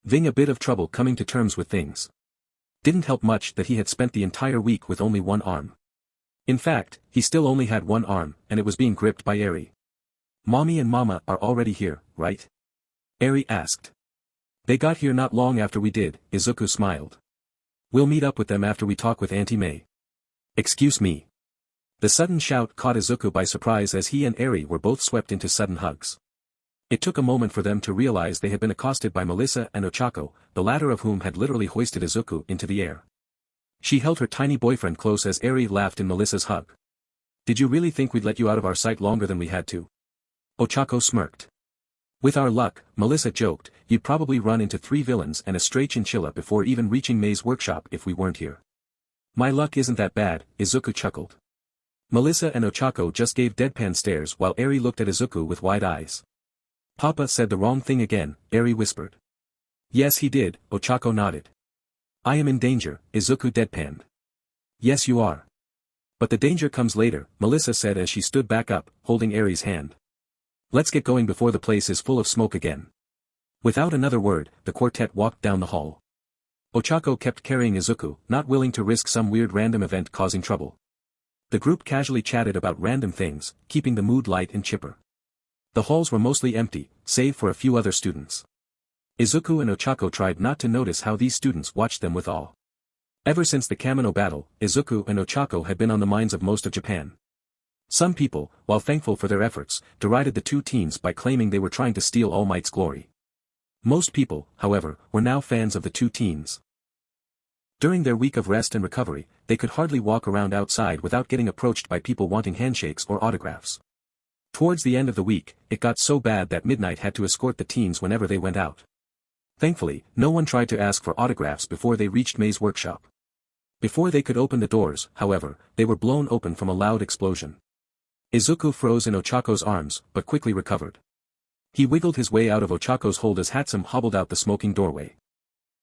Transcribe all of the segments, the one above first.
Ving a bit of trouble coming to terms with things. Didn't help much that he had spent the entire week with only one arm. In fact, he still only had one arm, and it was being gripped by Eri. Mommy and Mama are already here, right? Eri asked. They got here not long after we did, Izuku smiled. We'll meet up with them after we talk with Auntie May. Excuse me. The sudden shout caught Izuku by surprise as he and Eri were both swept into sudden hugs. It took a moment for them to realize they had been accosted by Melissa and Ochako, the latter of whom had literally hoisted Izuku into the air. She held her tiny boyfriend close as Eri laughed in Melissa's hug. Did you really think we'd let you out of our sight longer than we had to? Ochako smirked. With our luck, Melissa joked, you'd probably run into 3 villains and a stray chinchilla before even reaching May's workshop if we weren't here. My luck isn't that bad, Izuku chuckled. Melissa and Ochako just gave deadpan stares while Eri looked at Izuku with wide eyes. Papa said the wrong thing again, Eri whispered. Yes he did, Ochako nodded. I am in danger, Izuku deadpanned. Yes you are. But the danger comes later, Melissa said as she stood back up, holding Eri's hand. Let's get going before the place is full of smoke again. Without another word, the quartet walked down the hall. Ochako kept carrying Izuku, not willing to risk some weird random event causing trouble. The group casually chatted about random things, keeping the mood light and chipper. The halls were mostly empty, save for a few other students. Izuku and Ochako tried not to notice how these students watched them with awe. Ever since the Kamino battle, Izuku and Ochako had been on the minds of most of Japan. Some people, while thankful for their efforts, derided the two teens by claiming they were trying to steal All Might's glory. Most people, however, were now fans of the two teens. During their week of rest and recovery, they could hardly walk around outside without getting approached by people wanting handshakes or autographs. Towards the end of the week, it got so bad that Midnight had to escort the teens whenever they went out. Thankfully, no one tried to ask for autographs before they reached May's workshop. Before they could open the doors, however, they were blown open from a loud explosion. Izuku froze in Ochako's arms, but quickly recovered. He wiggled his way out of Ochako's hold as Hatsum hobbled out the smoking doorway.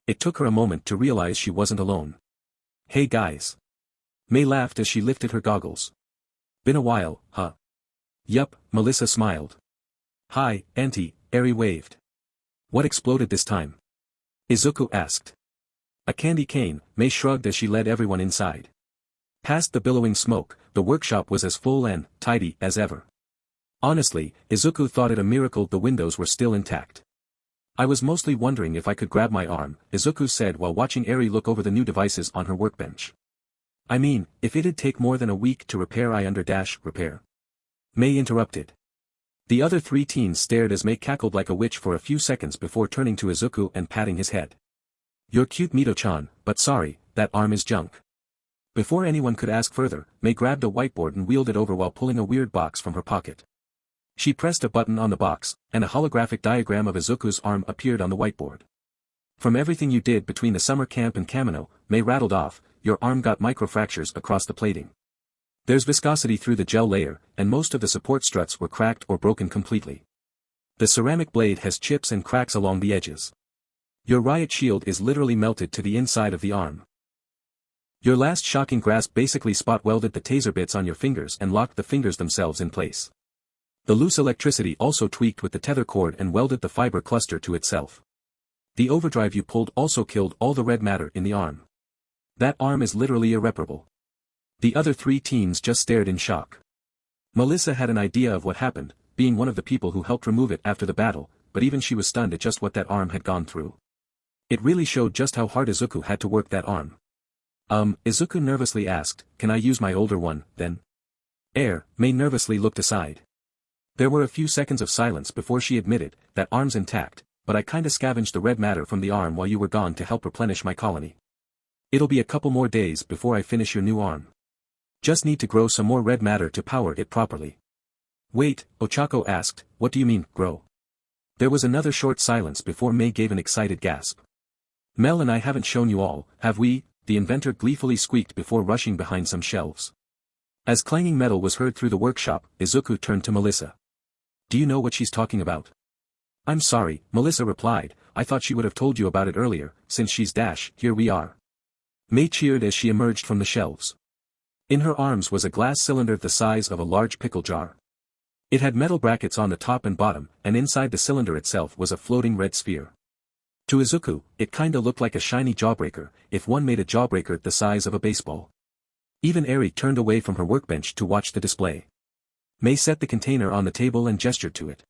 It took her a moment to realize she wasn't alone. Hey guys. May laughed as she lifted her goggles. Been a while, huh? Yup, Melissa smiled. Hi, Auntie, Eri waved. What exploded this time? Izuku asked. A candy cane, May shrugged as she led everyone inside. Past the billowing smoke, the workshop was as full and tidy as ever. Honestly, Izuku thought it a miracle the windows were still intact. I was mostly wondering if I could grab my arm, Izuku said while watching Eri look over the new devices on her workbench. I mean, if it'd take more than a week to repair repair. May interrupted. The other 3 teens stared as May cackled like a witch for a few seconds before turning to Izuku and patting his head. You're cute Mito-chan, but sorry, that arm is junk. Before anyone could ask further, May grabbed a whiteboard and wheeled it over while pulling a weird box from her pocket. She pressed a button on the box, and a holographic diagram of Izuku's arm appeared on the whiteboard. From everything you did between the summer camp and Kamino, May rattled off, your arm got microfractures across the plating. There's viscosity through the gel layer, and most of the support struts were cracked or broken completely. The ceramic blade has chips and cracks along the edges. Your riot shield is literally melted to the inside of the arm. Your last shocking grasp basically spot-welded the taser bits on your fingers and locked the fingers themselves in place. The loose electricity also tweaked with the tether cord and welded the fiber cluster to itself. The overdrive you pulled also killed all the red matter in the arm. That arm is literally irreparable. The other 3 teens just stared in shock. Melissa had an idea of what happened, being one of the people who helped remove it after the battle, but even she was stunned at just what that arm had gone through. It really showed just how hard Izuku had to work that arm. Izuku nervously asked, can I use my older one, then? May nervously looked aside. There were a few seconds of silence before she admitted, that arm's intact, but I kinda scavenged the red matter from the arm while you were gone to help replenish my colony. It'll be a couple more days before I finish your new arm. Just need to grow some more red matter to power it properly. Wait, Ochako asked, what do you mean, grow? There was another short silence before May gave an excited gasp. Mel and I haven't shown you all, have we? The inventor gleefully squeaked before rushing behind some shelves. As clanging metal was heard through the workshop, Izuku turned to Melissa. Do you know what she's talking about? I'm sorry, Melissa replied, I thought she would have told you about it earlier, since she's here we are. May cheered as she emerged from the shelves. In her arms was a glass cylinder the size of a large pickle jar. It had metal brackets on the top and bottom, and inside the cylinder itself was a floating red sphere. To Izuku, it kinda looked like a shiny jawbreaker, if one made a jawbreaker the size of a baseball. Even Eri turned away from her workbench to watch the display. Mei set the container on the table and gestured to it.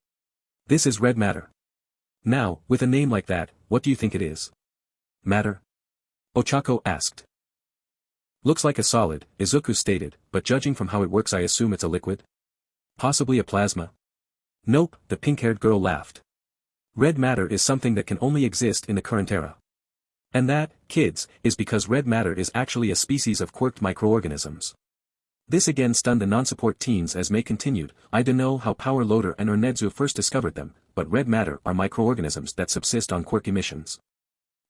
This is red matter. Now, with a name like that, what do you think it is? Matter? Ochako asked. Looks like a solid, Izuku stated, but judging from how it works I assume it's a liquid? Possibly a plasma? Nope, the pink-haired girl laughed. Red matter is something that can only exist in the current era. And that, kids, is because red matter is actually a species of quirked microorganisms. This again stunned the non-support teens as Mei continued, I don't know how Power Loader and Ernedzu first discovered them, but red matter are microorganisms that subsist on quirk emissions.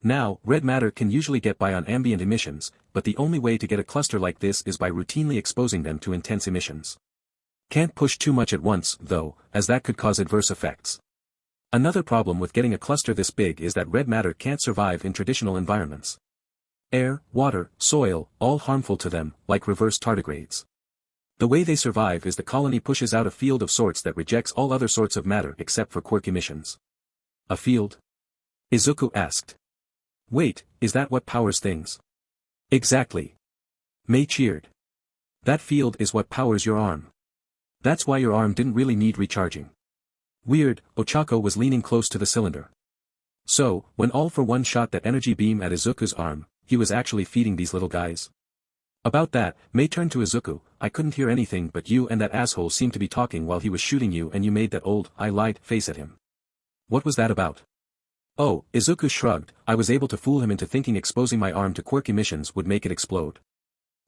Now, red matter can usually get by on ambient emissions, but the only way to get a cluster like this is by routinely exposing them to intense emissions. Can't push too much at once, though, as that could cause adverse effects. Another problem with getting a cluster this big is that red matter can't survive in traditional environments. Air, water, soil, all harmful to them, like reverse tardigrades. The way they survive is the colony pushes out a field of sorts that rejects all other sorts of matter except for quirk emissions. A field? Izuku asked. Wait, is that what powers things? Exactly. Mei cheered. That field is what powers your arm. That's why your arm didn't really need recharging. Weird, Ochako was leaning close to the cylinder. So, when All for One shot that energy beam at Izuku's arm, he was actually feeding these little guys. About that, Mei turned to Izuku, I couldn't hear anything but you and that asshole seemed to be talking while he was shooting you and you made that old, I lied, face at him. What was that about? Oh, Izuku shrugged, I was able to fool him into thinking exposing my arm to quirk emissions would make it explode.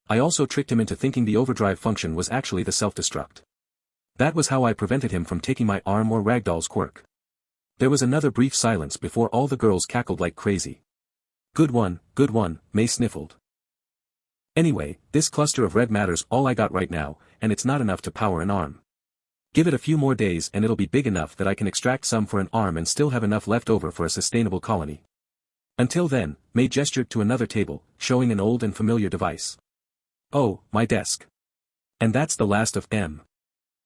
I also tricked him into thinking the overdrive function was actually the self-destruct. That was how I prevented him from taking my arm or Ragdoll's quirk. There was another brief silence before all the girls cackled like crazy. Good one, Mei sniffled. Anyway, this cluster of red matter's all I got right now, and it's not enough to power an arm. Give it a few more days and it'll be big enough that I can extract some for an arm and still have enough left over for a sustainable colony. Until then, Mei gestured to another table, showing an old and familiar device. Oh, my desk. And that's the last of M.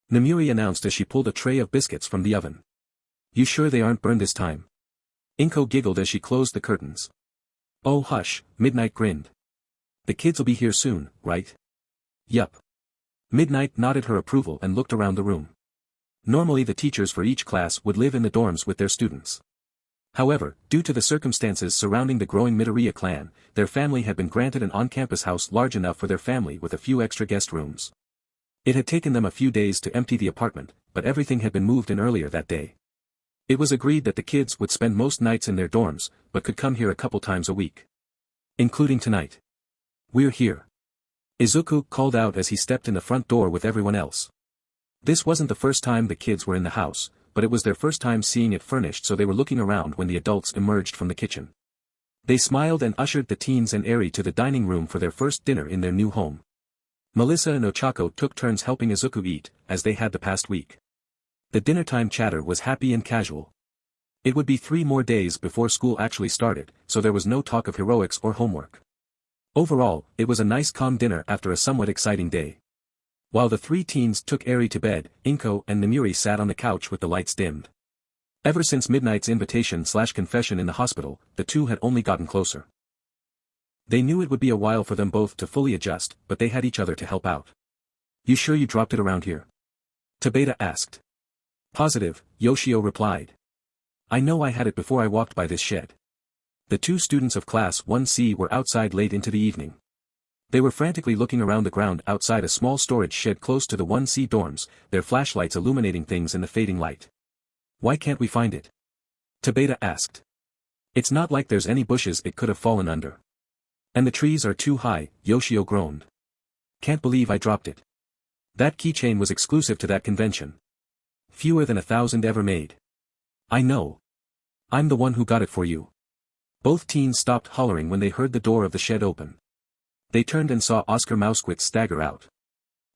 Namuri announced as she pulled a tray of biscuits from the oven. You sure they aren't burned this time? Inko giggled as she closed the curtains. Oh hush, Midnight grinned. The kids'll be here soon, right? Yup. Midnight nodded her approval and looked around the room. Normally the teachers for each class would live in the dorms with their students. However, due to the circumstances surrounding the growing Midoriya clan, their family had been granted an on-campus house large enough for their family with a few extra guest rooms. It had taken them a few days to empty the apartment, but everything had been moved in earlier that day. It was agreed that the kids would spend most nights in their dorms, but could come here a couple times a week. Including tonight. We're here. Izuku called out as he stepped in the front door with everyone else. This wasn't the first time the kids were in the house, but it was their first time seeing it furnished, so they were looking around when the adults emerged from the kitchen. They smiled and ushered the teens and Eri to the dining room for their first dinner in their new home. Melissa and Ochako took turns helping Izuku eat, as they had the past week. The dinner-time chatter was happy and casual. It would be 3 more days before school actually started, so there was no talk of heroics or homework. Overall, it was a nice calm dinner after a somewhat exciting day. While the 3 teens took Eri to bed, Inko and Namuri sat on the couch with the lights dimmed. Ever since Midnight's invitation/confession in the hospital, the two had only gotten closer. They knew it would be a while for them both to fully adjust, but they had each other to help out. You sure you dropped it around here? Tabata asked. Positive, Yoshio replied. I know I had it before I walked by this shed. The 2 students of Class 1C were outside late into the evening. They were frantically looking around the ground outside a small storage shed close to the 1C dorms, their flashlights illuminating things in the fading light. Why can't we find it? Tabata asked. It's not like there's any bushes it could have fallen under. And the trees are too high, Yoshio groaned. Can't believe I dropped it. That keychain was exclusive to that convention. Fewer than 1,000 ever made. I know. I'm the one who got it for you. Both teens stopped hollering when they heard the door of the shed open. They turned and saw Oscar Mauskowitz stagger out.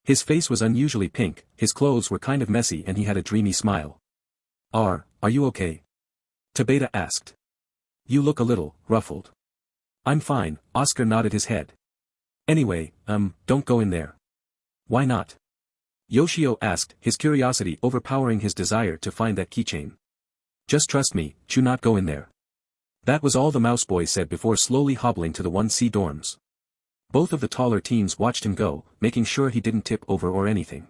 His face was unusually pink, his clothes were kind of messy and he had a dreamy smile. Are you okay? Tabata asked. You look a little ruffled. I'm fine, Oscar nodded his head. Anyway, don't go in there. Why not? Yoshio asked, his curiosity overpowering his desire to find that keychain. Just trust me, do not go in there. That was all the mouse boy said before slowly hobbling to the 1C dorms. Both of the taller teens watched him go, making sure he didn't tip over or anything.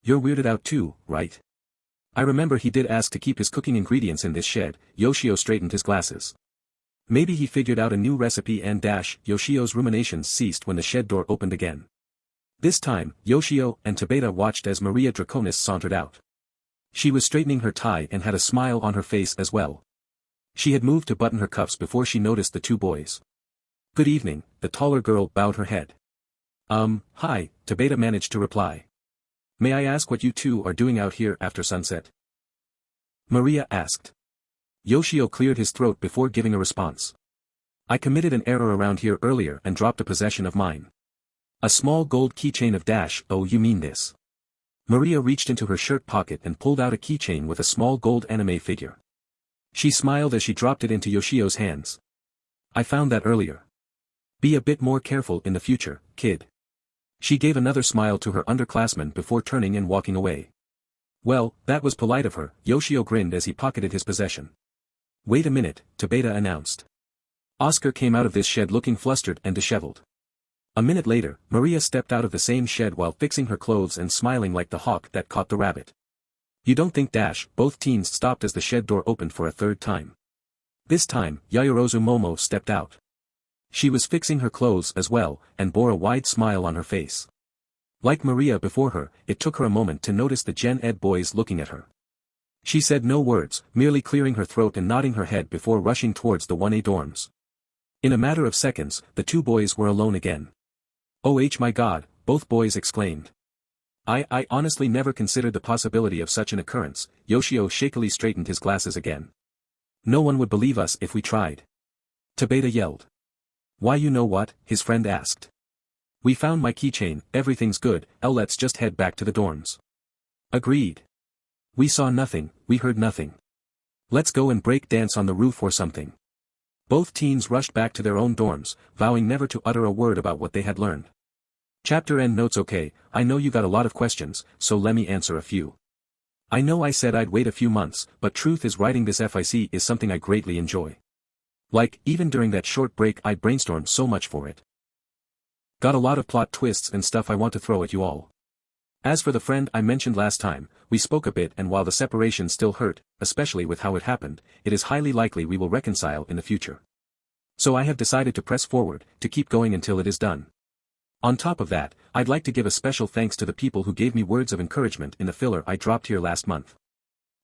You're weirded out too, right? I remember he did ask to keep his cooking ingredients in this shed. Yoshio straightened his glasses. Maybe he figured out a new recipe and Yoshio's ruminations ceased when the shed door opened again. This time, Yoshio and Tabata watched as Maria Draconis sauntered out. She was straightening her tie and had a smile on her face as well. She had moved to button her cuffs before she noticed the two boys. Good evening, the taller girl bowed her head. Hi, Tabata managed to reply. May I ask what you two are doing out here after sunset? Maria asked. Yoshio cleared his throat before giving a response. I committed an error around here earlier and dropped a possession of mine. A small gold keychain of oh you mean this? Maria reached into her shirt pocket and pulled out a keychain with a small gold anime figure. She smiled as she dropped it into Yoshio's hands. I found that earlier. Be a bit more careful in the future, kid. She gave another smile to her underclassmen before turning and walking away. Well, that was polite of her, Yoshio grinned as he pocketed his possession. Wait a minute, Tabata announced. Oscar came out of this shed looking flustered and disheveled. A minute later, Maria stepped out of the same shed while fixing her clothes and smiling like the hawk that caught the rabbit. You don't think both teens stopped as the shed door opened for a third time. This time, Yayorozu Momo stepped out. She was fixing her clothes as well, and bore a wide smile on her face. Like Maria before her, it took her a moment to notice the Gen Ed boys looking at her. She said no words, merely clearing her throat and nodding her head before rushing towards the 1A dorms. In a matter of seconds, the two boys were alone again. Oh my god, both boys exclaimed. I honestly never considered the possibility of such an occurrence. Yoshio shakily straightened his glasses again. No one would believe us if we tried. Tabata yelled. Why you know what? His friend asked. We found my keychain, everything's good, let's just head back to the dorms. Agreed. We saw nothing, we heard nothing. Let's go and break dance on the roof or something. Both teens rushed back to their own dorms, vowing never to utter a word about what they had learned. Chapter end notes. Okay, I know you got a lot of questions, so let me answer a few. I know I said I'd wait a few months, but truth is writing this FIC is something I greatly enjoy. Like, even during that short break I brainstormed so much for it. Got a lot of plot twists and stuff I want to throw at you all. As for the friend I mentioned last time, we spoke a bit and while the separation still hurt, especially with how it happened, it is highly likely we will reconcile in the future. So I have decided to press forward, to keep going until it is done. On top of that, I'd like to give a special thanks to the people who gave me words of encouragement in the filler I dropped here last month.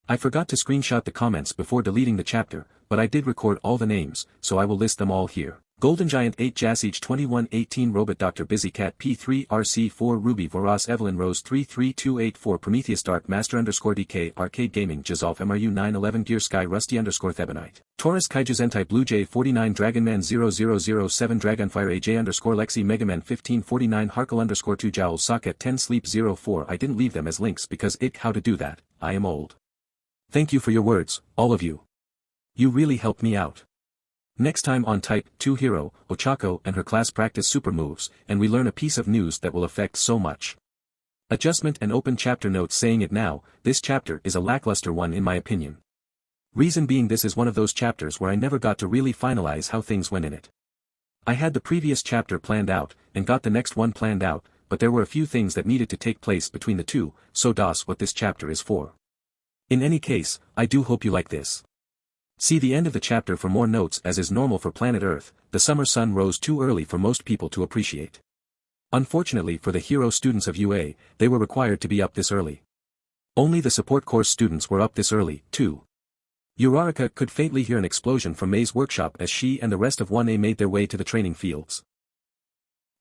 I forgot to screenshot the comments before deleting the chapter, but I did record all the names, so I will list them all here. Golden Giant 8 Jasich 2118 Robot Dr. Busycat P3 RC4 Ruby Voras Evelyn Rose 33284 Prometheus Dark Master _DK Arcade Gaming Jazolf MRU 911 Gear Sky Rusty _Thebonite Taurus Kaiju Zentai Blue Jay 49 Dragonman 0007 Dragonfire AJ _Lexi Megaman 1549 Harkle _2 Jowl Socket 10 Sleep 04 I didn't leave them as links because how to do that, I am old. Thank you for your words, all of you. You really helped me out. Next time on Type 2 Hero, Ochako and her class practice super moves, and we learn a piece of news that will affect so much. Adjustment and open chapter notes saying it now, this chapter is a lackluster one in my opinion. Reason being this is one of those chapters where I never got to really finalize how things went in it. I had the previous chapter planned out, and got the next one planned out, but there were a few things that needed to take place between the two, so that's what this chapter is for. In any case, I do hope you like this. See the end of the chapter for more notes. As is normal for planet Earth, the summer sun rose too early for most people to appreciate. Unfortunately for the hero students of UA, they were required to be up this early. Only the support course students were up this early, too. Uraraka could faintly hear an explosion from May's workshop as she and the rest of 1A made their way to the training fields.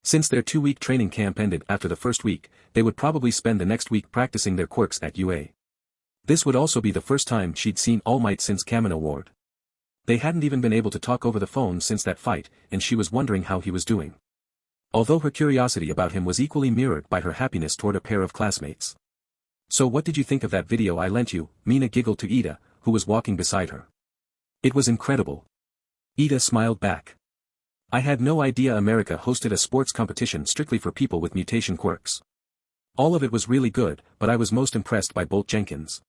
Since their 2-week training camp ended after the first week, they would probably spend the next week practicing their quirks at UA. This would also be the first time she'd seen All Might since Kamino Ward. They hadn't even been able to talk over the phone since that fight, and she was wondering how he was doing. Although her curiosity about him was equally mirrored by her happiness toward a pair of classmates. So what did you think of that video I lent you? Mina giggled to Ida, who was walking beside her. It was incredible. Ida smiled back. I had no idea America hosted a sports competition strictly for people with mutation quirks. All of it was really good, but I was most impressed by Bolt Jenkins.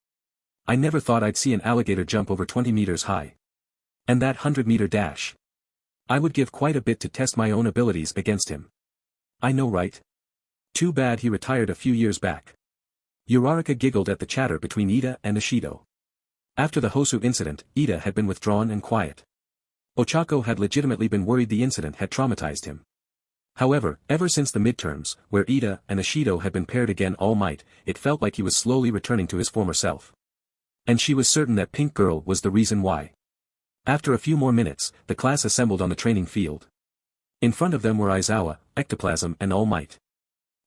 I never thought I'd see an alligator jump over 20 meters high. And that 100-meter dash. I would give quite a bit to test my own abilities against him. I know, right? Too bad he retired a few years back. Uraraka giggled at the chatter between Ida and Ishido. After the Hosu incident, Ida had been withdrawn and quiet. Ochako had legitimately been worried the incident had traumatized him. However, ever since the midterms, where Ida and Ishido had been paired again All Might, it felt like he was slowly returning to his former self. And she was certain that Pink Girl was the reason why. After a few more minutes, the class assembled on the training field. In front of them were Aizawa, Ectoplasm and All Might.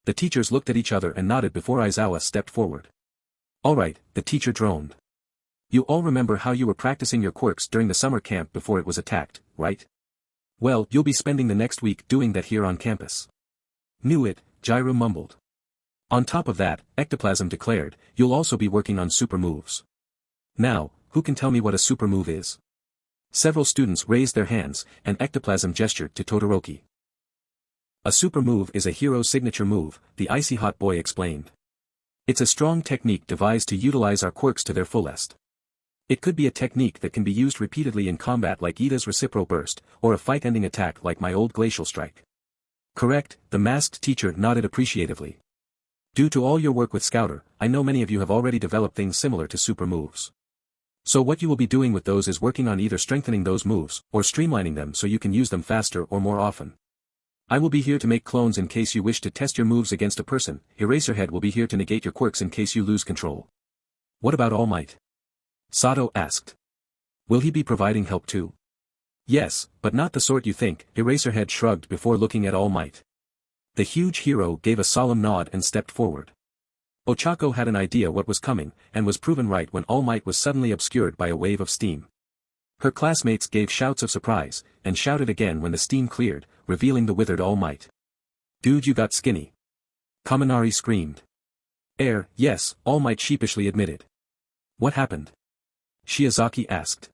The teachers looked at each other and nodded before Aizawa stepped forward. All right, the teacher droned. You all remember how you were practicing your quirks during the summer camp before it was attacked, right? Well, you'll be spending the next week doing that here on campus. Knew it, Jairu mumbled. On top of that, Ectoplasm declared, you'll also be working on super moves. Now, who can tell me what a super move is? Several students raised their hands, and Ectoplasm gestured to Todoroki. A super move is a hero's signature move, the icy hot boy explained. It's a strong technique devised to utilize our quirks to their fullest. It could be a technique that can be used repeatedly in combat like Ida's Recipro Burst, or a fight-ending attack like my old Glacial Strike. Correct, the masked teacher nodded appreciatively. Due to all your work with Scouter, I know many of you have already developed things similar to super moves. So what you will be doing with those is working on either strengthening those moves, or streamlining them so you can use them faster or more often. I will be here to make clones in case you wish to test your moves against a person. Eraserhead will be here to negate your quirks in case you lose control. What about All Might? Sato asked. Will he be providing help too? Yes, but not the sort you think, Eraserhead shrugged before looking at All Might. The huge hero gave a solemn nod and stepped forward. Ochako had an idea what was coming, and was proven right when All Might was suddenly obscured by a wave of steam. Her classmates gave shouts of surprise, and shouted again when the steam cleared, revealing the withered All Might. Dude, you got skinny. Kaminari screamed. Yes, All Might sheepishly admitted. What happened? Shiozaki asked.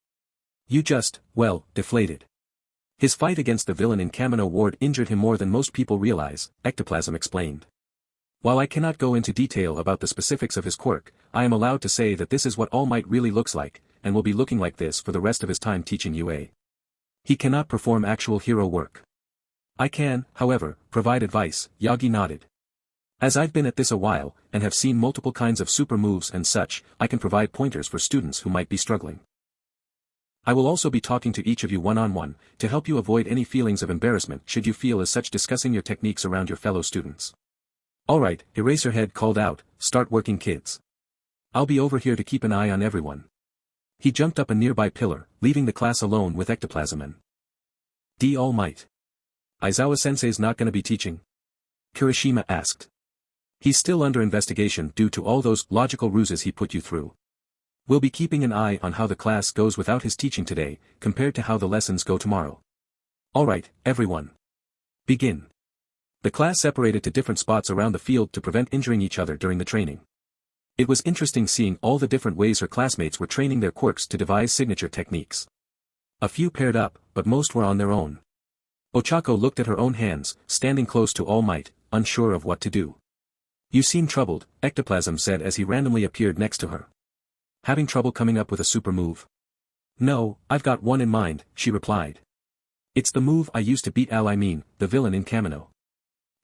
You just, well, deflated. His fight against the villain in Kamino Ward injured him more than most people realize, Ectoplasm explained. While I cannot go into detail about the specifics of his quirk, I am allowed to say that this is what All Might really looks like, and will be looking like this for the rest of his time teaching UA. He cannot perform actual hero work. I can, however, provide advice, Yagi nodded. As I've been at this a while, and have seen multiple kinds of super moves and such, I can provide pointers for students who might be struggling. I will also be talking to each of you one-on-one, to help you avoid any feelings of embarrassment should you feel as such discussing your techniques around your fellow students. Alright, Eraserhead called out, start working kids. I'll be over here to keep an eye on everyone. He jumped up a nearby pillar, leaving the class alone with Ectoplasm and D. All Might. Aizawa-sensei's not gonna be teaching? Kirishima asked. He's still under investigation due to all those logical ruses he put you through. We'll be keeping an eye on how the class goes without his teaching today, compared to how the lessons go tomorrow. Alright, everyone. Begin. The class separated to different spots around the field to prevent injuring each other during the training. It was interesting seeing all the different ways her classmates were training their quirks to devise signature techniques. A few paired up, but most were on their own. Ochako looked at her own hands, standing close to All Might, unsure of what to do. You seem troubled, Ectoplasm said as he randomly appeared next to her. Having trouble coming up with a super move? No, I've got one in mind, she replied. It's the move I used to beat the villain in Kamino.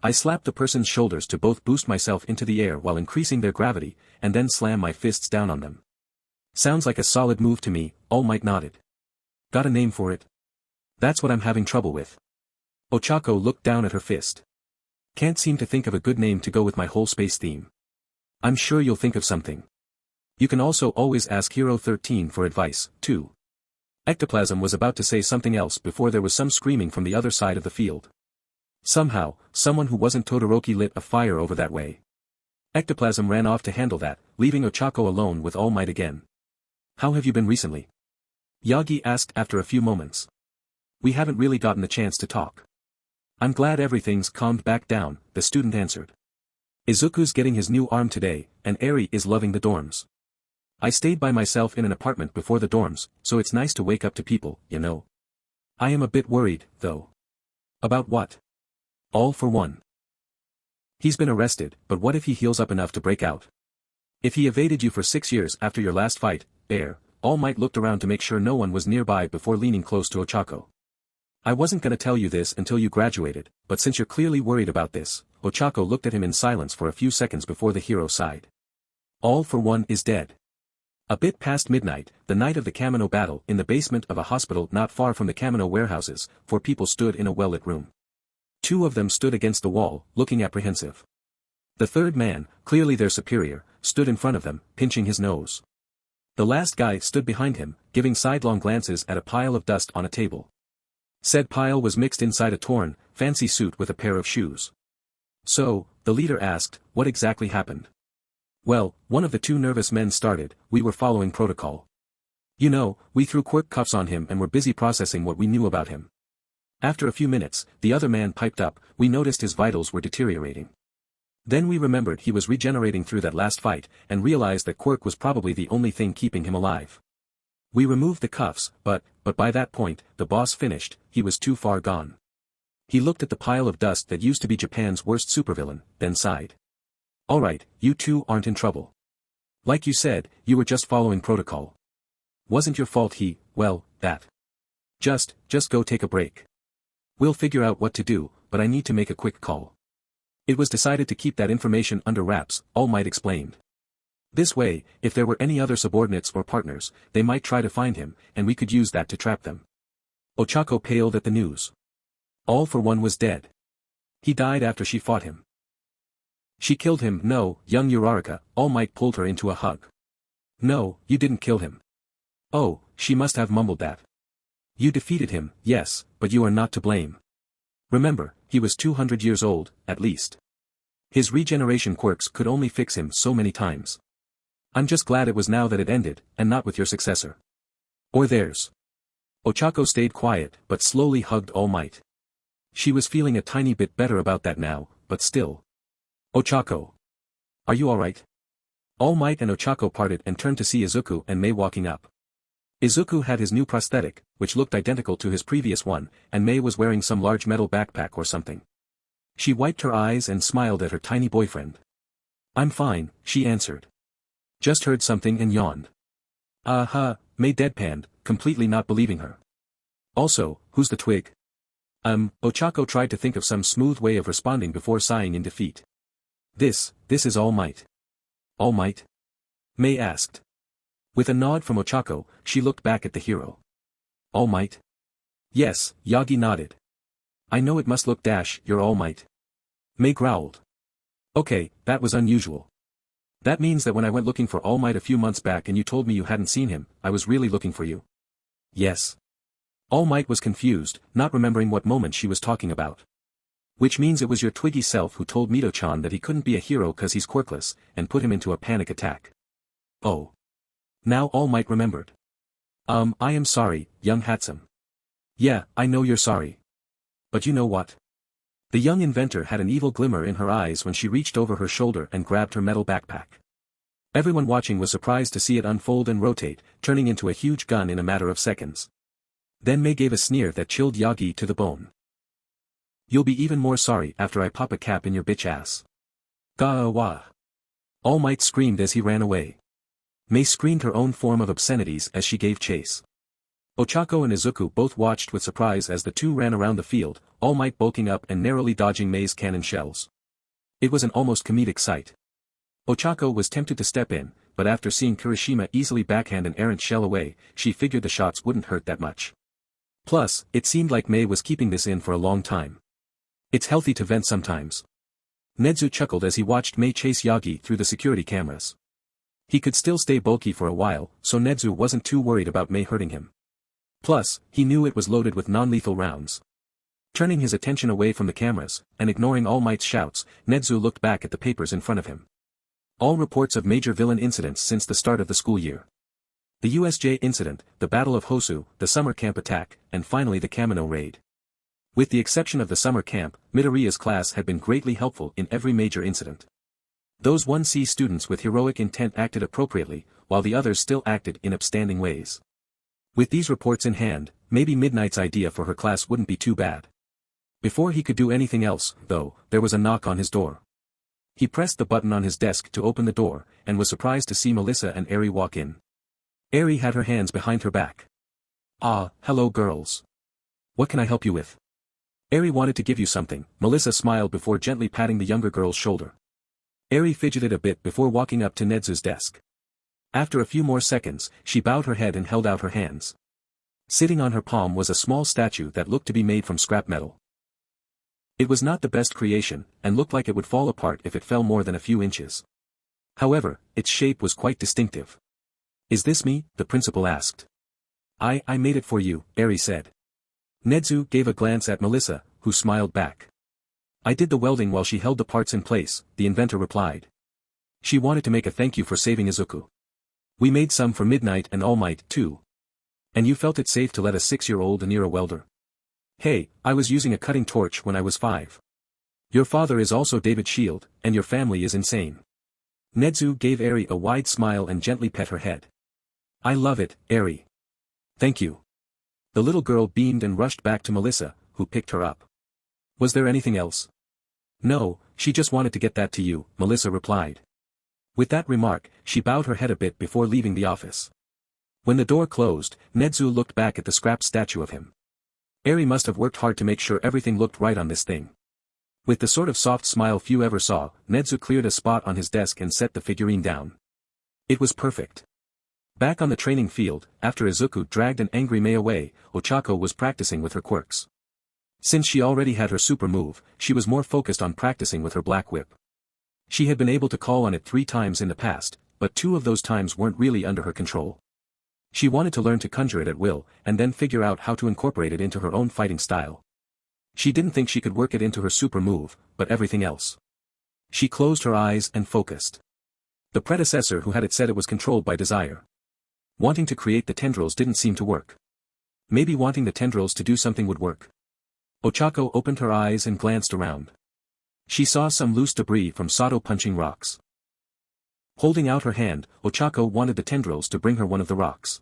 I slap the person's shoulders to both boost myself into the air while increasing their gravity, and then slam my fists down on them. Sounds like a solid move to me, All Might nodded. Got a name for it? That's what I'm having trouble with. Ochako looked down at her fist. Can't seem to think of a good name to go with my whole space theme. I'm sure you'll think of something. You can also always ask Hero 13 for advice, too. Ectoplasm was about to say something else before there was some screaming from the other side of the field. Somehow, someone who wasn't Todoroki lit a fire over that way. Ectoplasm ran off to handle that, leaving Ochako alone with All Might again. How have you been recently? Yagi asked after a few moments. We haven't really gotten the chance to talk. I'm glad everything's calmed back down, the student answered. Izuku's getting his new arm today, and Eri is loving the dorms. I stayed by myself in an apartment before the dorms, so it's nice to wake up to people, you know. I am a bit worried, though. About what? All for one. He's been arrested, but what if he heals up enough to break out? If he evaded you for 6 years after your last fight, All Might looked around to make sure no one was nearby before leaning close to Ochako. I wasn't gonna tell you this until you graduated, but since you're clearly worried about this, Ochako looked at him in silence for a few seconds before the hero sighed. All for One is dead. A bit past midnight, the night of the Kamino battle, in the basement of a hospital not far from the Kamino warehouses, 4 people stood in a well-lit room. 2 of them stood against the wall, looking apprehensive. The third man, clearly their superior, stood in front of them, pinching his nose. The last guy stood behind him, giving sidelong glances at a pile of dust on a table. Said pile was mixed inside a torn, fancy suit with a pair of shoes. So, the leader asked, what exactly happened? Well, one of the 2 nervous men started, we were following protocol. You know, we threw quirk cuffs on him and were busy processing what we knew about him. After a few minutes, the other man piped up, we noticed his vitals were deteriorating. Then we remembered he was regenerating through that last fight, and realized that quirk was probably the only thing keeping him alive. We removed the cuffs, but by that point, the boss finished, he was too far gone. He looked at the pile of dust that used to be Japan's worst supervillain, then sighed. Alright, you 2 aren't in trouble. Like you said, you were just following protocol. Wasn't your fault that. Just go take a break. We'll figure out what to do, but I need to make a quick call. It was decided to keep that information under wraps, All Might explained. This way, if there were any other subordinates or partners, they might try to find him, and we could use that to trap them. Ochako paled at the news. All for One was dead. He died after she fought him. She killed him. No, young Uraraka, All Might pulled her into a hug. No, you didn't kill him. Oh, she must have mumbled that. You defeated him, yes, but you are not to blame. Remember, he was 200 years old, at least. His regeneration quirks could only fix him so many times. I'm just glad it was now that it ended, and not with your successor. Or theirs. Ochako stayed quiet, but slowly hugged All Might. She was feeling a tiny bit better about that now, but still. Ochako. Are you alright? All Might and Ochako parted and turned to see Izuku and Mei walking up. Izuku had his new prosthetic, which looked identical to his previous one, and Mei was wearing some large metal backpack or something. She wiped her eyes and smiled at her tiny boyfriend. I'm fine, she answered. Just heard something and yawned. Mei deadpanned, completely not believing her. Also, who's the twig? Ochako tried to think of some smooth way of responding before sighing in defeat. This is All Might. All Might? Mei asked. With a nod from Ochako, she looked back at the hero. All Might? Yes, Yagi nodded. I know it must look you're All Might. Mei growled. Okay, that was unusual. That means that when I went looking for All Might a few months back and you told me you hadn't seen him, I was really looking for you. Yes. All Might was confused, not remembering what moment she was talking about. Which means it was your twiggy self who told Mito-chan that he couldn't be a hero cause he's quirkless, and put him into a panic attack. Oh. Now All Might remembered. I am sorry, young Hatsum. Yeah, I know you're sorry. But you know what? The young inventor had an evil glimmer in her eyes when she reached over her shoulder and grabbed her metal backpack. Everyone watching was surprised to see it unfold and rotate, turning into a huge gun in a matter of seconds. Then Mei gave a sneer that chilled Yagi to the bone. You'll be even more sorry after I pop a cap in your bitch ass. Ga-wah. All Might screamed as he ran away. Mei screamed her own form of obscenities as she gave chase. Ochako and Izuku both watched with surprise as the 2 ran around the field, All Might bulking up and narrowly dodging Mei's cannon shells. It was an almost comedic sight. Ochako was tempted to step in, but after seeing Kirishima easily backhand an errant shell away, she figured the shots wouldn't hurt that much. Plus, it seemed like Mei was keeping this in for a long time. It's healthy to vent sometimes. Nedzu chuckled as he watched Mei chase Yagi through the security cameras. He could still stay bulky for a while, so Nedzu wasn't too worried about Mei hurting him. Plus, he knew it was loaded with non-lethal rounds. Turning his attention away from the cameras, and ignoring All Might's shouts, Nedzu looked back at the papers in front of him. All reports of major villain incidents since the start of the school year. The USJ incident, the Battle of Hosu, the summer camp attack, and finally the Kamino raid. With the exception of the summer camp, Midoriya's class had been greatly helpful in every major incident. Those 1C students with heroic intent acted appropriately, while the others still acted in upstanding ways. With these reports in hand, maybe Midnight's idea for her class wouldn't be too bad. Before he could do anything else, though, there was a knock on his door. He pressed the button on his desk to open the door, and was surprised to see Melissa and Eri walk in. Eri had her hands behind her back. Ah, hello girls. What can I help you with? Eri wanted to give you something, Melissa smiled before gently patting the younger girl's shoulder. Eri fidgeted a bit before walking up to Nezu's desk. After a few more seconds, she bowed her head and held out her hands. Sitting on her palm was a small statue that looked to be made from scrap metal. It was not the best creation, and looked like it would fall apart if it fell more than a few inches. However, its shape was quite distinctive. Is this me? The principal asked. I made it for you, Eri said. Nezu gave a glance at Melissa, who smiled back. I did the welding while she held the parts in place, the inventor replied. She wanted to make a thank you for saving Izuku. We made some for Midnight and All Might, too. And you felt it safe to let a 6-year-old near a welder? Hey, I was using a cutting torch when I was 5. Your father is also David Shield, and your family is insane. Nezu gave Eri a wide smile and gently pet her head. I love it, Eri. Thank you. The little girl beamed and rushed back to Melissa, who picked her up. Was there anything else? No, she just wanted to get that to you, Melissa replied. With that remark, she bowed her head a bit before leaving the office. When the door closed, Nezu looked back at the scrap statue of him. Eri must have worked hard to make sure everything looked right on this thing. With the sort of soft smile few ever saw, Nezu cleared a spot on his desk and set the figurine down. It was perfect. Back on the training field, after Izuku dragged an angry Mei away, Ochako was practicing with her quirks. Since she already had her super move, she was more focused on practicing with her black whip. She had been able to call on it 3 times in the past, but 2 of those times weren't really under her control. She wanted to learn to conjure it at will, and then figure out how to incorporate it into her own fighting style. She didn't think she could work it into her super move, but everything else. She closed her eyes and focused. The predecessor who had it said it was controlled by desire. Wanting to create the tendrils didn't seem to work. Maybe wanting the tendrils to do something would work. Ochako opened her eyes and glanced around. She saw some loose debris from Sato punching rocks. Holding out her hand, Ochako wanted the tendrils to bring her one of the rocks.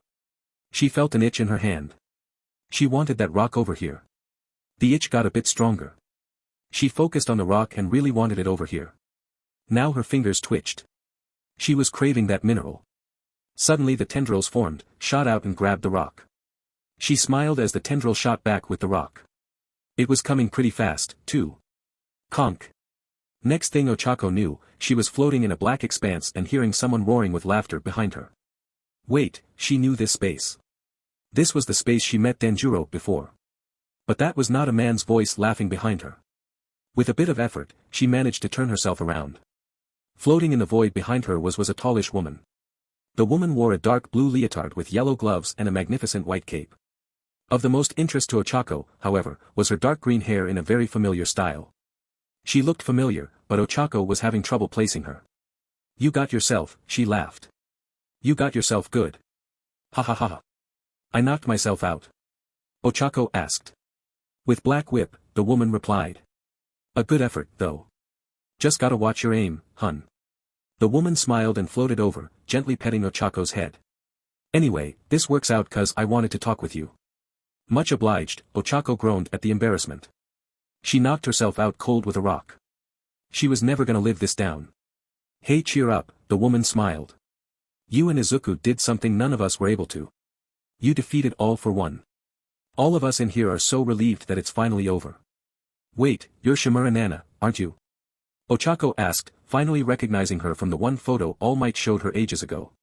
She felt an itch in her hand. She wanted that rock over here. The itch got a bit stronger. She focused on the rock and really wanted it over here. Now her fingers twitched. She was craving that mineral. Suddenly the tendrils formed, shot out and grabbed the rock. She smiled as the tendril shot back with the rock. It was coming pretty fast, too. Conk. Next thing Ochako knew, she was floating in a black expanse and hearing someone roaring with laughter behind her. Wait, she knew this space. This was the space she met Danjuro before. But that was not a man's voice laughing behind her. With a bit of effort, she managed to turn herself around. Floating in the void behind her was a tallish woman. The woman wore a dark blue leotard with yellow gloves and a magnificent white cape. Of the most interest to Ochako, however, was her dark green hair in a very familiar style. She looked familiar, but Ochako was having trouble placing her. You got yourself, she laughed. You got yourself good. Ha ha ha. I knocked myself out. Ochako asked. With black whip, the woman replied. A good effort, though. Just gotta watch your aim, hun. The woman smiled and floated over, gently petting Ochako's head. Anyway, this works out 'cause I wanted to talk with you. Much obliged, Ochako groaned at the embarrassment. She knocked herself out cold with a rock. She was never gonna live this down. Hey, cheer up, the woman smiled. You and Izuku did something none of us were able to. You defeated All for One. All of us in here are so relieved that it's finally over. Wait, you're Shimura Nana, aren't you? Ochako asked, finally recognizing her from the one photo All Might showed her ages ago.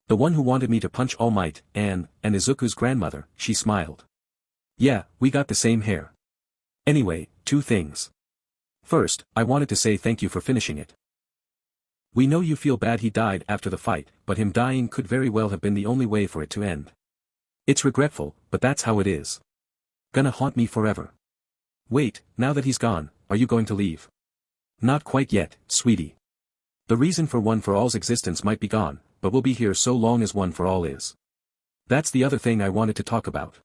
The one who wanted me to punch All Might, and Izuku's grandmother, she smiled. Yeah, we got the same hair. Anyway, 2 things. First, I wanted to say thank you for finishing it. We know you feel bad he died after the fight, but him dying could very well have been the only way for it to end. It's regretful, but that's how it is. Gonna haunt me forever. Wait, now that he's gone, are you going to leave? Not quite yet, sweetie. The reason for One for All's existence might be gone, but we'll be here so long as One for All is. That's the other thing I wanted to talk about.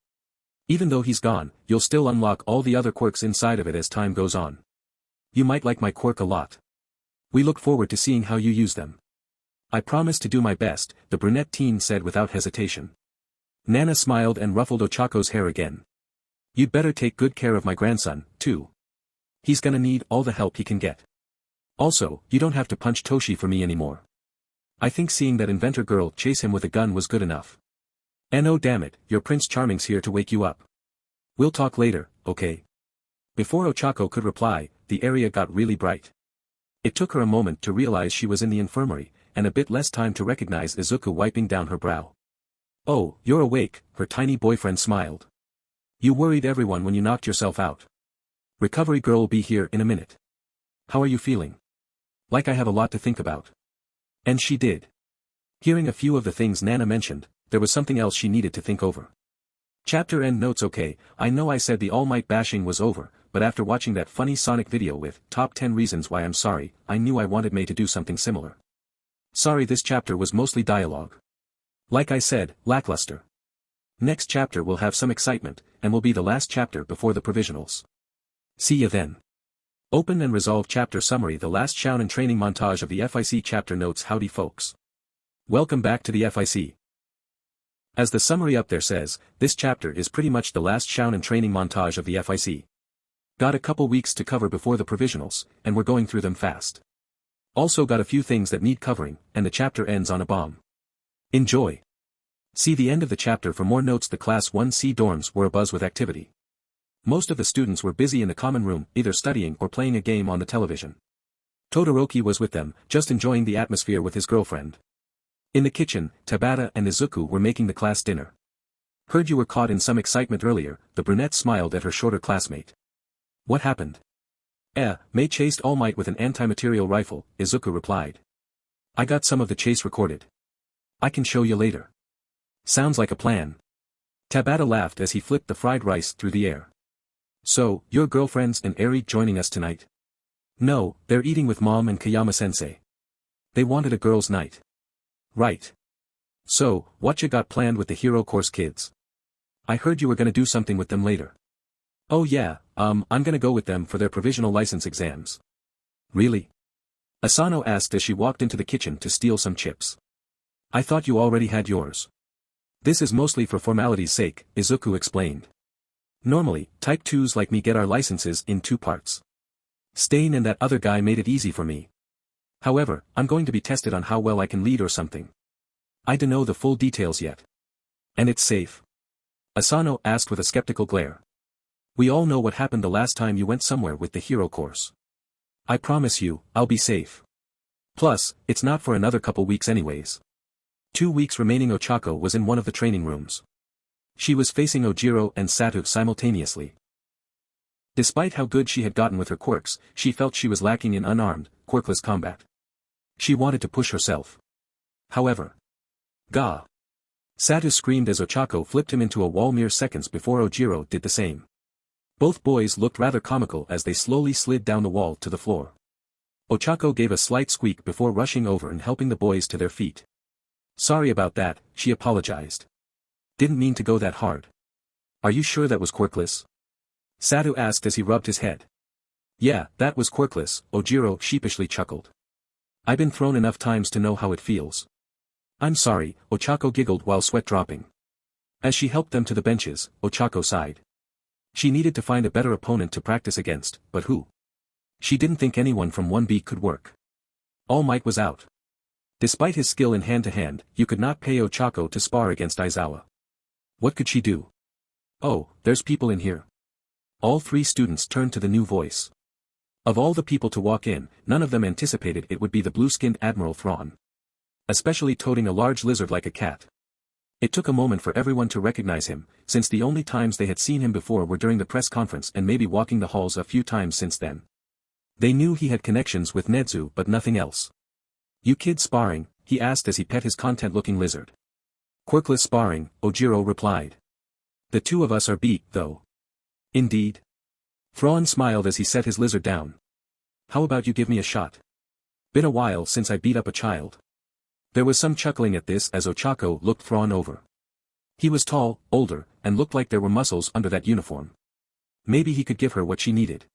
Even though he's gone, you'll still unlock all the other quirks inside of it as time goes on. You might like my quirk a lot. We look forward to seeing how you use them. I promise to do my best, the brunette teen said without hesitation. Nana smiled and ruffled Ochako's hair again. You'd better take good care of my grandson, too. He's gonna need all the help he can get. Also, you don't have to punch Toshi for me anymore. I think seeing that inventor girl chase him with a gun was good enough. And oh damn it, your Prince Charming's here to wake you up. We'll talk later, okay? Before Ochako could reply, the area got really bright. It took her a moment to realize she was in the infirmary, and a bit less time to recognize Izuku wiping down her brow. Oh, you're awake, her tiny boyfriend smiled. You worried everyone when you knocked yourself out. Recovery girl will be here in a minute. How are you feeling? Like I have a lot to think about. And she did. Hearing a few of the things Nana mentioned, there was something else she needed to think over. Chapter end notes. Okay, I know I said the All Might bashing was over, but after watching that funny Sonic video with top 10 reasons why I'm sorry, I knew I wanted May to do something similar. Sorry, this chapter was mostly dialogue. Like I said, lackluster. Next chapter will have some excitement, and will be the last chapter before the provisionals. See ya then. Open and resolve chapter summary. The last Shounen training montage of the FIC chapter notes. Howdy folks. Welcome back to the FIC. As the summary up there says, this chapter is pretty much the last Shounen training montage of the FIC. Got a couple weeks to cover before the provisionals, and we're going through them fast. Also got a few things that need covering, and the chapter ends on a bomb. Enjoy. See the end of the chapter for more notes. The Class 1C dorms were abuzz with activity. Most of the students were busy in the common room, either studying or playing a game on the television. Todoroki was with them, just enjoying the atmosphere with his girlfriend. In the kitchen, Tabata and Izuku were making the class dinner. Heard you were caught in some excitement earlier. The brunette smiled at her shorter classmate. What happened? May chased All Might with an anti-material rifle, Izuku replied. I got some of the chase recorded. I can show you later. Sounds like a plan. Tabata laughed as he flipped the fried rice through the air. So, your girlfriends and Eri joining us tonight? No, they're eating with Mom and Kayama-sensei. They wanted a girls' night. Right. So, what you got planned with the Hero Course kids? I heard you were gonna do something with them later. Oh yeah, I'm gonna go with them for their provisional license exams. Really? Asano asked as she walked into the kitchen to steal some chips. I thought you already had yours. This is mostly for formality's sake, Izuku explained. Normally, Type 2s like me get our licenses in 2 parts. Stain and that other guy made it easy for me. However, I'm going to be tested on how well I can lead or something. I don't know the full details yet. And it's safe? Asano asked with a skeptical glare. We all know what happened the last time you went somewhere with the Hero Course. I promise you, I'll be safe. Plus, it's not for another couple weeks anyways. 2 weeks remaining. Ochako was in one of the training rooms. She was facing Ojiro and Satu simultaneously. Despite how good she had gotten with her quirks, she felt she was lacking in unarmed, quirkless combat. She wanted to push herself. However. Gah! Satu screamed as Ochako flipped him into a wall mere seconds before Ojiro did the same. Both boys looked rather comical as they slowly slid down the wall to the floor. Ochako gave a slight squeak before rushing over and helping the boys to their feet. Sorry about that, she apologized. Didn't mean to go that hard. Are you sure that was quirkless? Satu asked as he rubbed his head. Yeah, that was quirkless, Ojiro sheepishly chuckled. I've been thrown enough times to know how it feels. I'm sorry, Ochako giggled while sweat dropping. As she helped them to the benches, Ochako sighed. She needed to find a better opponent to practice against, but who? She didn't think anyone from 1B could work. All Might was out. Despite his skill in hand-to-hand, you could not pay Ochako to spar against Aizawa. What could she do? Oh, there's people in here. All 3 students turned to the new voice. Of all the people to walk in, none of them anticipated it would be the blue-skinned Admiral Thrawn. Especially toting a large lizard like a cat. It took a moment for everyone to recognize him, since the only times they had seen him before were during the press conference and maybe walking the halls a few times since then. They knew he had connections with Nezu but nothing else. You kids sparring? He asked as he pet his content-looking lizard. Quirkless sparring, Ojiro replied. The 2 of us are beat, though. Indeed. Thrawn smiled as he set his lizard down. How about you give me a shot? Been a while since I beat up a child. There was some chuckling at this as Ochako looked Thrawn over. He was tall, older, and looked like there were muscles under that uniform. Maybe he could give her what she needed.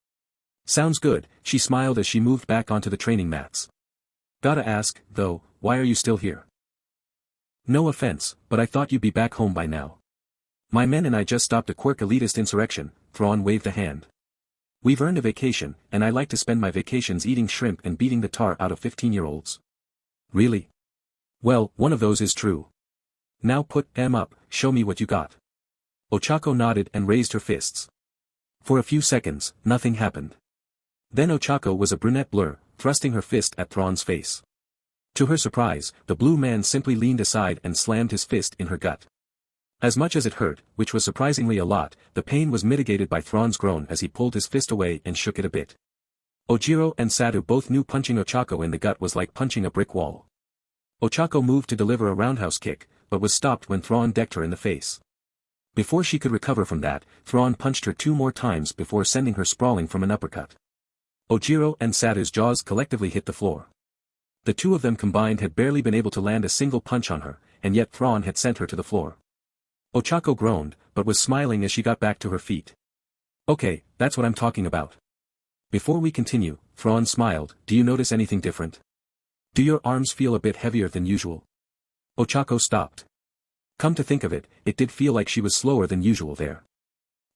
Sounds good, she smiled as she moved back onto the training mats. Gotta ask, though, why are you still here? No offense, but I thought you'd be back home by now. My men and I just stopped a quirk elitist insurrection, Thrawn waved a hand. We've earned a vacation, and I like to spend my vacations eating shrimp and beating the tar out of 15-year-olds. Really? Well, one of those is true. Now put M up, show me what you got. Ochako nodded and raised her fists. For a few seconds, nothing happened. Then Ochako was a brunette blur, thrusting her fist at Thrawn's face. To her surprise, the blue man simply leaned aside and slammed his fist in her gut. As much as it hurt, which was surprisingly a lot, the pain was mitigated by Thrawn's groan as he pulled his fist away and shook it a bit. Ojiro and Satu both knew punching Ochako in the gut was like punching a brick wall. Ochako moved to deliver a roundhouse kick, but was stopped when Thrawn decked her in the face. Before she could recover from that, Thrawn punched her 2 more times before sending her sprawling from an uppercut. Ojiro and Satu's jaws collectively hit the floor. The two of them combined had barely been able to land a single punch on her, and yet Thrawn had sent her to the floor. Ochako groaned, but was smiling as she got back to her feet. Okay, that's what I'm talking about. Before we continue, Thrawn smiled, do you notice anything different? Do your arms feel a bit heavier than usual? Ochako stopped. Come to think of it, it did feel like she was slower than usual there.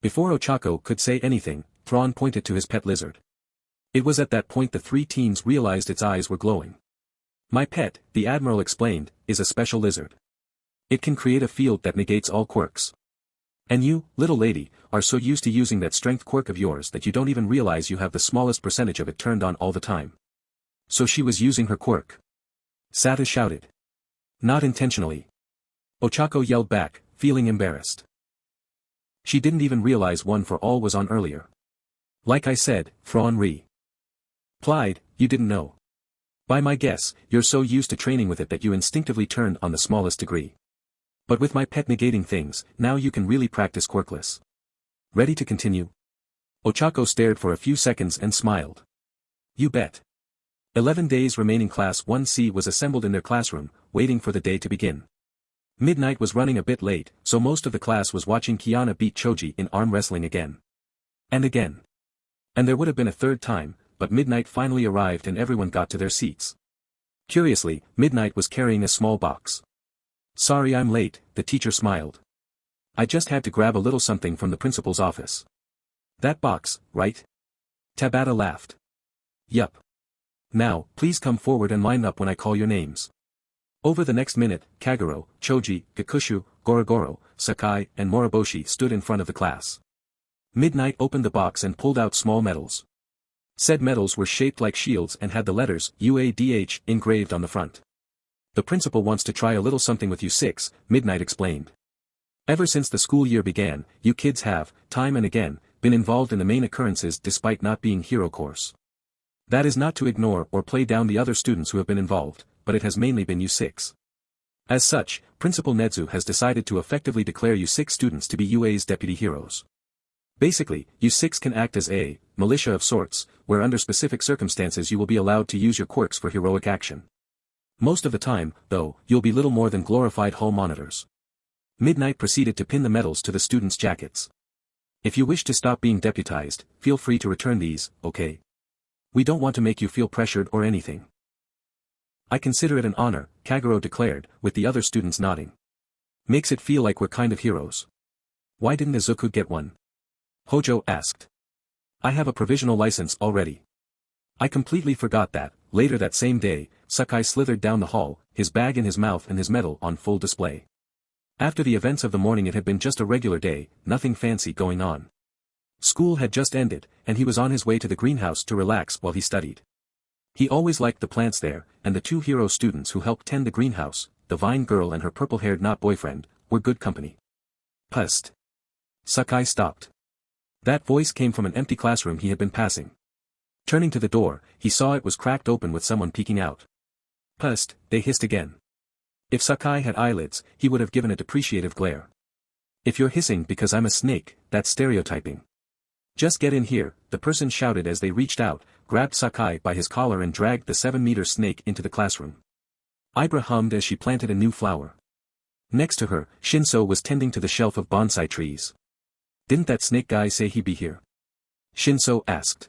Before Ochako could say anything, Thrawn pointed to his pet lizard. It was at that point the 3 teens realized its eyes were glowing. My pet, the Admiral explained, is a special lizard. It can create a field that negates all quirks. And you, little lady, are so used to using that strength quirk of yours that you don't even realize you have the smallest percentage of it turned on all the time. So she was using her quirk. Satu shouted. Not intentionally. Ochako yelled back, feeling embarrassed. She didn't even realize One for All was on earlier. Like I said, Thrawn replied, you didn't know. By my guess, you're so used to training with it that you instinctively turned on the smallest degree. But with my pet negating things, now you can really practice quirkless. Ready to continue? Ochako stared for a few seconds and smiled. You bet. 11 days remaining. Class 1C was assembled in their classroom, waiting for the day to begin. Midnight was running a bit late, so most of the class was watching Kiana beat Choji in arm wrestling again. And again. And there would have been a third time, but Midnight finally arrived and everyone got to their seats. Curiously, Midnight was carrying a small box. Sorry I'm late, the teacher smiled. I just had to grab a little something from the principal's office. That box, right? Tabata laughed. Yup. Now, please come forward and line up when I call your names. Over the next minute, Kagero, Choji, Gakushu, Gorogoro, Sakai, and Moriboshi stood in front of the class. Midnight opened the box and pulled out small medals. Said medals were shaped like shields and had the letters UADH engraved on the front. The principal wants to try a little something with you 6, Midnight explained. Ever since the school year began, you kids have, time and again, been involved in the main occurrences despite not being hero course. That is not to ignore or play down the other students who have been involved, but it has mainly been you 6. As such, Principal Nedzu has decided to effectively declare you 6 students to be UA's deputy heroes. Basically, you 6 can act as a militia of sorts, where under specific circumstances you will be allowed to use your quirks for heroic action. Most of the time, though, you'll be little more than glorified hall monitors. Midnight proceeded to pin the medals to the students' jackets. If you wish to stop being deputized, feel free to return these, okay? We don't want to make you feel pressured or anything. I consider it an honor, Kagero declared, with the other students nodding. Makes it feel like we're kind of heroes. Why didn't Izuku get one? Hojo asked. I have a provisional license already. I completely forgot that. Later that same day, Sakai slithered down the hall, his bag in his mouth and his medal on full display. After the events of the morning it had been just a regular day, nothing fancy going on. School had just ended, and he was on his way to the greenhouse to relax while he studied. He always liked the plants there, and the 2 hero students who helped tend the greenhouse, the vine girl and her purple-haired not boyfriend, were good company. Pust. Sakai stopped. That voice came from an empty classroom he had been passing. Turning to the door, he saw it was cracked open with someone peeking out. Pust, they hissed again. If Sakai had eyelids, he would have given a depreciative glare. If you're hissing because I'm a snake, that's stereotyping. Just get in here, the person shouted as they reached out, grabbed Sakai by his collar and dragged the 7-meter snake into the classroom. Ibra hummed as she planted a new flower. Next to her, Shinso was tending to the shelf of bonsai trees. Didn't that snake guy say he'd be here? Shinso asked.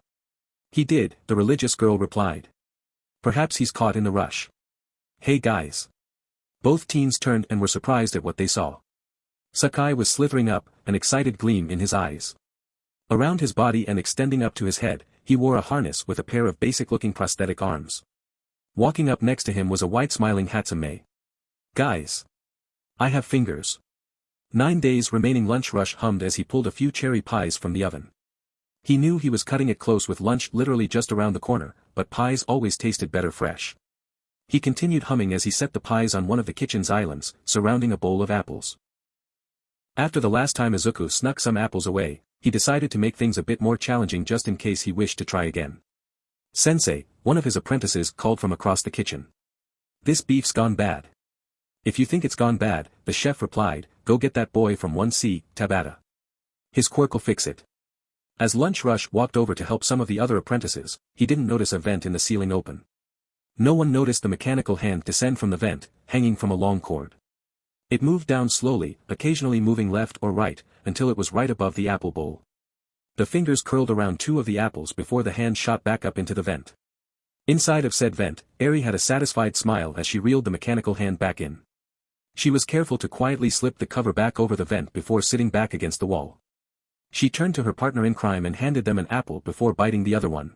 He did, the religious girl replied. Perhaps he's caught in the rush. Hey guys. Both teens turned and were surprised at what they saw. Sakai was slithering up, an excited gleam in his eyes. Around his body and extending up to his head, he wore a harness with a pair of basic-looking prosthetic arms. Walking up next to him was a white smiling Hatsume. Guys. I have fingers. 9 days remaining. Lunch rush hummed as he pulled a few cherry pies from the oven. He knew he was cutting it close with lunch literally just around the corner, but pies always tasted better fresh. He continued humming as he set the pies on one of the kitchen's islands, surrounding a bowl of apples. After the last time Izuku snuck some apples away, he decided to make things a bit more challenging just in case he wished to try again. "Sensei," one of his apprentices called from across the kitchen. "This beef's gone bad." "If you think it's gone bad," the chef replied, "go get that boy from 1C, Tabata. His quirk'll fix it." As Lunch Rush walked over to help some of the other apprentices, he didn't notice a vent in the ceiling open. No one noticed the mechanical hand descend from the vent, hanging from a long cord. It moved down slowly, occasionally moving left or right, until it was right above the apple bowl. The fingers curled around 2 of the apples before the hand shot back up into the vent. Inside of said vent, Eri had a satisfied smile as she reeled the mechanical hand back in. She was careful to quietly slip the cover back over the vent before sitting back against the wall. She turned to her partner in crime and handed them an apple before biting the other one.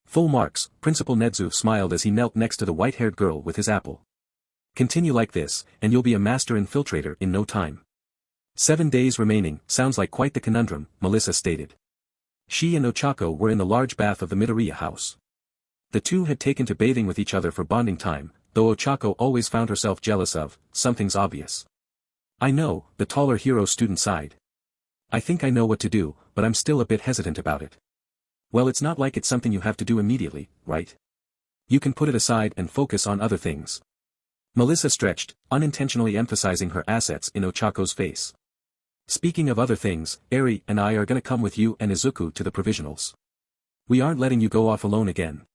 "Full marks," Principal Nedzu smiled as he knelt next to the white-haired girl with his apple. "Continue like this, and you'll be a master infiltrator in no time." 7 days remaining, sounds like quite the conundrum, Melissa stated. She and Ochako were in the large bath of the Midoriya house. The two had taken to bathing with each other for bonding time, though Ochako always found herself jealous of, "Something's obvious." "I know," the taller hero student sighed. "I think I know what to do, but I'm still a bit hesitant about it." "Well, it's not like it's something you have to do immediately, right? You can put it aside and focus on other things." Melissa stretched, unintentionally emphasizing her assets in Ochako's face. "Speaking of other things, Eri and I are gonna come with you and Izuku to the provisionals. We aren't letting you go off alone again."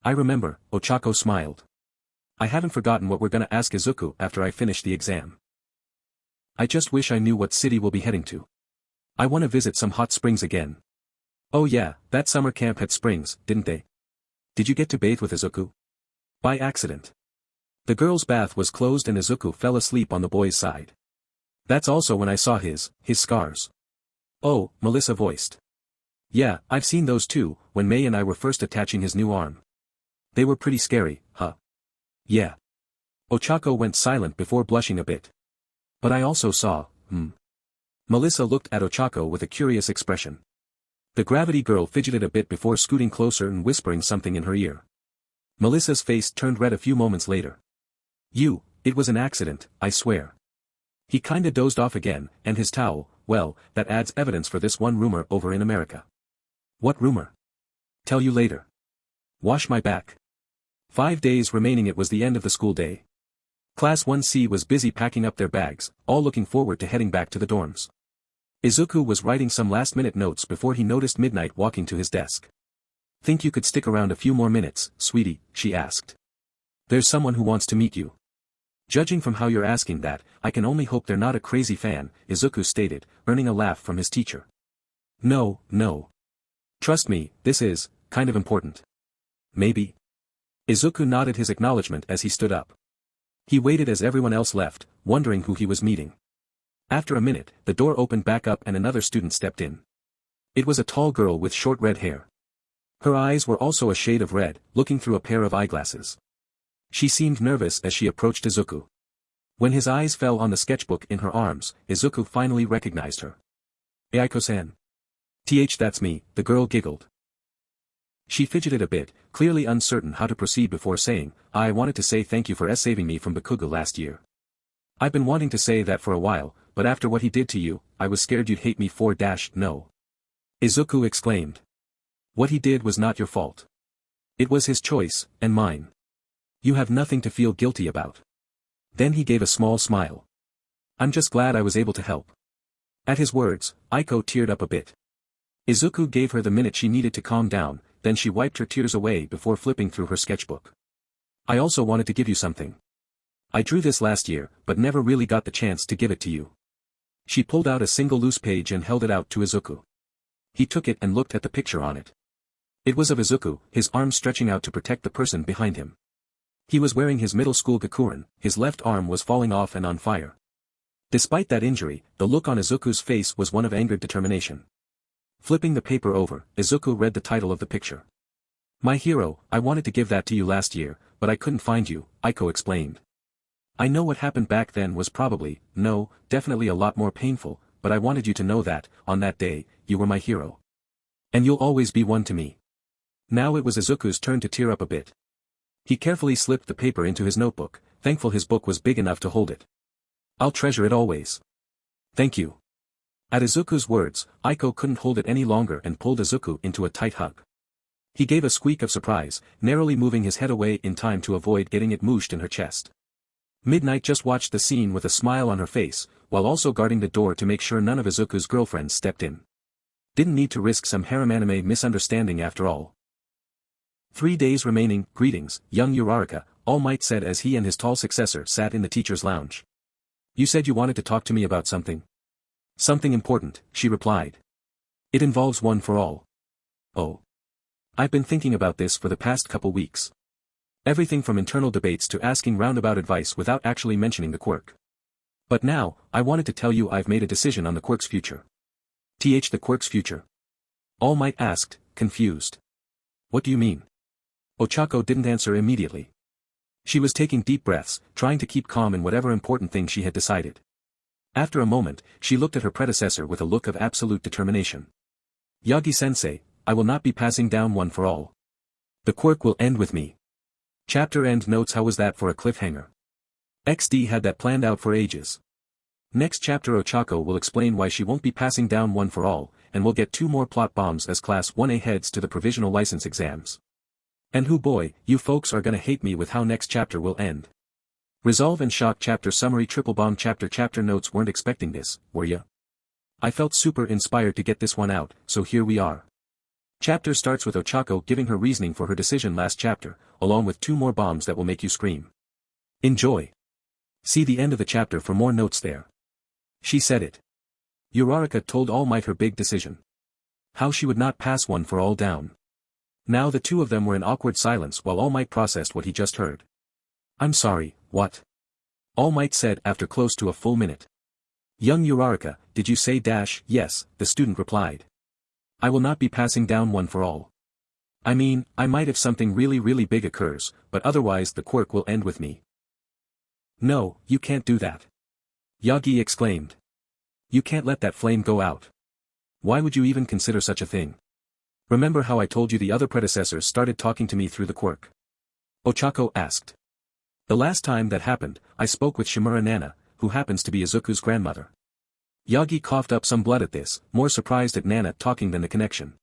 "I remember," Ochako smiled. "I haven't forgotten what we're gonna ask Izuku after I finish the exam. I just wish I knew what city we'll be heading to. I want to visit some hot springs again." "Oh yeah, that summer camp had springs, didn't they? Did you get to bathe with Izuku?" "By accident. The girl's bath was closed and Izuku fell asleep on the boy's side. That's also when I saw his scars." "Oh," Melissa voiced. "Yeah, I've seen those too, when Mei and I were first attaching his new arm. They were pretty scary, huh?" "Yeah." Ochako went silent before blushing a bit. "But I also saw, Melissa looked at Ochako with a curious expression. The gravity girl fidgeted a bit before scooting closer and whispering something in her ear. Melissa's face turned red a few moments later. It was an accident, I swear." He kinda dozed off again, and his towel, well, that adds evidence for this one rumor over in America. "What rumor?" "Tell you later. Wash my back." 5 days remaining. It was the end of the school day. Class 1C was busy packing up their bags, all looking forward to heading back to the dorms. Izuku was writing some last-minute notes before he noticed Midnight walking to his desk. "Think you could stick around a few more minutes, sweetie?" she asked. "There's someone who wants to meet you." "Judging from how you're asking that, I can only hope they're not a crazy fan," Izuku stated, earning a laugh from his teacher. No. Trust me, this is, kind of important." "Maybe." Izuku nodded his acknowledgement as he stood up. He waited as everyone else left, wondering who he was meeting. After a minute, the door opened back up and another student stepped in. It was a tall girl with short red hair. Her eyes were also a shade of red, looking through a pair of eyeglasses. She seemed nervous as she approached Izuku. When his eyes fell on the sketchbook in her arms, Izuku finally recognized her. "Eiko-san." That's me," the girl giggled. She fidgeted a bit, clearly uncertain how to proceed before saying, "I wanted to say thank you for saving me from Bakugo last year. I've been wanting to say that for a while, but after what he did to you, I was scared you'd hate me for no." Izuku exclaimed. "What he did was not your fault. It was his choice, and mine. You have nothing to feel guilty about." Then he gave a small smile. "I'm just glad I was able to help." At his words, Aiko teared up a bit. Izuku gave her the minute she needed to calm down, then she wiped her tears away before flipping through her sketchbook. "I also wanted to give you something. I drew this last year, but never really got the chance to give it to you." She pulled out a single loose page and held it out to Izuku. He took it and looked at the picture on it. It was of Izuku, his arms stretching out to protect the person behind him. He was wearing his middle school gakuren, his left arm was falling off and on fire. Despite that injury, the look on Izuku's face was one of angered determination. Flipping the paper over, Izuku read the title of the picture. "My hero, I wanted to give that to you last year, but I couldn't find you," Aiko explained. I know what happened back then was probably, no, definitely a lot more painful, but I wanted you to know that, on that day, you were my hero. And you'll always be one to me. Now it was Izuku's turn to tear up a bit. He carefully slipped the paper into his notebook, thankful his book was big enough to hold it. I'll treasure it always. Thank you. At Izuku's words, Aiko couldn't hold it any longer and pulled Izuku into a tight hug. He gave a squeak of surprise, narrowly moving his head away in time to avoid getting it mooshed in her chest. Midnight just watched the scene with a smile on her face, while also guarding the door to make sure none of Izuku's girlfriends stepped in. Didn't need to risk some harem anime misunderstanding after all. 3 days remaining. Greetings, young Uraraka, All Might said as he and his tall successor sat in the teacher's lounge. You said you wanted to talk to me about something. Something important, she replied. It involves one for all. Oh. I've been thinking about this for the past couple weeks. Everything from internal debates to asking roundabout advice without actually mentioning the quirk. But now, I wanted to tell you I've made a decision on the quirk's future. The quirk's future? All Might asked, confused. What do you mean? Ochako didn't answer immediately. She was taking deep breaths, trying to keep calm in whatever important thing she had decided. After a moment, she looked at her predecessor with a look of absolute determination. Yagi-sensei, I will not be passing down one for all. The quirk will end with me. Chapter end notes. How was that for a cliffhanger? XD had that planned out for ages. Next chapter Ochako will explain why she won't be passing down one for all, and we'll get 2 more plot bombs as Class 1A heads to the provisional license exams. And whoo boy, you folks are gonna hate me with how next chapter will end. Resolve and shock. Chapter summary. Triple bomb chapter notes. Weren't expecting this, were ya? I felt super inspired to get this one out, so here we are. Chapter starts with Ochako giving her reasoning for her decision last chapter, along with 2 more bombs that will make you scream. Enjoy. See the end of the chapter for more notes there. She said it. Uraraka told All Might her big decision. How she would not pass one for all down. Now the two of them were in awkward silence while All Might processed what he just heard. I'm sorry, what? All Might said after close to a full minute. Young Uraraka, did you say yes, the student replied. I will not be passing down one for all. I mean, I might if something really big occurs, but otherwise the quirk will end with me. No, you can't do that. Yagi exclaimed. You can't let that flame go out. Why would you even consider such a thing? Remember how I told you the other predecessors started talking to me through the quirk? Ochako asked. The last time that happened, I spoke with Shimura Nana, who happens to be Izuku's grandmother. Yagi coughed up some blood at this, more surprised at Nana talking than the connection.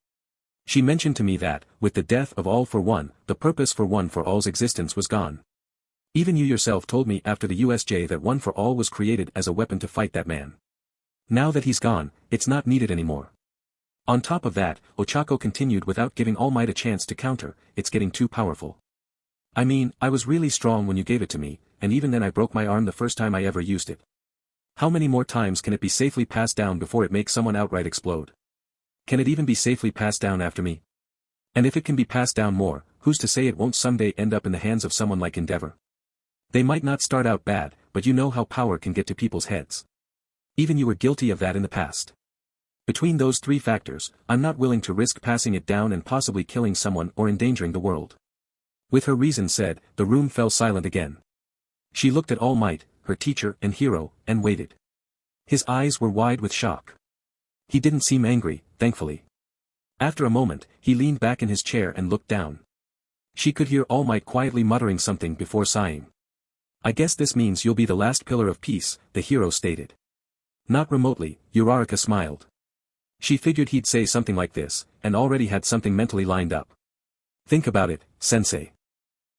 She mentioned to me that, with the death of All for One, the purpose for One for All's existence was gone. Even you yourself told me after the USJ that One for All was created as a weapon to fight that man. Now that he's gone, it's not needed anymore. On top of that, Ochako continued without giving All Might a chance to counter, it's getting too powerful. I mean, I was really strong when you gave it to me, and even then I broke my arm the first time I ever used it. How many more times can it be safely passed down before it makes someone outright explode? Can it even be safely passed down after me? And if it can be passed down more, who's to say it won't someday end up in the hands of someone like Endeavor? They might not start out bad, but you know how power can get to people's heads. Even you were guilty of that in the past. Between those 3 factors, I'm not willing to risk passing it down and possibly killing someone or endangering the world. With her reason said, the room fell silent again. She looked at All Might, her teacher and hero, and waited. His eyes were wide with shock. He didn't seem angry, thankfully. After a moment, he leaned back in his chair and looked down. She could hear All Might quietly muttering something before sighing. I guess this means you'll be the last pillar of peace, the hero stated. Not remotely, Uraraka smiled. She figured he'd say something like this, and already had something mentally lined up. Think about it, sensei.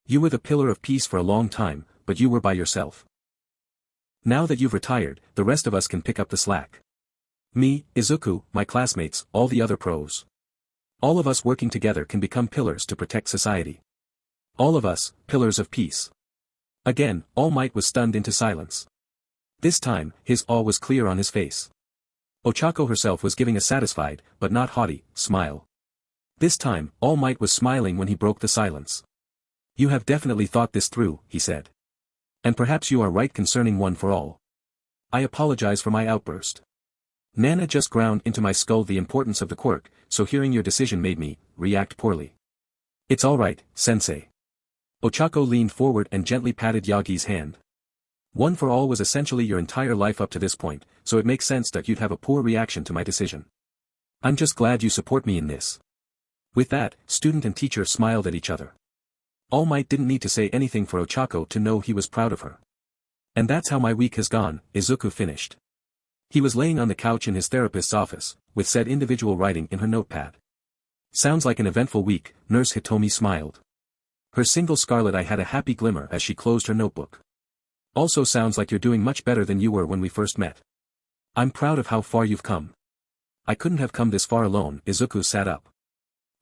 You were the pillar of peace for a long time, but you were by yourself. Now that you've retired, the rest of us can pick up the slack. Me, Izuku, my classmates, all the other pros. All of us working together can become pillars to protect society. All of us, pillars of peace. Again, All Might was stunned into silence. This time, his awe was clear on his face. Ochako herself was giving a satisfied, but not haughty, smile. This time, All Might was smiling when he broke the silence. You have definitely thought this through, he said. And perhaps you are right concerning One for All. I apologize for my outburst. Nana just ground into my skull the importance of the quirk, so hearing your decision made me react poorly. It's all right, sensei. Ochako leaned forward and gently patted Yagi's hand. One for all was essentially your entire life up to this point, so it makes sense that you'd have a poor reaction to my decision. I'm just glad you support me in this. With that, student and teacher smiled at each other. All Might didn't need to say anything for Ochako to know he was proud of her. And that's how my week has gone, Izuku finished. He was laying on the couch in his therapist's office, with said individual writing in her notepad. Sounds like an eventful week, Nurse Hitomi smiled. Her single scarlet eye had a happy glimmer as she closed her notebook. Also sounds like you're doing much better than you were when we first met. I'm proud of how far you've come. I couldn't have come this far alone, Izuku sat up.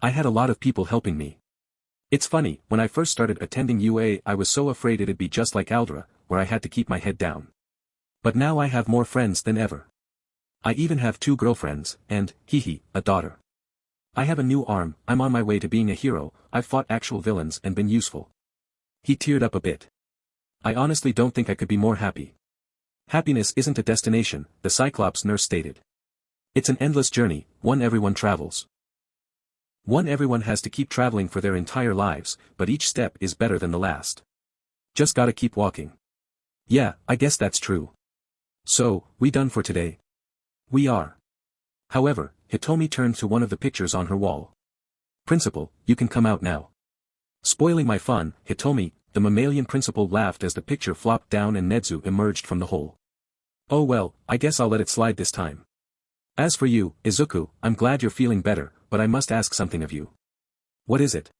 I had a lot of people helping me. It's funny, when I first started attending UA I was so afraid it'd be just like Aldra, where I had to keep my head down. But now I have more friends than ever. I even have 2 girlfriends, and, a daughter. I have a new arm, I'm on my way to being a hero, I've fought actual villains and been useful. He teared up a bit. I honestly don't think I could be more happy. Happiness isn't a destination, the Cyclops nurse stated. It's an endless journey, one everyone travels. One everyone has to keep traveling for their entire lives, but each step is better than the last. Just gotta keep walking. Yeah, I guess that's true. So, we done for today? We are. However, Hitomi turned to one of the pictures on her wall. Principal, you can come out now. Spoiling my fun, Hitomi, the mammalian principal laughed as the picture flopped down and Nedzu emerged from the hole. Oh well, I guess I'll let it slide this time. As for you, Izuku, I'm glad you're feeling better, but I must ask something of you. What is it?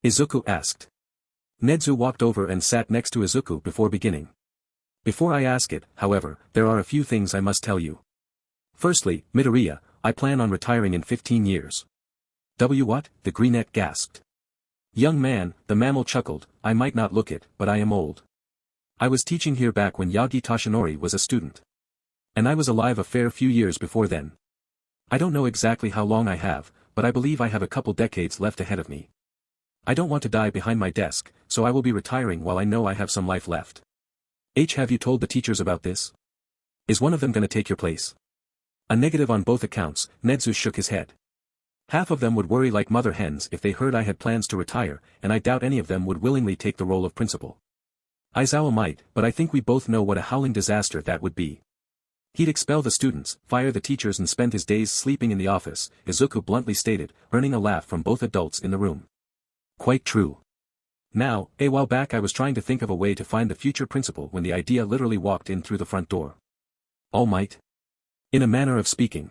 Izuku asked. Nedzu walked over and sat next to Izuku before beginning. Before I ask it, however, there are a few things I must tell you. Firstly, Midoriya, I plan on retiring in 15 years. What? The greenette gasped. Young man, the mammal chuckled, I might not look it, but I am old. I was teaching here back when Yagi Toshinori was a student. And I was alive a fair few years before then. I don't know exactly how long I have, but I believe I have a couple decades left ahead of me. I don't want to die behind my desk, so I will be retiring while I know I have some life left. Have you told the teachers about this? Is one of them gonna take your place? A negative on both accounts, Nedzu shook his head. Half of them would worry like mother hens if they heard I had plans to retire, and I doubt any of them would willingly take the role of principal. Aizawa might, but I think we both know what a howling disaster that would be. He'd expel the students, fire the teachers and spend his days sleeping in the office, Izuku bluntly stated, earning a laugh from both adults in the room. Quite true. Now, a while back I was trying to think of a way to find the future principal when the idea literally walked in through the front door. All Might? In a manner of speaking.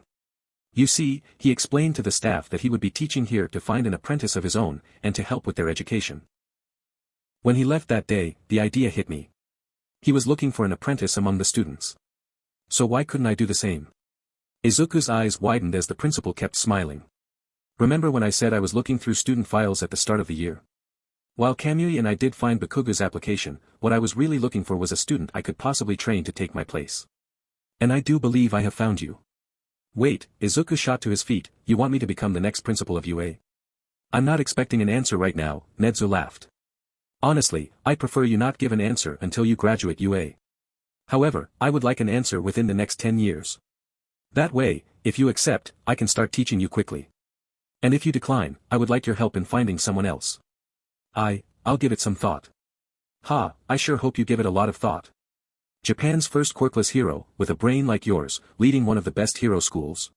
You see, he explained to the staff that he would be teaching here to find an apprentice of his own, and to help with their education. When he left that day, the idea hit me. He was looking for an apprentice among the students. So why couldn't I do the same? Izuku's eyes widened as the principal kept smiling. Remember when I said I was looking through student files at the start of the year? While Kamui and I did find Bakugu's application, what I was really looking for was a student I could possibly train to take my place. And I do believe I have found you. Wait, Izuku shot to his feet, you want me to become the next principal of UA? I'm not expecting an answer right now, Nedzu laughed. Honestly, I prefer you not give an answer until you graduate UA. However, I would like an answer within the next 10 years. That way, if you accept, I can start teaching you quickly. And if you decline, I would like your help in finding someone else. I'll give it some thought. I sure hope you give it a lot of thought. Japan's first quirkless hero, with a brain like yours, leading one of the best hero schools.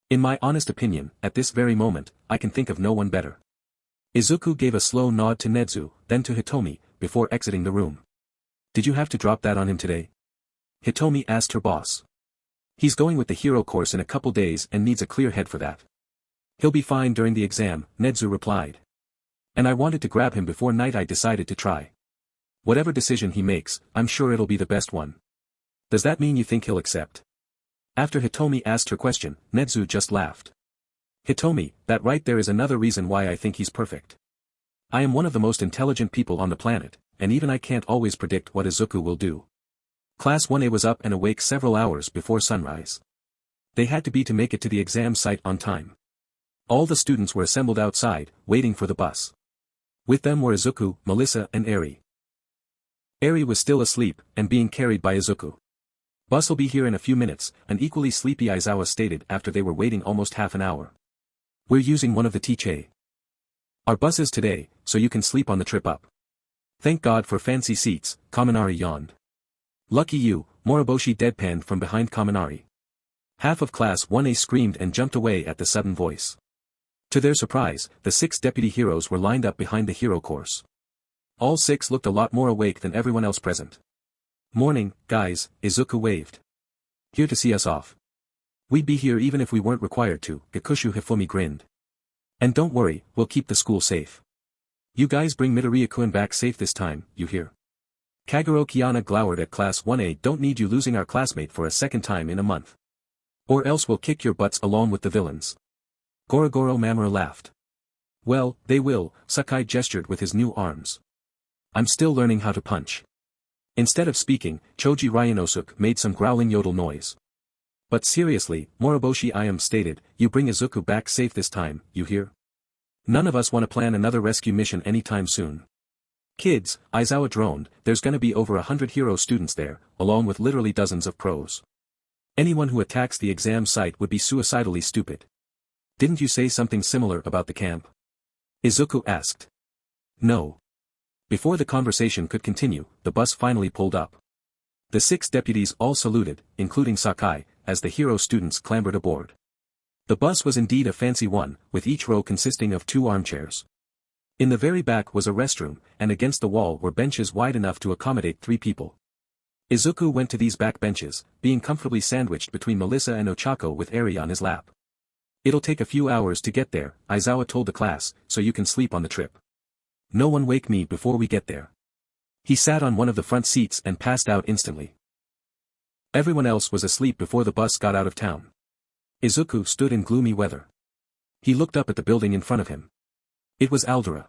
In my honest opinion, at this very moment, I can think of no one better. Izuku gave a slow nod to Nedzu, then to Hitomi, before exiting the room. Did you have to drop that on him today? Hitomi asked her boss. He's going with the hero course in a couple days and needs a clear head for that. He'll be fine during the exam, Nedzu replied. And I wanted to grab him before night. I decided to try. Whatever decision he makes, I'm sure it'll be the best one. Does that mean you think he'll accept? After Hitomi asked her question, Nedzu just laughed. Hitomi, that right there is another reason why I think he's perfect. I am one of the most intelligent people on the planet, and even I can't always predict what Izuku will do. Class 1A was up and awake several hours before sunrise. They had to be to make it to the exam site on time. All the students were assembled outside, waiting for the bus. With them were Izuku, Melissa and Eri. Eri was still asleep, and being carried by Izuku. Bus will be here in a few minutes, an equally sleepy Aizawa stated after they were waiting almost half an hour. We're using one of the teach-a. Our buses today, so you can sleep on the trip up. Thank God for fancy seats, Kaminari yawned. Lucky you, Moriboshi deadpanned from behind Kaminari. Half of Class 1A screamed and jumped away at the sudden voice. To their surprise, the 6 deputy heroes were lined up behind the hero course. All 6 looked a lot more awake than everyone else present. "Morning, guys," Izuku waved. "Here to see us off. We'd be here even if we weren't required to," Gakushu Hifumi grinned. "And don't worry, we'll keep the school safe. You guys bring Midoriya-kun back safe this time, you hear?" Kagero Kiana glowered at Class 1A. "Don't need you losing our classmate for a second time in a month. Or else we'll kick your butts along with the villains." Gorogoro Mamoru laughed. "Well, they will," Sakai gestured with his new arms. "I'm still learning how to punch." Instead of speaking, Choji Ryanosuke made some growling yodel noise. "But seriously," Moriboshi Ayam stated, "you bring Izuku back safe this time, you hear? None of us want to plan another rescue mission anytime soon." "Kids," Aizawa droned, "there's gonna be over 100 hero students there, along with literally dozens of pros. Anyone who attacks the exam site would be suicidally stupid. Didn't you say something similar about the camp?" Izuku asked. "No." Before the conversation could continue, the bus finally pulled up. The 6 deputies all saluted, including Sakai, as the hero students clambered aboard. The bus was indeed a fancy one, with each row consisting of 2 armchairs. In the very back was a restroom, and against the wall were benches wide enough to accommodate 3 people. Izuku went to these back benches, being comfortably sandwiched between Melissa and Ochako with Eri on his lap. "It'll take a few hours to get there," Aizawa told the class, "so you can sleep on the trip. No one wake me before we get there." He sat on one of the front seats and passed out instantly. Everyone else was asleep before the bus got out of town. Izuku stood in gloomy weather. He looked up at the building in front of him. It was Aldera.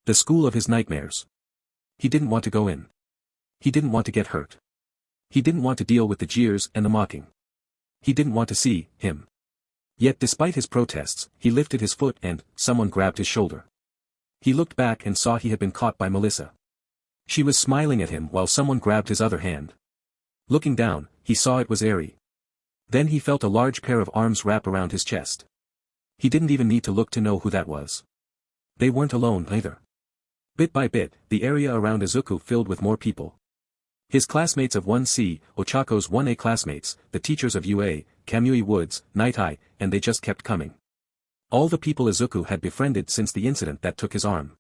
The school of his nightmares. He didn't want to go in. He didn't want to get hurt. He didn't want to deal with the jeers and the mocking. He didn't want to see him. Yet despite his protests, he lifted his foot and someone grabbed his shoulder. He looked back and saw he had been caught by Melissa. She was smiling at him while someone grabbed his other hand. Looking down, he saw it was Eri. Then he felt a large pair of arms wrap around his chest. He didn't even need to look to know who that was. They weren't alone either. Bit by bit, the area around Izuku filled with more people. His classmates of 1C, Ochako's 1A classmates, the teachers of UA, Kamui Woods, Night Eye, and they just kept coming. All the people Izuku had befriended since the incident that took his arm.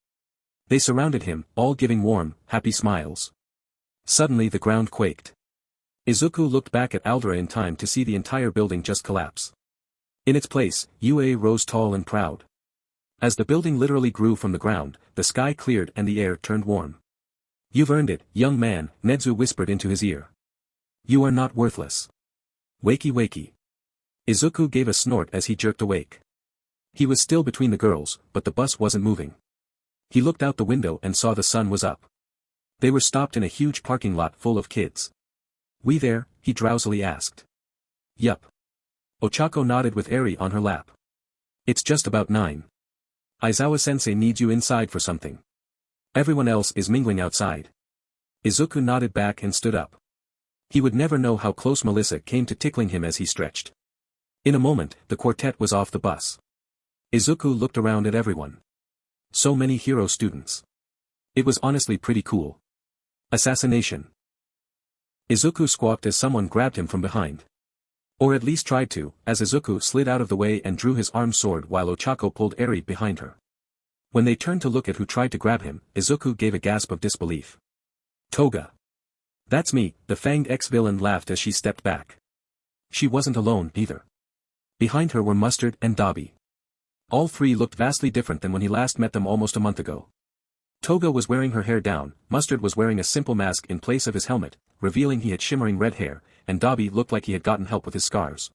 They surrounded him, all giving warm, happy smiles. Suddenly the ground quaked. Izuku looked back at Aldera in time to see the entire building just collapse. In its place, UA rose tall and proud. As the building literally grew from the ground, the sky cleared and the air turned warm. "You've earned it, young man," Nedzu whispered into his ear. "You are not worthless. Wakey wakey." Izuku gave a snort as he jerked awake. He was still between the girls, but the bus wasn't moving. He looked out the window and saw the sun was up. They were stopped in a huge parking lot full of kids. "We there?" he drowsily asked. "Yup." Ochako nodded with Eri on her lap. "It's just about 9. Aizawa-sensei needs you inside for something. Everyone else is mingling outside." Izuku nodded back and stood up. He would never know how close Melissa came to tickling him as he stretched. In a moment, the quartet was off the bus. Izuku looked around at everyone. So many hero students. It was honestly pretty cool. Assassination. Izuku squawked as someone grabbed him from behind. Or at least tried to, as Izuku slid out of the way and drew his armed sword while Ochako pulled Eri behind her. When they turned to look at who tried to grab him, Izuku gave a gasp of disbelief. "Toga. That's me," the fanged ex-villain laughed as she stepped back. She wasn't alone, either. Behind her were Mustard and Dobby. All 3 looked vastly different than when he last met them almost a month ago. Toga was wearing her hair down, Mustard was wearing a simple mask in place of his helmet, revealing he had shimmering red hair, and Dobby looked like he had gotten help with his scars.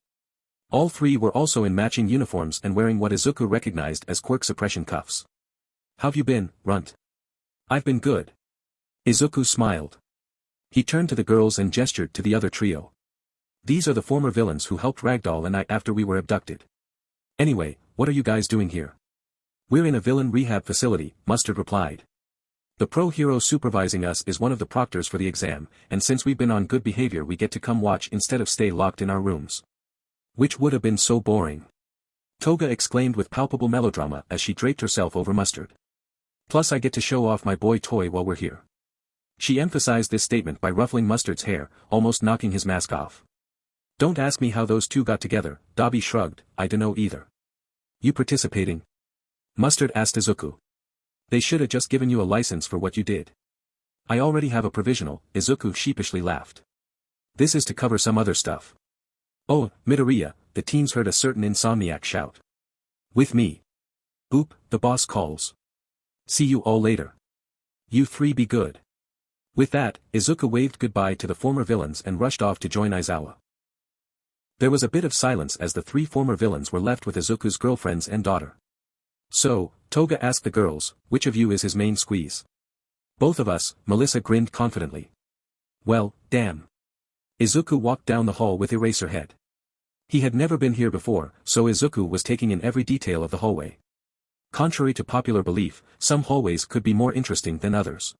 All 3 were also in matching uniforms and wearing what Izuku recognized as quirk suppression cuffs. "How've you been, Runt?" "I've been good." Izuku smiled. He turned to the girls and gestured to the other trio. "These are the former villains who helped Ragdoll and I after we were abducted. Anyway, what are you guys doing here?" "We're in a villain rehab facility," Mustard replied. "The pro-hero supervising us is one of the proctors for the exam, and since we've been on good behavior we get to come watch instead of stay locked in our rooms." "Which would have been so boring," Toga exclaimed with palpable melodrama as she draped herself over Mustard. "Plus I get to show off my boy toy while we're here." She emphasized this statement by ruffling Mustard's hair, almost knocking his mask off. Don't ask me how those two got together, Dabi shrugged, I dunno either. You participating? Mustard asked Izuku. They shoulda just given you a license for what you did. I already have a provisional, Izuku sheepishly laughed. This is to cover some other stuff. Oh, Midoriya, the teens heard a certain insomniac shout. With me. Oop, the boss calls. See you all later. You three be good. With that, Izuku waved goodbye to the former villains and rushed off to join Aizawa. There was a bit of silence as the three former villains were left with Izuku's girlfriends and daughter. So, Toga asked the girls, which of you is his main squeeze? Both of us, Melissa grinned confidently. Well, damn. Izuku walked down the hall with Eraserhead. He had never been here before, so Izuku was taking in every detail of the hallway. Contrary to popular belief, some hallways could be more interesting than others.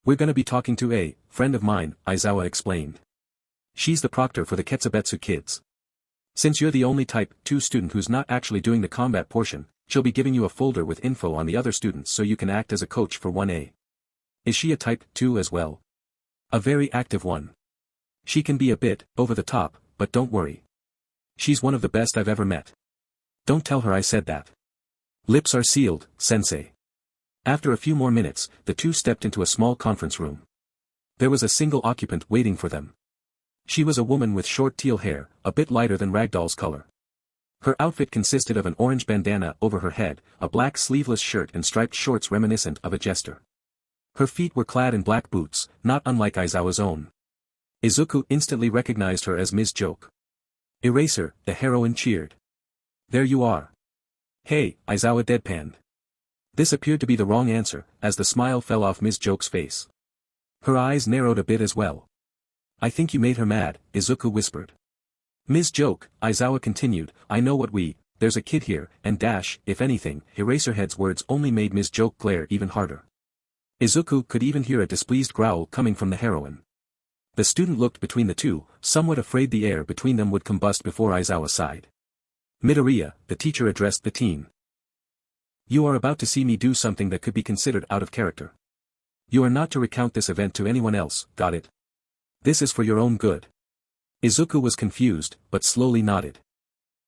We're gonna be talking to a friend of mine, Aizawa explained. She's the proctor for the Ketsubetsu kids. Since you're the only Type 2 student who's not actually doing the combat portion, she'll be giving you a folder with info on the other students so you can act as a coach for 1A. Is she a Type 2 as well? A very active one. She can be a bit over the top, but don't worry. She's one of the best I've ever met. Don't tell her I said that. Lips are sealed, sensei. After a few more minutes, the two stepped into a small conference room. There was a single occupant waiting for them. She was a woman with short teal hair, a bit lighter than Ragdoll's color. Her outfit consisted of an orange bandana over her head, a black sleeveless shirt and striped shorts reminiscent of a jester. Her feet were clad in black boots, not unlike Aizawa's own. Izuku instantly recognized her as Ms. Joke. Eraser, the heroine cheered. There you are. Hey, Aizawa deadpanned. This appeared to be the wrong answer, as the smile fell off Ms. Joke's face. Her eyes narrowed a bit as well. I think you made her mad, Izuku whispered. Ms. Joke, Aizawa continued, I know what there's a kid here, and if anything, Eraserhead's words only made Ms. Joke glare even harder. Izuku could even hear a displeased growl coming from the heroine. The student looked between the two, somewhat afraid the air between them would combust before Aizawa sighed. Midoriya, the teacher addressed the teen. You are about to see me do something that could be considered out of character. You are not to recount this event to anyone else, got it? This is for your own good. Izuku was confused, but slowly nodded.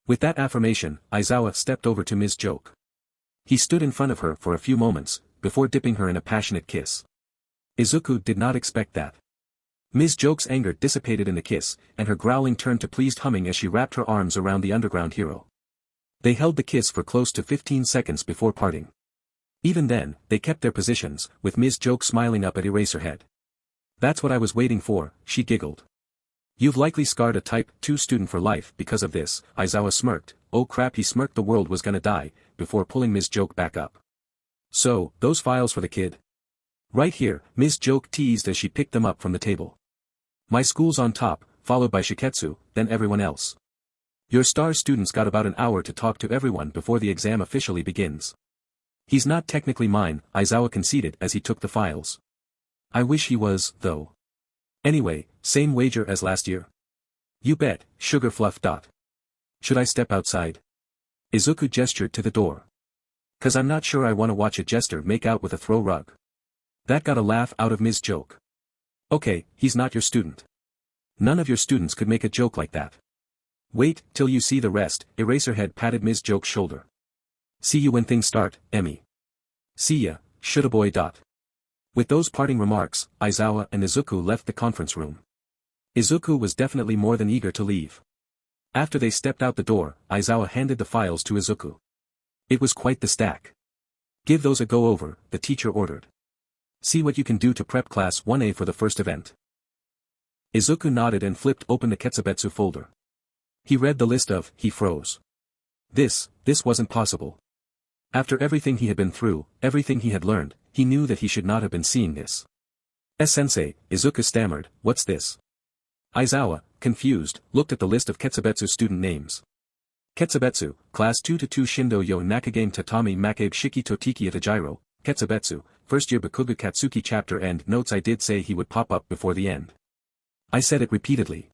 With that affirmation, Aizawa stepped over to Ms. Joke. He stood in front of her for a few moments, before dipping her in a passionate kiss. Izuku did not expect that. Ms. Joke's anger dissipated in the kiss, and her growling turned to pleased humming as she wrapped her arms around the underground hero. They held the kiss for close to 15 seconds before parting. Even then, they kept their positions, with Ms. Joke smiling up at Eraserhead. That's what I was waiting for, she giggled. You've likely scarred a Type 2 student for life because of this, Aizawa smirked. Oh crap, he smirked, the world was gonna die, before pulling Ms. Joke back up. So, those files for the kid? Right here, Ms. Joke teased as she picked them up from the table. My school's on top, followed by Shiketsu, then everyone else. Your star student's got about an hour to talk to everyone before the exam officially begins. He's not technically mine, Aizawa conceded as he took the files. I wish he was, though. Anyway, same wager as last year? You bet, sugar fluff. Should I step outside? Izuku gestured to the door. 'Cause I'm not sure I want to watch a jester make out with a throw rug. That got a laugh out of Ms. Joke. Okay, he's not your student. None of your students could make a joke like that. Wait till you see the rest, Eraserhead patted Ms. Joke's shoulder. See you when things start, Emmy. See ya, shoulda boy. With those parting remarks, Aizawa and Izuku left the conference room. Izuku was definitely more than eager to leave. After they stepped out the door, Aizawa handed the files to Izuku. It was quite the stack. Give those a go-over, the teacher ordered. See what you can do to prep Class 1A for the first event. Izuku nodded and flipped open the Ketsubetsu folder. He read the list he froze. This wasn't possible. After everything he had been through, everything he had learned, he knew that he should not have been seeing this. Sensei, Izuku stammered, what's this? Aizawa, confused, looked at the list of Ketsubetsu student names. Ketsubetsu, Class 2-2 Shindo yo Nakagame Tatami Makabe Shiki Totiki Itajiro, Ketsubetsu, First Year Bakuga Katsuki Chapter End Notes. I did say he would pop up before the end. I said it repeatedly.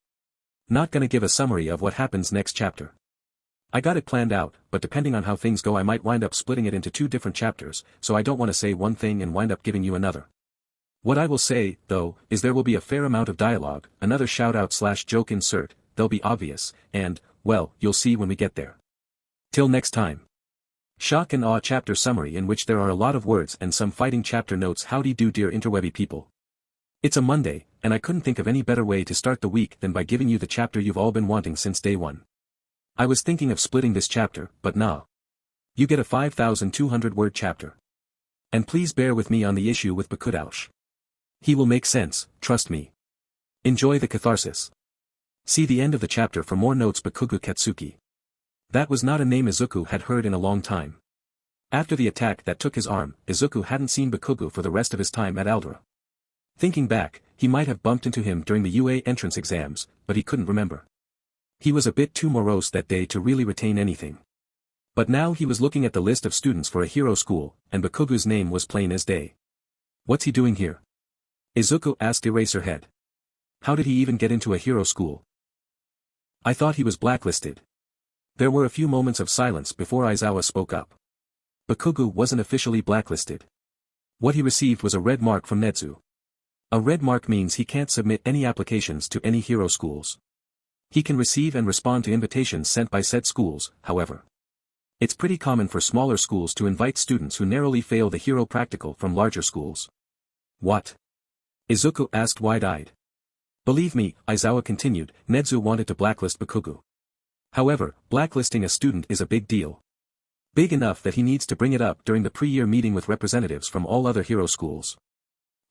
Not gonna give a summary of what happens next chapter. I got it planned out, but depending on how things go I might wind up splitting it into 2 different chapters, so I don't want to say one thing and wind up giving you another. What I will say, though, is there will be a fair amount of dialogue, another shout-out/joke insert, they'll be obvious, and, well, you'll see when we get there. Till next time. Shock and Awe chapter summary in which there are a lot of words and some fighting chapter notes. Howdy do dear interwebby people. It's a Monday, and I couldn't think of any better way to start the week than by giving you the chapter you've all been wanting since day one. I was thinking of splitting this chapter, but nah. You get a 5,200-word chapter. And please bear with me on the issue with Bakudaush. He will make sense, trust me. Enjoy the catharsis. See the end of the chapter for more notes. Bakugu Katsuki. That was not a name Izuku had heard in a long time. After the attack that took his arm, Izuku hadn't seen Bakugu for the rest of his time at Aldera. Thinking back, he might have bumped into him during the UA entrance exams, but he couldn't remember. He was a bit too morose that day to really retain anything. But now he was looking at the list of students for a hero school, and Bakugu's name was plain as day. What's he doing here? Izuku asked Eraserhead. How did he even get into a hero school? I thought he was blacklisted. There were a few moments of silence before Aizawa spoke up. Bakugu wasn't officially blacklisted. What he received was a red mark from Nedzu. A red mark means he can't submit any applications to any hero schools. He can receive and respond to invitations sent by said schools, however. It's pretty common for smaller schools to invite students who narrowly fail the hero practical from larger schools. What? Izuku asked wide-eyed. Believe me, Aizawa continued, Nedzu wanted to blacklist Bakugu. However, blacklisting a student is a big deal. Big enough that he needs to bring it up during the pre-year meeting with representatives from all other hero schools.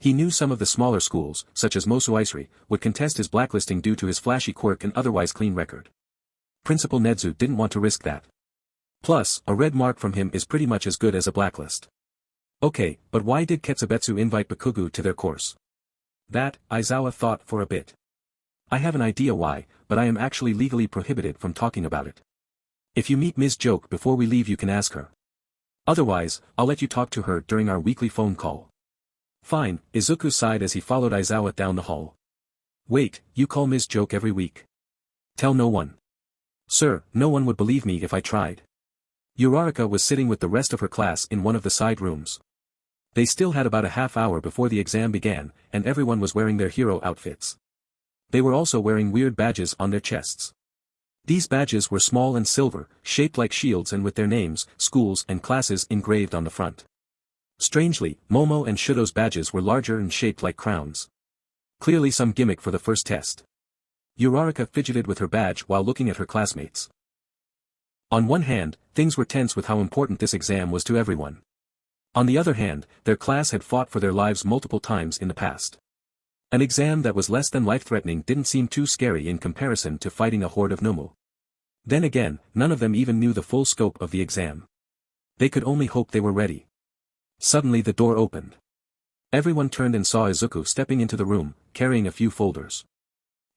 He knew some of the smaller schools, such as Mosu Isri, would contest his blacklisting due to his flashy quirk and otherwise clean record. Principal Nedzu didn't want to risk that. Plus, a red mark from him is pretty much as good as a blacklist. Okay, but why did Ketsubetsu invite Bakugu to their course? That, Aizawa thought for a bit. I have an idea why, but I am actually legally prohibited from talking about it. If you meet Ms. Joke before we leave you can ask her. Otherwise, I'll let you talk to her during our weekly phone call. Fine, Izuku sighed as he followed Aizawa down the hall. Wait, you call Ms. Joke every week? Tell no one. Sir, no one would believe me if I tried. Uraraka was sitting with the rest of her class in one of the side rooms. They still had about a half hour before the exam began, and everyone was wearing their hero outfits. They were also wearing weird badges on their chests. These badges were small and silver, shaped like shields and with their names, schools and classes engraved on the front. Strangely, Momo and Shudo's badges were larger and shaped like crowns. Clearly some gimmick for the first test. Uraraka fidgeted with her badge while looking at her classmates. On one hand, things were tense with how important this exam was to everyone. On the other hand, their class had fought for their lives multiple times in the past. An exam that was less than life-threatening didn't seem too scary in comparison to fighting a horde of Nomu. Then again, none of them even knew the full scope of the exam. They could only hope they were ready. Suddenly the door opened. Everyone turned and saw Izuku stepping into the room, carrying a few folders.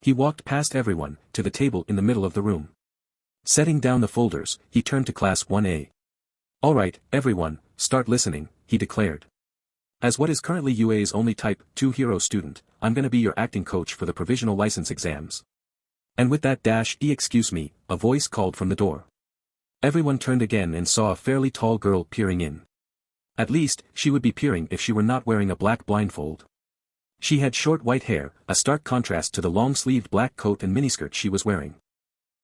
He walked past everyone, to the table in the middle of the room. Setting down the folders, he turned to Class 1A. Alright, everyone, start listening, he declared. As what is currently UA's only Type 2 hero student, I'm gonna be your acting coach for the provisional license exams. And with that excuse me, a voice called from the door. Everyone turned again and saw a fairly tall girl peering in. At least, she would be peering if she were not wearing a black blindfold. She had short white hair, a stark contrast to the long-sleeved black coat and miniskirt she was wearing.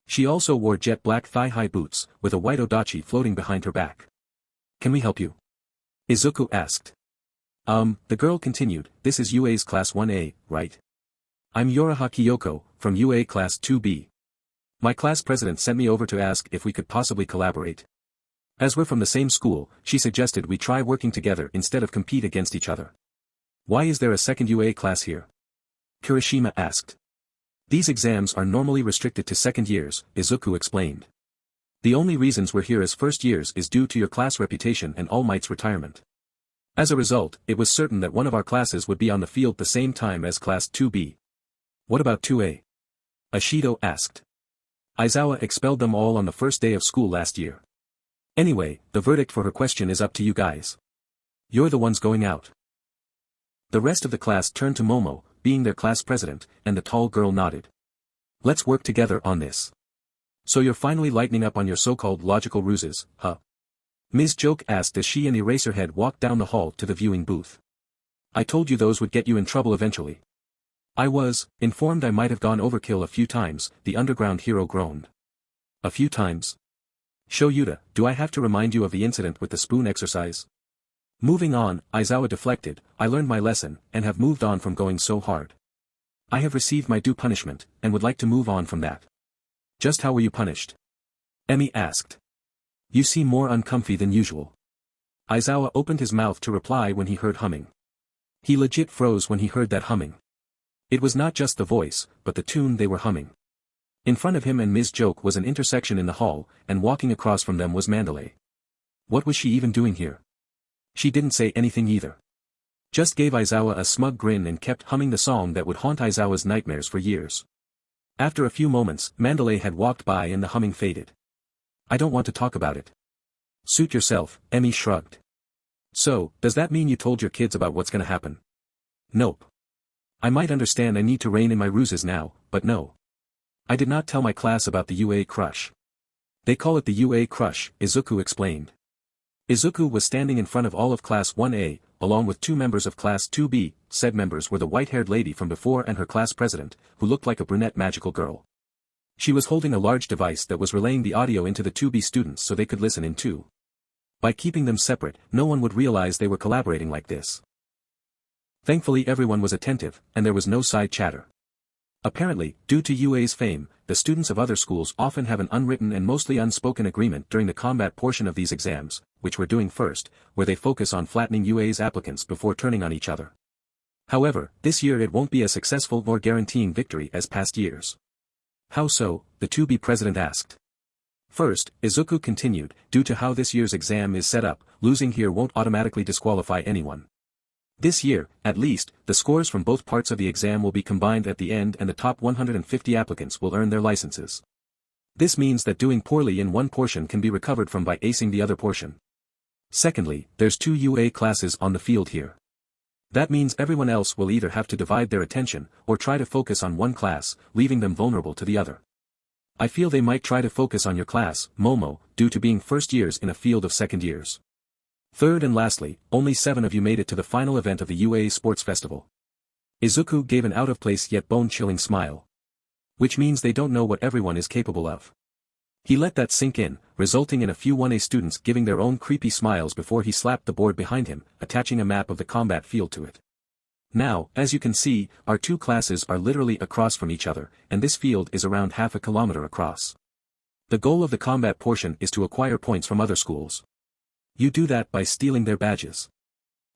She also wore jet black thigh-high boots, with a white odachi floating behind her back. Can we help you? Izuku asked. The girl continued, this is UA's Class 1A, right? I'm Yoraha Kyoko, from UA Class 2B. My class president sent me over to ask if we could possibly collaborate. As we're from the same school, she suggested we try working together instead of compete against each other. Why is there a second UA class here? Kirishima asked. These exams are normally restricted to second years, Izuku explained. The only reasons we're here as first years is due to your class reputation and All Might's retirement. As a result, it was certain that one of our classes would be on the field the same time as Class 2B. What about 2A? Ashido asked. Aizawa expelled them all on the first day of school last year. Anyway, the verdict for her question is up to you guys. You're the ones going out. The rest of the class turned to Momo, being their class president, and the tall girl nodded. Let's work together on this. So you're finally lightening up on your so-called logical ruses, huh? Ms. Joke asked as she and Eraserhead walked down the hall to the viewing booth. I told you those would get you in trouble eventually. I was informed I might have gone overkill a few times, the underground hero groaned. A few times? Sho Yuta, do I have to remind you of the incident with the spoon exercise? Moving on, Aizawa deflected, I learned my lesson, and have moved on from going so hard. I have received my due punishment, and would like to move on from that. Just how were you punished? Emi asked. You seem more uncomfy than usual. Aizawa opened his mouth to reply when he heard humming. He legit froze when he heard that humming. It was not just the voice, but the tune they were humming. In front of him and Ms. Joke was an intersection in the hall, and walking across from them was Mandalay. What was she even doing here? She didn't say anything either. Just gave Aizawa a smug grin and kept humming the song that would haunt Aizawa's nightmares for years. After a few moments, Mandalay had walked by and the humming faded. I don't want to talk about it. Suit yourself, Emi shrugged. So, does that mean you told your kids about what's gonna happen? Nope. I might understand I need to rein in my ruses now, but no. I did not tell my class about the UA crush. They call it the UA crush, Izuku explained. Izuku was standing in front of all of Class 1A, along with 2 members of Class 2B, said members were the white-haired lady from before and her class president, who looked like a brunette magical girl. She was holding a large device that was relaying the audio into the 2B students so they could listen in too. By keeping them separate, no one would realize they were collaborating like this. Thankfully everyone was attentive, and there was no side chatter. Apparently, due to UA's fame, the students of other schools often have an unwritten and mostly unspoken agreement during the combat portion of these exams, which we're doing first, where they focus on flattening UA's applicants before turning on each other. However, this year it won't be as successful nor guaranteeing victory as past years. How so? The 2B president asked. First, Izuku continued, due to how this year's exam is set up, losing here won't automatically disqualify anyone. This year, at least, the scores from both parts of the exam will be combined at the end and the top 150 applicants will earn their licenses. This means that doing poorly in one portion can be recovered from by acing the other portion. Secondly, there's 2 UA classes on the field here. That means everyone else will either have to divide their attention, or try to focus on one class, leaving them vulnerable to the other. I feel they might try to focus on your class, Momo, due to being first years in a field of second years. Third and lastly, only 7 of you made it to the final event of the UA Sports Festival. Izuku gave an out-of-place yet bone-chilling smile. Which means they don't know what everyone is capable of. He let that sink in, resulting in a few 1A students giving their own creepy smiles before he slapped the board behind him, attaching a map of the combat field to it. Now, as you can see, our 2 classes are literally across from each other, and this field is around half a kilometer across. The goal of the combat portion is to acquire points from other schools. You do that by stealing their badges.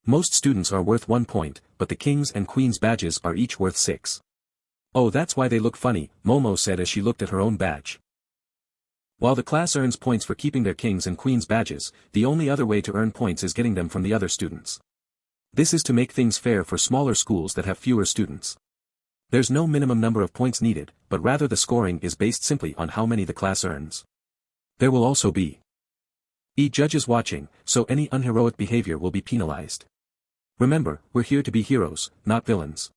Most students are worth 1 point, but the King's and Queen's badges are each worth 6. Oh, that's why they look funny, Momo said as she looked at her own badge. While the class earns points for keeping their King's and Queen's badges, the only other way to earn points is getting them from the other students. This is to make things fair for smaller schools that have fewer students. There's no minimum number of points needed, but rather the scoring is based simply on how many the class earns. There will also be judges watching, so any unheroic behavior will be penalized. Remember, we're here to be heroes, not villains.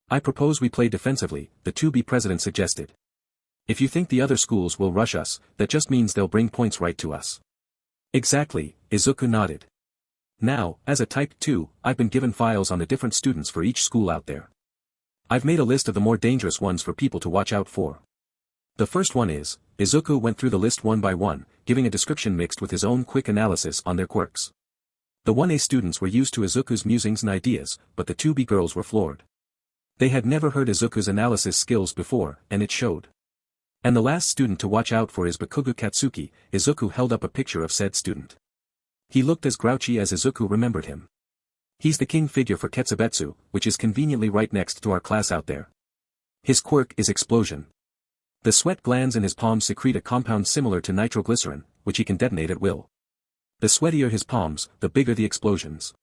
I propose we play defensively, the 2B president suggested. If you think the other schools will rush us, that just means they'll bring points right to us. Exactly, Izuku nodded. Now, as a Type 2, I've been given files on the different students for each school out there. I've made a list of the more dangerous ones for people to watch out for. The first one is, Izuku went through the list one by one, giving a description mixed with his own quick analysis on their quirks. The 1A students were used to Izuku's musings and ideas, but the 2B girls were floored. They had never heard Izuku's analysis skills before, and it showed. And the last student to watch out for is Bakugo Katsuki. Izuku held up a picture of said student. He looked as grouchy as Izuku remembered him. He's the king figure for Ketsubetsu, which is conveniently right next to our class out there. His quirk is explosion. The sweat glands in his palms secrete a compound similar to nitroglycerin, which he can detonate at will. The sweatier his palms, the bigger the explosions.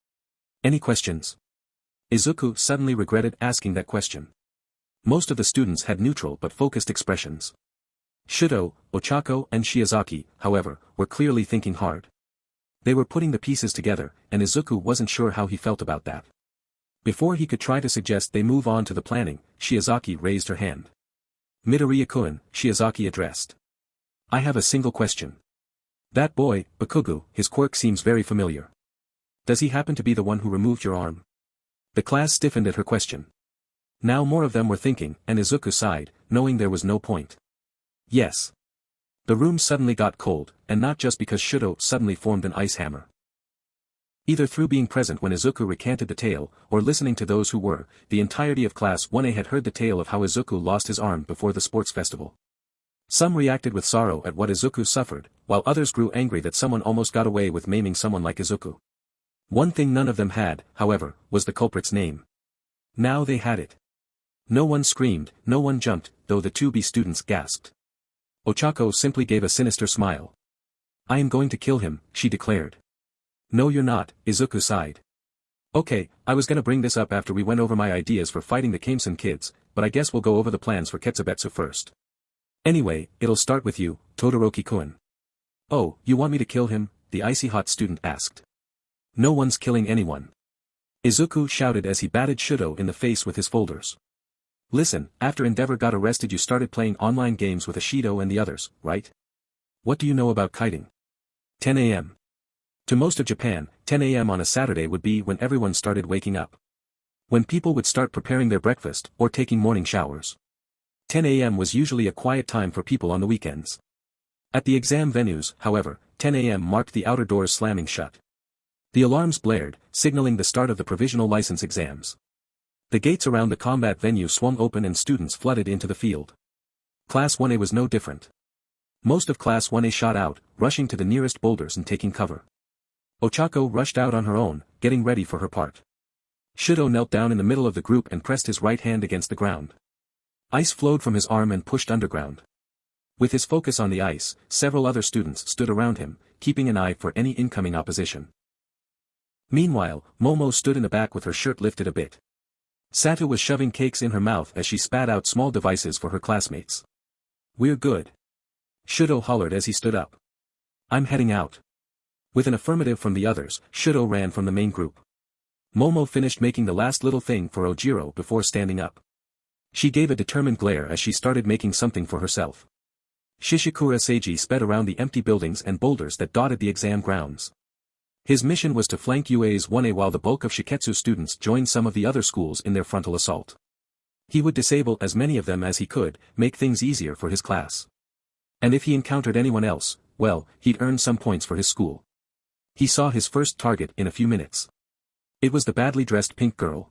Any questions? Izuku suddenly regretted asking that question. Most of the students had neutral but focused expressions. Shudo, Ochako and Shiozaki, however, were clearly thinking hard. They were putting the pieces together, and Izuku wasn't sure how he felt about that. Before he could try to suggest they move on to the planning, Shiozaki raised her hand. Midoriya-kun, Shiozaki addressed. I have a single question. That boy, Bakugo, his quirk seems very familiar. Does he happen to be the one who removed your arm? The class stiffened at her question. Now more of them were thinking, and Izuku sighed, knowing there was no point. Yes. The room suddenly got cold, and not just because Shudo suddenly formed an ice hammer. Either through being present when Izuku recanted the tale, or listening to those who were, the entirety of Class 1A had heard the tale of how Izuku lost his arm before the sports festival. Some reacted with sorrow at what Izuku suffered, while others grew angry that someone almost got away with maiming someone like Izuku. One thing none of them had, however, was the culprit's name. Now they had it. No one screamed, no one jumped, though the 2B students gasped. Ochako simply gave a sinister smile. I am going to kill him, she declared. No you're not, Izuku sighed. Okay, I was gonna bring this up after we went over my ideas for fighting the Kamesun kids, but I guess we'll go over the plans for Ketsubetsu first. Anyway, it'll start with you, Todoroki-kun. Oh, you want me to kill him? The icy hot student asked. No one's killing anyone. Izuku shouted as he batted Shudo in the face with his folders. Listen, after Endeavor got arrested you started playing online games with Ashido and the others, right? What do you know about kiting? 10 a.m. To most of Japan, 10 a.m. on a Saturday would be when everyone started waking up. When people would start preparing their breakfast or taking morning showers. 10 a.m. was usually a quiet time for people on the weekends. At the exam venues, however, 10 a.m. marked the outer doors slamming shut. The alarms blared, signaling the start of the provisional license exams. The gates around the combat venue swung open and students flooded into the field. Class 1A was no different. Most of Class 1A shot out, rushing to the nearest boulders and taking cover. Ochako rushed out on her own, getting ready for her part. Shudo knelt down in the middle of the group and pressed his right hand against the ground. Ice flowed from his arm and pushed underground. With his focus on the ice, several other students stood around him, keeping an eye for any incoming opposition. Meanwhile, Momo stood in the back with her shirt lifted a bit. Satu was shoving cakes in her mouth as she spat out small devices for her classmates. We're good. Shudo hollered as he stood up. I'm heading out. With an affirmative from the others, Shudo ran from the main group. Momo finished making the last little thing for Ojiro before standing up. She gave a determined glare as she started making something for herself. Shishikura Seiji sped around the empty buildings and boulders that dotted the exam grounds. His mission was to flank UA's 1A while the bulk of Shiketsu students joined some of the other schools in their frontal assault. He would disable as many of them as he could, make things easier for his class. And if he encountered anyone else, well, he'd earn some points for his school. He saw his first target in a few minutes. It was the badly dressed pink girl.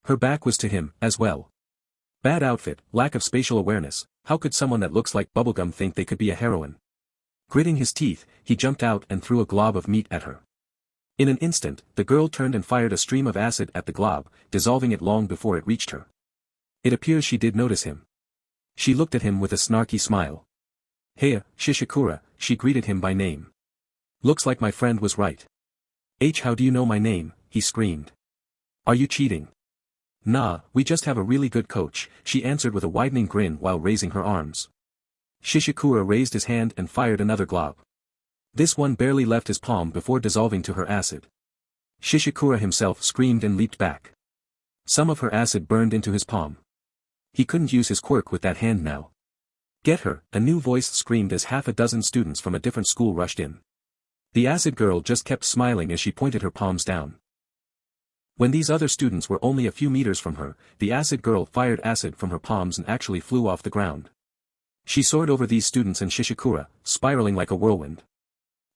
Her back was to him, as well. Bad outfit, lack of spatial awareness, how could someone that looks like bubblegum think they could be a heroine? Gritting his teeth, he jumped out and threw a glob of meat at her. In an instant, the girl turned and fired a stream of acid at the glob, dissolving it long before it reached her. It appears she did notice him. She looked at him with a snarky smile. Hey, Shishikura, she greeted him by name. Looks like my friend was right. How do you know my name? He screamed. Are you cheating? Nah, we just have a really good coach, she answered with a widening grin while raising her arms. Shishikura raised his hand and fired another glob. This one barely left his palm before dissolving to her acid. Shishikura himself screamed and leaped back. Some of her acid burned into his palm. He couldn't use his quirk with that hand now. Get her, a new voice screamed as half a dozen students from a different school rushed in. The acid girl just kept smiling as she pointed her palms down. When these other students were only a few meters from her, the acid girl fired acid from her palms and actually flew off the ground. She soared over these students and Shishikura, spiraling like a whirlwind.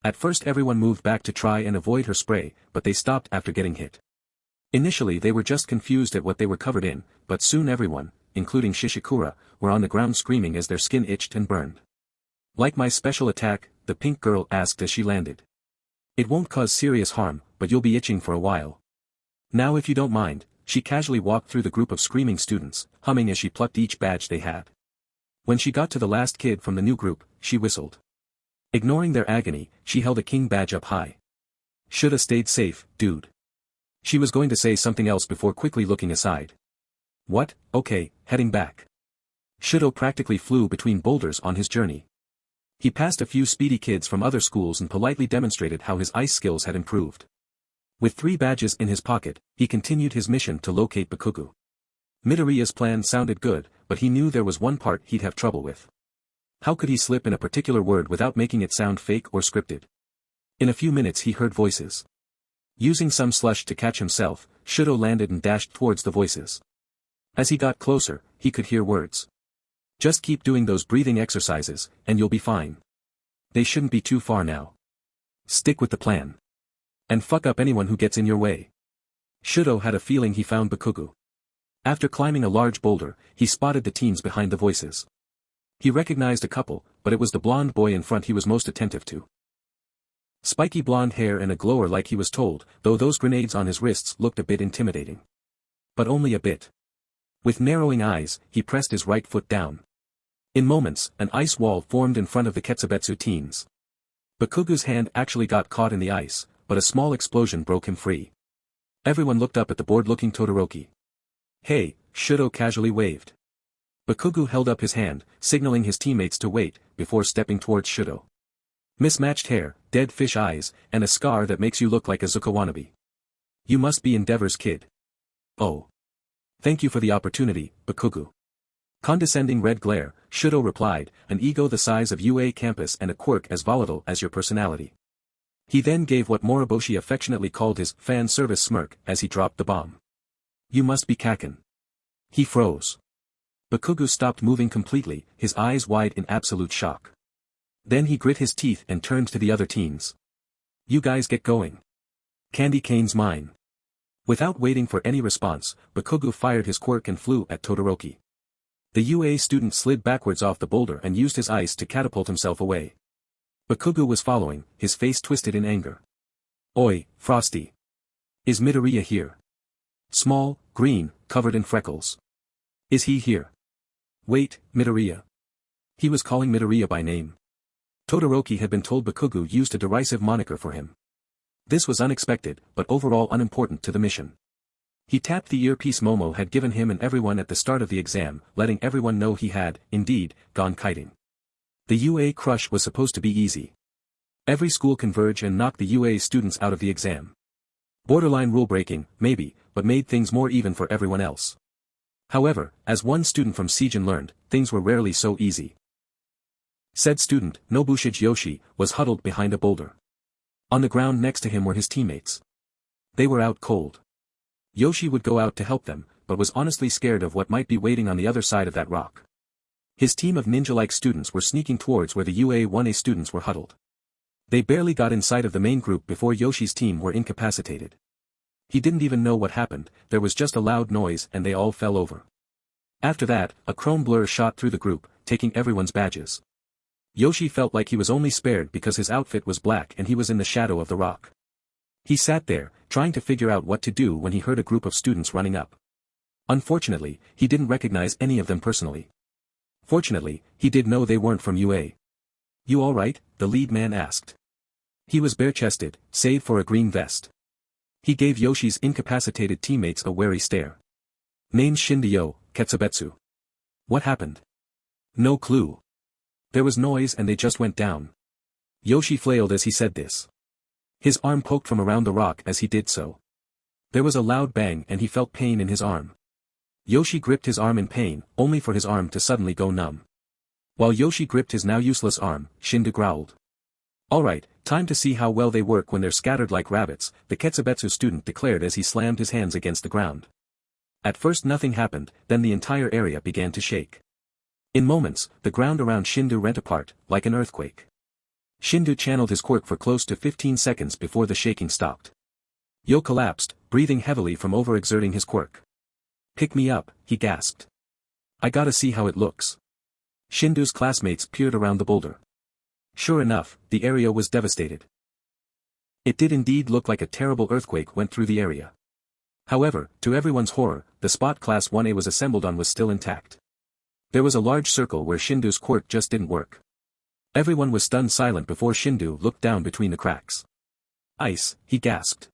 At first everyone moved back to try and avoid her spray, but they stopped after getting hit. Initially they were just confused at what they were covered in, but soon everyone, including Shishikura, were on the ground screaming as their skin itched and burned. Like my special attack? The pink girl asked as she landed. It won't cause serious harm, but you'll be itching for a while. Now if you don't mind, she casually walked through the group of screaming students, humming as she plucked each badge they had. When she got to the last kid from the new group, she whistled. Ignoring their agony, she held a king badge up high. Shoulda stayed safe, dude. She was going to say something else before quickly looking aside. What? Okay, heading back. Shudo practically flew between boulders on his journey. He passed a few speedy kids from other schools and politely demonstrated how his ice skills had improved. With 3 badges in his pocket, he continued his mission to locate Bakugo. Midoriya's plan sounded good, but he knew there was one part he'd have trouble with. How could he slip in a particular word without making it sound fake or scripted? In a few minutes he heard voices. Using some slush to catch himself, Shudo landed and dashed towards the voices. As he got closer, he could hear words. Just keep doing those breathing exercises, and you'll be fine. They shouldn't be too far now. Stick with the plan. And fuck up anyone who gets in your way. Shudo had a feeling he found Bakugo. After climbing a large boulder, he spotted the teens behind the voices. He recognized a couple, but it was the blonde boy in front he was most attentive to. Spiky blonde hair and a glower like he was told, though those grenades on his wrists looked a bit intimidating. But only a bit. With narrowing eyes, he pressed his right foot down. In moments, an ice wall formed in front of the Ketsubetsu teens. Bakugo's hand actually got caught in the ice, but a small explosion broke him free. Everyone looked up at the bored-looking Todoroki. Hey, Shudo casually waved. Bakugo held up his hand, signaling his teammates to wait, before stepping towards Shudo. Mismatched hair, dead fish eyes, and a scar that makes you look like a Zuka wannabe. You must be Endeavor's kid. Oh. Thank you for the opportunity, Bakugo. Condescending red glare, Shudo replied, an ego the size of UA campus and a quirk as volatile as your personality. He then gave what Moriboshi affectionately called his fan service smirk as he dropped the bomb. You must be Kaken. He froze. Bakugo stopped moving completely, his eyes wide in absolute shock. Then he grit his teeth and turned to the other teens. You guys get going. Candy cane's mine. Without waiting for any response, Bakugo fired his quirk and flew at Todoroki. The UA student slid backwards off the boulder and used his ice to catapult himself away. Bakugo was following, his face twisted in anger. Oi, Frosty. Is Midoriya here? Small, green, covered in freckles. Is he here? Wait, Midoriya. He was calling Midoriya by name. Todoroki had been told Bakugo used a derisive moniker for him. This was unexpected, but overall unimportant to the mission. He tapped the earpiece Momo had given him and everyone at the start of the exam, letting everyone know he had, indeed, gone kiting. The UA crush was supposed to be easy. Every school converge and knock the UA students out of the exam. Borderline rule-breaking, maybe, but made things more even for everyone else. However, as one student from Seijin learned, things were rarely so easy. Said student, Nobushige Yoshi, was huddled behind a boulder. On the ground next to him were his teammates. They were out cold. Yoshi would go out to help them, but was honestly scared of what might be waiting on the other side of that rock. His team of ninja-like students were sneaking towards where the UA-1A students were huddled. They barely got in sight of the main group before Yoshi's team were incapacitated. He didn't even know what happened, there was just a loud noise and they all fell over. After that, a chrome blur shot through the group, taking everyone's badges. Yoshi felt like he was only spared because his outfit was black and he was in the shadow of the rock. He sat there, trying to figure out what to do when he heard a group of students running up. Unfortunately, he didn't recognize any of them personally. Fortunately, he did know they weren't from UA. You alright? The lead man asked. He was bare-chested, save for a green vest. He gave Yoshi's incapacitated teammates a wary stare. Name's Shinryo, Ketsubetsu. What happened? No clue. There was noise and they just went down. Yoshi flailed as he said this. His arm poked from around the rock as he did so. There was a loud bang and he felt pain in his arm. Yoshi gripped his arm in pain, only for his arm to suddenly go numb. While Yoshi gripped his now useless arm, Shindu growled. Alright, time to see how well they work when they're scattered like rabbits, the Ketsubetsu student declared as he slammed his hands against the ground. At first nothing happened, then the entire area began to shake. In moments, the ground around Shindu rent apart, like an earthquake. Shindu channeled his quirk for close to 15 seconds before the shaking stopped. Yo collapsed, breathing heavily from overexerting his quirk. Pick me up, he gasped. I gotta see how it looks. Shindu's classmates peered around the boulder. Sure enough, the area was devastated. It did indeed look like a terrible earthquake went through the area. However, to everyone's horror, the spot Class 1A was assembled on was still intact. There was a large circle where Shindu's quirk just didn't work. Everyone was stunned silent before Shindu looked down between the cracks. Ice, he gasped.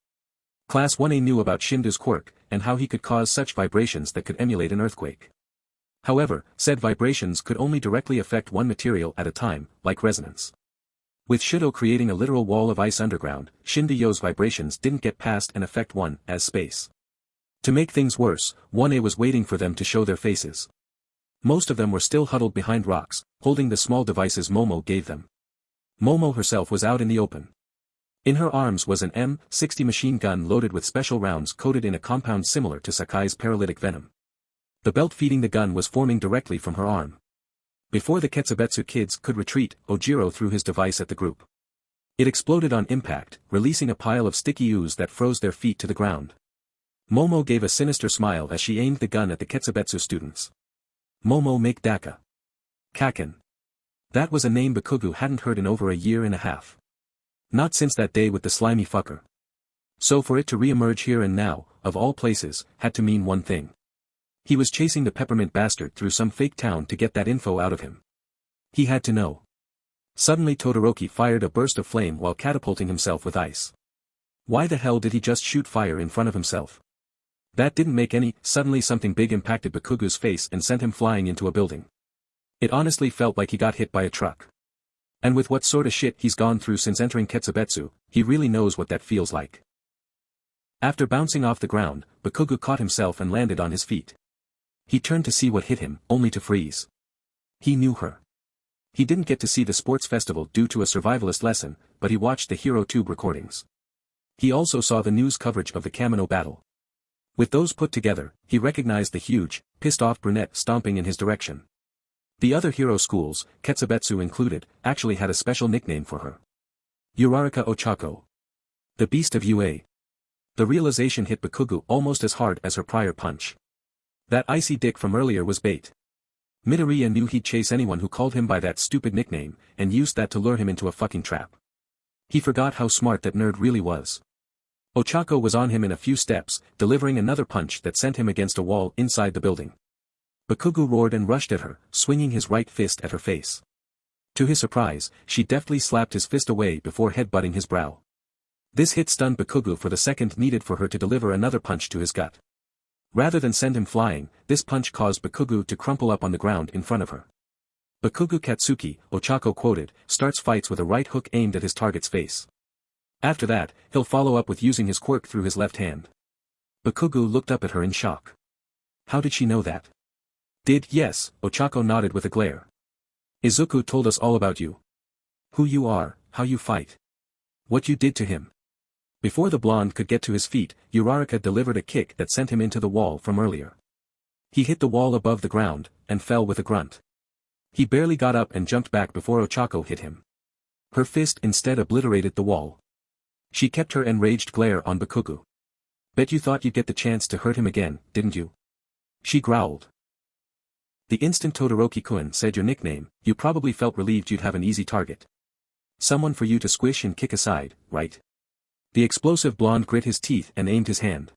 Class 1A knew about Shindu's quirk, and how he could cause such vibrations that could emulate an earthquake. However, said vibrations could only directly affect one material at a time, like resonance. With Shudo creating a literal wall of ice underground, Shinryo's vibrations didn't get past and affect one, as space. To make things worse, 1A was waiting for them to show their faces. Most of them were still huddled behind rocks, holding the small devices Momo gave them. Momo herself was out in the open. In her arms was an M60 machine gun loaded with special rounds coated in a compound similar to Sakai's paralytic venom. The belt feeding the gun was forming directly from her arm. Before the Ketsubetsu kids could retreat, Ojiro threw his device at the group. It exploded on impact, releasing a pile of sticky ooze that froze their feet to the ground. Momo gave a sinister smile as she aimed the gun at the Ketsubetsu students. Momo make Daka. Kaken. That was a name Bakugu hadn't heard in over a year and a half. Not since that day with the slimy fucker. So for it to re-emerge here and now, of all places, had to mean one thing. He was chasing the peppermint bastard through some fake town to get that info out of him. He had to know. Suddenly Todoroki fired a burst of flame while catapulting himself with ice. Why the hell did he just shoot fire in front of himself? That didn't make any. Suddenly something big impacted Bakugu's face and sent him flying into a building. It honestly felt like he got hit by a truck. And with what sort of shit he's gone through since entering Ketsubetsu, he really knows what that feels like. After bouncing off the ground, Bakugu caught himself and landed on his feet. He turned to see what hit him, only to freeze. He knew her. He didn't get to see the sports festival due to a survivalist lesson, but he watched the Hero Tube recordings. He also saw the news coverage of the Kamino battle. With those put together, he recognized the huge, pissed-off brunette stomping in his direction. The other hero schools, Ketsubetsu included, actually had a special nickname for her. Uraraka Ochako. The Beast of UA. The realization hit Bakugu almost as hard as her prior punch. That icy dick from earlier was bait. Midoriya knew he'd chase anyone who called him by that stupid nickname, and used that to lure him into a fucking trap. He forgot how smart that nerd really was. Ochako was on him in a few steps, delivering another punch that sent him against a wall inside the building. Bakugu roared and rushed at her, swinging his right fist at her face. To his surprise, she deftly slapped his fist away before headbutting his brow. This hit stunned Bakugu for the second needed for her to deliver another punch to his gut. Rather than send him flying, this punch caused Bakugu to crumple up on the ground in front of her. Bakugu Katsuki, Ochako quoted, starts fights with a right hook aimed at his target's face. After that, he'll follow up with using his quirk through his left hand. Bakugu looked up at her in shock. How did she know that? Yes, Ochako nodded with a glare. Izuku told us all about you. Who you are, how you fight. What you did to him. Before the blonde could get to his feet, Uraraka delivered a kick that sent him into the wall from earlier. He hit the wall above the ground, and fell with a grunt. He barely got up and jumped back before Ochako hit him. Her fist instead obliterated the wall. She kept her enraged glare on Bakugu. Bet you thought you'd get the chance to hurt him again, didn't you? She growled. The instant Todoroki-kun said your nickname, you probably felt relieved you'd have an easy target. Someone for you to squish and kick aside, right? The explosive blonde grit his teeth and aimed his hand.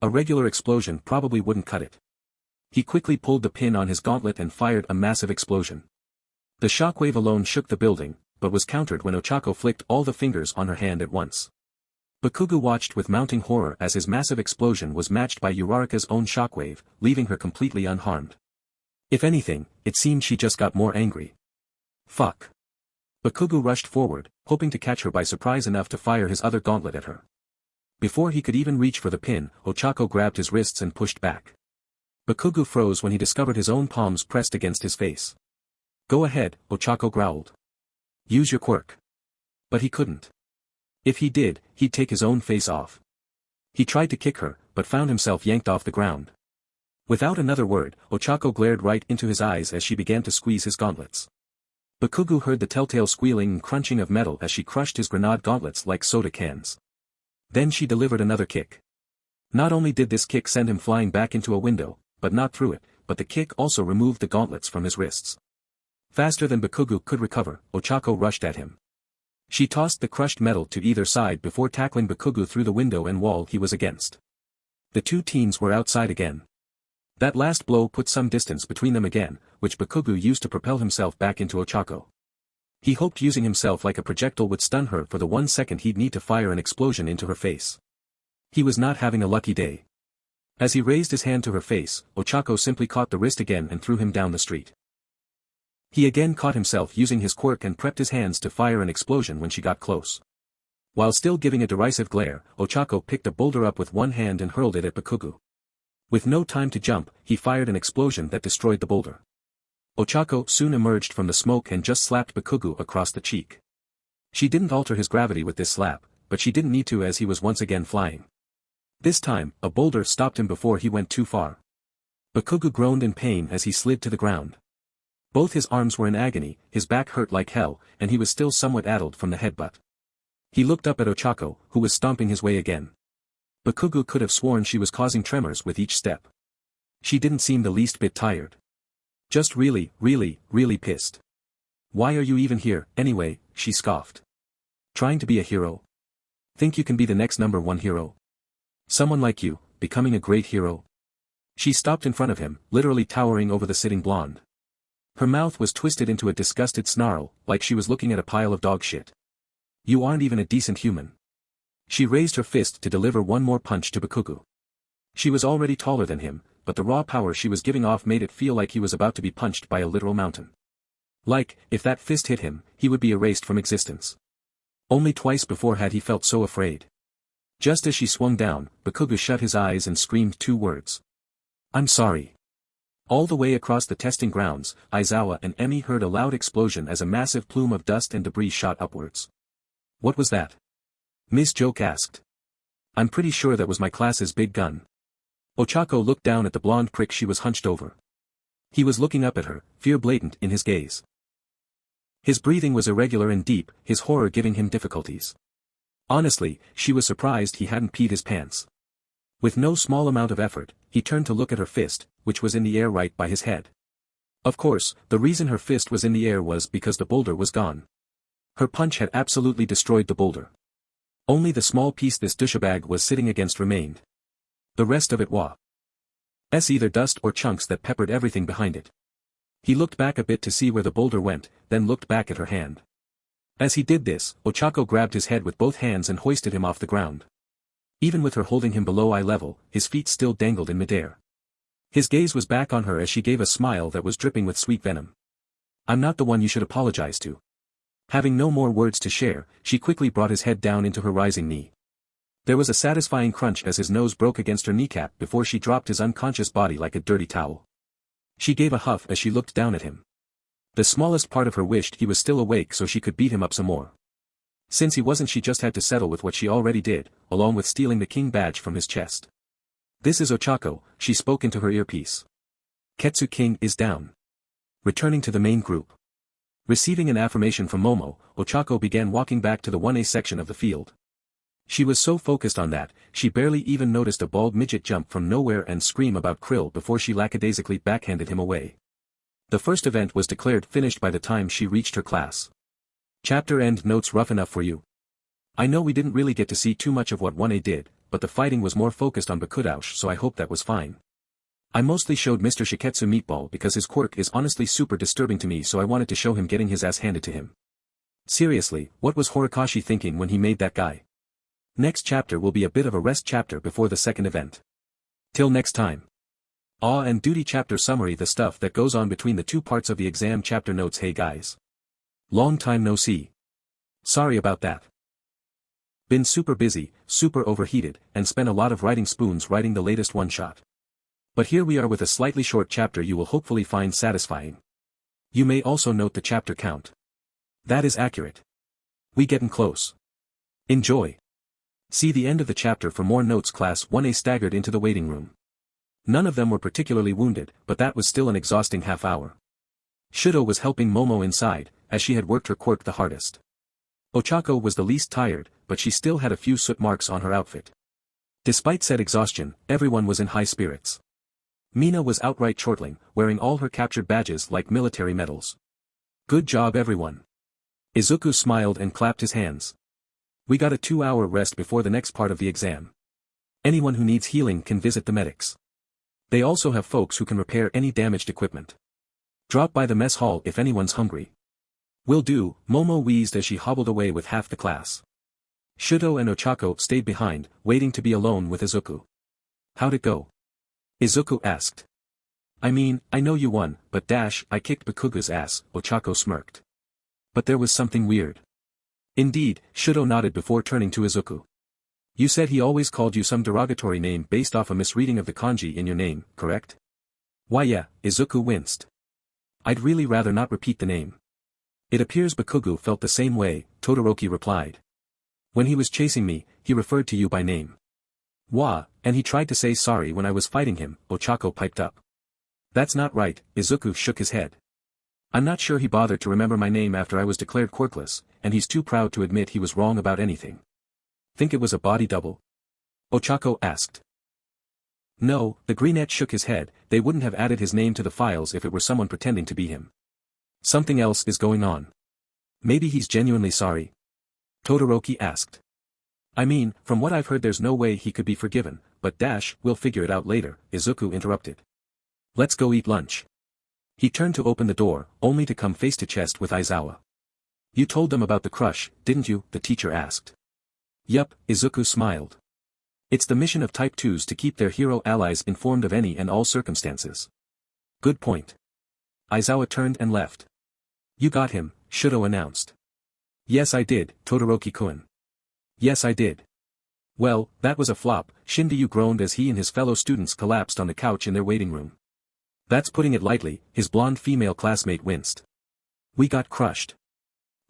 A regular explosion probably wouldn't cut it. He quickly pulled the pin on his gauntlet and fired a massive explosion. The shockwave alone shook the building, but was countered when Ochako flicked all the fingers on her hand at once. Bakugu watched with mounting horror as his massive explosion was matched by Uraraka's own shockwave, leaving her completely unharmed. If anything, it seemed she just got more angry. Fuck. Bakugu rushed forward, hoping to catch her by surprise enough to fire his other gauntlet at her. Before he could even reach for the pin, Ochako grabbed his wrists and pushed back. Bakugu froze when he discovered his own palms pressed against his face. Go ahead, Ochako growled. Use your quirk. But he couldn't. If he did, he'd take his own face off. He tried to kick her, but found himself yanked off the ground. Without another word, Ochako glared right into his eyes as she began to squeeze his gauntlets. Bakugu heard the telltale squealing and crunching of metal as she crushed his grenade gauntlets like soda cans. Then she delivered another kick. Not only did this kick send him flying back into a window, but not through it, but the kick also removed the gauntlets from his wrists. Faster than Bakugu could recover, Ochako rushed at him. She tossed the crushed metal to either side before tackling Bakugu through the window and wall he was against. The two teens were outside again. That last blow put some distance between them again, which Bakugu used to propel himself back into Ochako. He hoped using himself like a projectile would stun her for the 1 second he'd need to fire an explosion into her face. He was not having a lucky day. As he raised his hand to her face, Ochako simply caught the wrist again and threw him down the street. He again caught himself using his quirk and prepped his hands to fire an explosion when she got close. While still giving a derisive glare, Ochako picked a boulder up with one hand and hurled it at Bakugu. With no time to jump, he fired an explosion that destroyed the boulder. Ochako soon emerged from the smoke and just slapped Bakugu across the cheek. She didn't alter his gravity with this slap, but she didn't need to as he was once again flying. This time, a boulder stopped him before he went too far. Bakugo groaned in pain as he slid to the ground. Both his arms were in agony, his back hurt like hell, and he was still somewhat addled from the headbutt. He looked up at Ochako, who was stomping his way again. Bakugo could have sworn she was causing tremors with each step. She didn't seem the least bit tired. Just really, really, really pissed. Why are you even here, anyway, she scoffed. Trying to be a hero? Think you can be the next #1 hero? Someone like you, becoming a great hero? She stopped in front of him, literally towering over the sitting blonde. Her mouth was twisted into a disgusted snarl, like she was looking at a pile of dog shit. You aren't even a decent human. She raised her fist to deliver one more punch to Bakugo. She was already taller than him, but the raw power she was giving off made it feel like he was about to be punched by a literal mountain. Like, if that fist hit him, he would be erased from existence. Only twice before had he felt so afraid. Just as she swung down, Bakugo shut his eyes and screamed 2 words. I'm sorry. All the way across the testing grounds, Aizawa and Emi heard a loud explosion as a massive plume of dust and debris shot upwards. What was that? Miss Joke asked. I'm pretty sure that was my class's big gun. Ochako looked down at the blonde prick she was hunched over. He was looking up at her, fear blatant in his gaze. His breathing was irregular and deep, his horror giving him difficulties. Honestly, she was surprised he hadn't peed his pants. With no small amount of effort, he turned to look at her fist, which was in the air right by his head. Of course, the reason her fist was in the air was because the boulder was gone. Her punch had absolutely destroyed the boulder. Only the small piece this douchebag was sitting against remained. The rest of it was either dust or chunks that peppered everything behind it. He looked back a bit to see where the boulder went, then looked back at her hand. As he did this, Ochako grabbed his head with both hands and hoisted him off the ground. Even with her holding him below eye level, his feet still dangled in midair. His gaze was back on her as she gave a smile that was dripping with sweet venom. I'm not the one you should apologize to. Having no more words to share, she quickly brought his head down into her rising knee. There was a satisfying crunch as his nose broke against her kneecap before she dropped his unconscious body like a dirty towel. She gave a huff as she looked down at him. The smallest part of her wished he was still awake so she could beat him up some more. Since he wasn't, she just had to settle with what she already did, along with stealing the king badge from his chest. This is Ochako, she spoke into her earpiece. Ketsu King is down. Returning to the main group. Receiving an affirmation from Momo, Ochako began walking back to the 1A section of the field. She was so focused on that, she barely even noticed a bald midget jump from nowhere and scream about Krill before she lackadaisically backhanded him away. The first event was declared finished by the time she reached her class. Chapter end notes. Rough enough for you? I know we didn't really get to see too much of what 1A did, but the fighting was more focused on Bakudoush, so I hope that was fine. I mostly showed Mr. Shiketsu Meatball because his quirk is honestly super disturbing to me, so I wanted to show him getting his ass handed to him. Seriously, what was Horikoshi thinking when he made that guy? Next chapter will be a bit of a rest chapter before the second event. Till next time. Awe and Duty chapter summary. The stuff that goes on between the 2 parts of the exam chapter notes. Hey guys. Long time no see. Sorry about that. Been super busy, super overheated, and spent a lot of writing spoons writing the latest one-shot. But here we are with a slightly short chapter you will hopefully find satisfying. You may also note the chapter count. That is accurate. We getting close. Enjoy. See the end of the chapter for more notes. Class 1A staggered into the waiting room. None of them were particularly wounded, but that was still an exhausting half hour. Shudo was helping Momo inside, as she had worked her quirk the hardest. Ochako was the least tired, but she still had a few soot marks on her outfit. Despite said exhaustion, everyone was in high spirits. Mina was outright chortling, wearing all her captured badges like military medals. Good job everyone. Izuku smiled and clapped his hands. We got a 2-hour rest before the next part of the exam. Anyone who needs healing can visit the medics. They also have folks who can repair any damaged equipment. Drop by the mess hall if anyone's hungry. Will do, Momo wheezed as she hobbled away with half the class. Shudo and Ochako stayed behind, waiting to be alone with Izuku. How'd it go? Izuku asked. I mean, I know you won, but I kicked Bakugo's ass, Ochako smirked. But there was something weird. Indeed, Shudo nodded before turning to Izuku. You said he always called you some derogatory name based off a misreading of the kanji in your name, correct? Why yeah, Izuku winced. I'd really rather not repeat the name. It appears Bakugo felt the same way, Todoroki replied. When he was chasing me, he referred to you by name. Wah, and he tried to say sorry when I was fighting him, Ochako piped up. That's not right, Izuku shook his head. I'm not sure he bothered to remember my name after I was declared quirkless, and he's too proud to admit he was wrong about anything. Think it was a body double? Ochako asked. No, the Greenette shook his head, they wouldn't have added his name to the files if it were someone pretending to be him. Something else is going on. Maybe he's genuinely sorry? Todoroki asked. I mean, from what I've heard there's no way he could be forgiven, but we'll figure it out later, Izuku interrupted. Let's go eat lunch. He turned to open the door, only to come face to chest with Aizawa. You told them about the crush, didn't you? The teacher asked. Yup, Izuku smiled. It's the mission of Type 2s to keep their hero allies informed of any and all circumstances. Good point. Aizawa turned and left. You got him, Shudo announced. Yes I did, Todoroki-kun. Yes I did. Well, that was a flop, Shinryu groaned as he and his fellow students collapsed on the couch in their waiting room. That's putting it lightly, his blonde female classmate winced. We got crushed.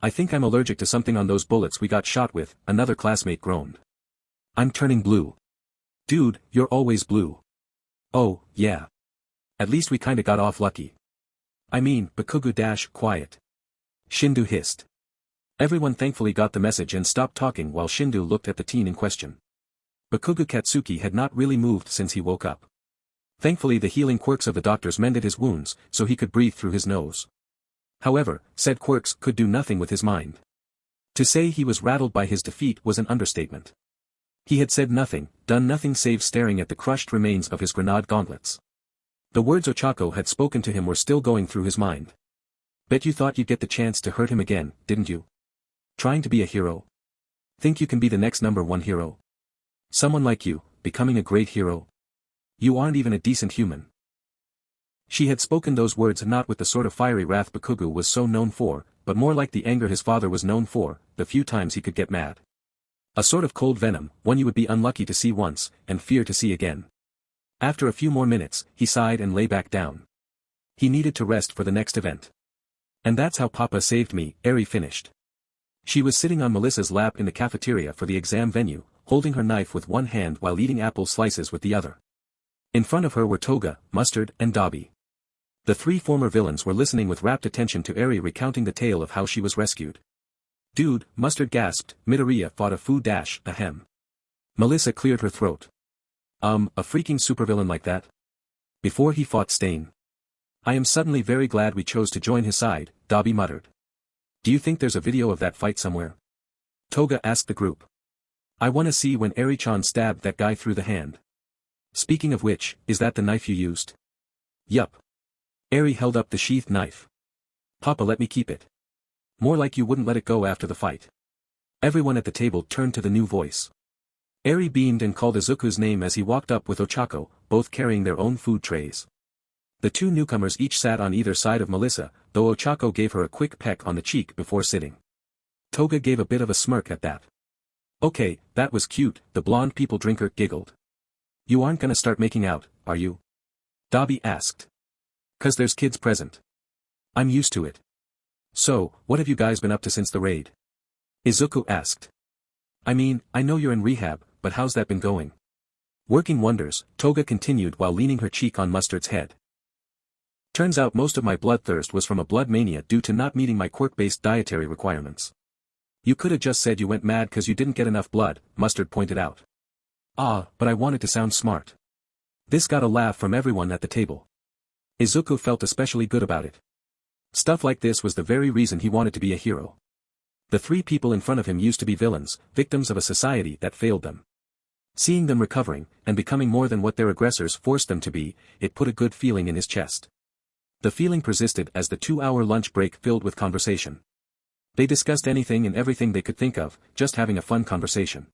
I think I'm allergic to something on those bullets we got shot with, another classmate groaned. I'm turning blue. Dude, you're always blue. Oh, yeah. At least we kinda got off lucky. I mean, Bakugo quiet. Shindu hissed. Everyone thankfully got the message and stopped talking while Shindu looked at the teen in question. Bakugo Katsuki had not really moved since he woke up. Thankfully the healing quirks of the doctors mended his wounds, so he could breathe through his nose. However, said quirks could do nothing with his mind. To say he was rattled by his defeat was an understatement. He had said nothing, done nothing save staring at the crushed remains of his grenade gauntlets. The words Ochako had spoken to him were still going through his mind. Bet you thought you'd get the chance to hurt him again, didn't you? Trying to be a hero? Think you can be the next #1 hero? Someone like you, becoming a great hero? You aren't even a decent human. She had spoken those words not with the sort of fiery wrath Bakugo was so known for, but more like the anger his father was known for, the few times he could get mad. A sort of cold venom, one you would be unlucky to see once, and fear to see again. After a few more minutes, he sighed and lay back down. He needed to rest for the next event. And that's how Papa saved me, Eri finished. She was sitting on Melissa's lap in the cafeteria for the exam venue, holding her knife with one hand while eating apple slices with the other. In front of her were Toga, Mustard, and Dobby. The three former villains were listening with rapt attention to Eri recounting the tale of how she was rescued. Dude, Mustard gasped, Midoriya fought a ahem. Melissa cleared her throat. A freaking supervillain like that? Before he fought Stain. I am suddenly very glad we chose to join his side, Dobby muttered. Do you think there's a video of that fight somewhere? Toga asked the group. I wanna see when Eri-chan stabbed that guy through the hand. Speaking of which, is that the knife you used? Yup. Eri held up the sheathed knife. Papa let me keep it. More like you wouldn't let it go after the fight. Everyone at the table turned to the new voice. Eri beamed and called Izuku's name as he walked up with Ochako, both carrying their own food trays. The two newcomers each sat on either side of Melissa, though Ochako gave her a quick peck on the cheek before sitting. Toga gave a bit of a smirk at that. Okay, that was cute, the blonde people drinker giggled. You aren't gonna start making out, are you? Dobby asked. 'Cause there's kids present. I'm used to it. So, what have you guys been up to since the raid? Izuku asked. I mean, I know you're in rehab, but how's that been going? Working wonders, Toga continued while leaning her cheek on Mustard's head. Turns out most of my bloodthirst was from a blood mania due to not meeting my quirk-based dietary requirements. You could have just said you went mad cause you didn't get enough blood, Mustard pointed out. Ah, but I wanted to sound smart. This got a laugh from everyone at the table. Izuku felt especially good about it. Stuff like this was the very reason he wanted to be a hero. The three people in front of him used to be villains, victims of a society that failed them. Seeing them recovering, and becoming more than what their aggressors forced them to be, it put a good feeling in his chest. The feeling persisted as the 2-hour lunch break filled with conversation. They discussed anything and everything they could think of, just having a fun conversation.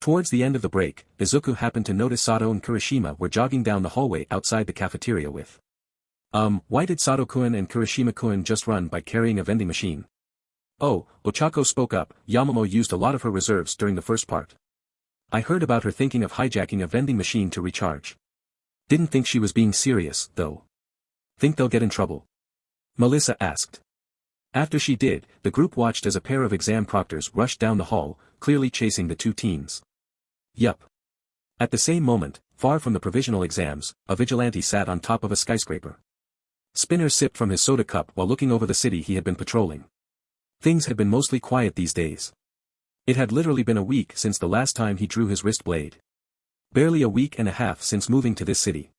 Towards the end of the break, Izuku happened to notice Sato and Kirishima were jogging down the hallway outside the cafeteria with. Why did Sato-kun and Kirishima-kun just run by carrying a vending machine? Oh, Ochako spoke up, Yamamoto used a lot of her reserves during the first part. I heard about her thinking of hijacking a vending machine to recharge. Didn't think she was being serious, though. Think they'll get in trouble? Melissa asked. After she did, the group watched as a pair of exam proctors rushed down the hall, clearly chasing the two teens. Yup. At the same moment, far from the provisional exams, a vigilante sat on top of a skyscraper. Spinner sipped from his soda cup while looking over the city he had been patrolling. Things had been mostly quiet these days. It had literally been a week since the last time he drew his wrist blade. Barely a week and a half since moving to this city.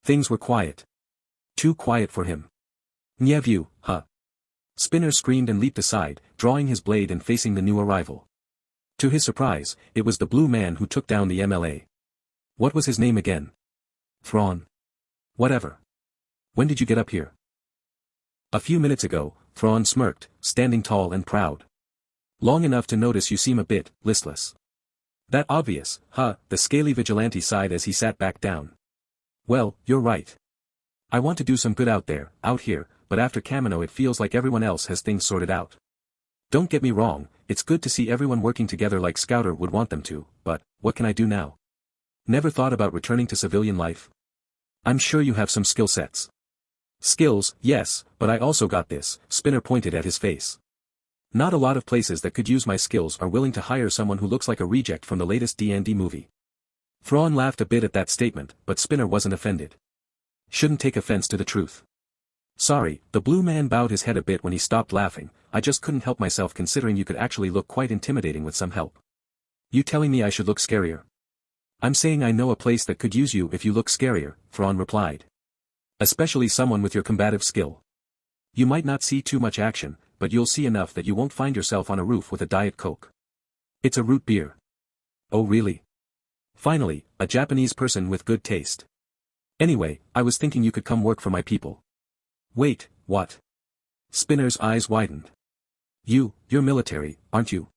Things were quiet. Too quiet for him. Nyevyu, huh? Spinner screamed and leaped aside, drawing his blade and facing the new arrival. To his surprise, it was the blue man who took down the MLA. What was his name again? Thrawn. Whatever. When did you get up here? A few minutes ago, Thrawn smirked, standing tall and proud. Long enough to notice you seem a bit listless. That obvious, huh? The scaly vigilante sighed as he sat back down. Well, you're right. I want to do some good out here, but after Kamino it feels like everyone else has things sorted out. Don't get me wrong, it's good to see everyone working together like Scouter would want them to, but, what can I do now? Never thought about returning to civilian life? I'm sure you have some skill sets. Skills, yes, but I also got this, Spinner pointed at his face. Not a lot of places that could use my skills are willing to hire someone who looks like a reject from the latest D&D movie. Thrawn laughed a bit at that statement, but Spinner wasn't offended. Shouldn't take offense to the truth. Sorry, the blue man bowed his head a bit when he stopped laughing. I just couldn't help myself considering you could actually look quite intimidating with some help. You telling me I should look scarier? I'm saying I know a place that could use you if you look scarier, Thrawn replied. Especially someone with your combative skill. You might not see too much action, but you'll see enough that you won't find yourself on a roof with a Diet Coke. It's a root beer. Oh really? Finally, a Japanese person with good taste. Anyway, I was thinking you could come work for my people. Wait, what? Spinner's eyes widened. You're military, aren't you?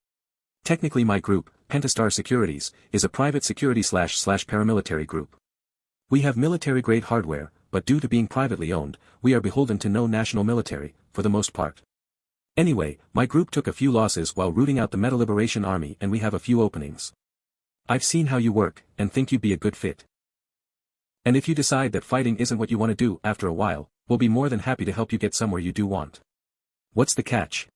Technically my group, Pentastar Securities, is a private security / paramilitary group. We have military-grade hardware, but due to being privately owned, we are beholden to no national military, for the most part. Anyway, my group took a few losses while rooting out the Meta Liberation Army and we have a few openings. I've seen how you work, and think you'd be a good fit. And if you decide that fighting isn't what you want to do after a while, we'll be more than happy to help you get somewhere you do want. What's the catch?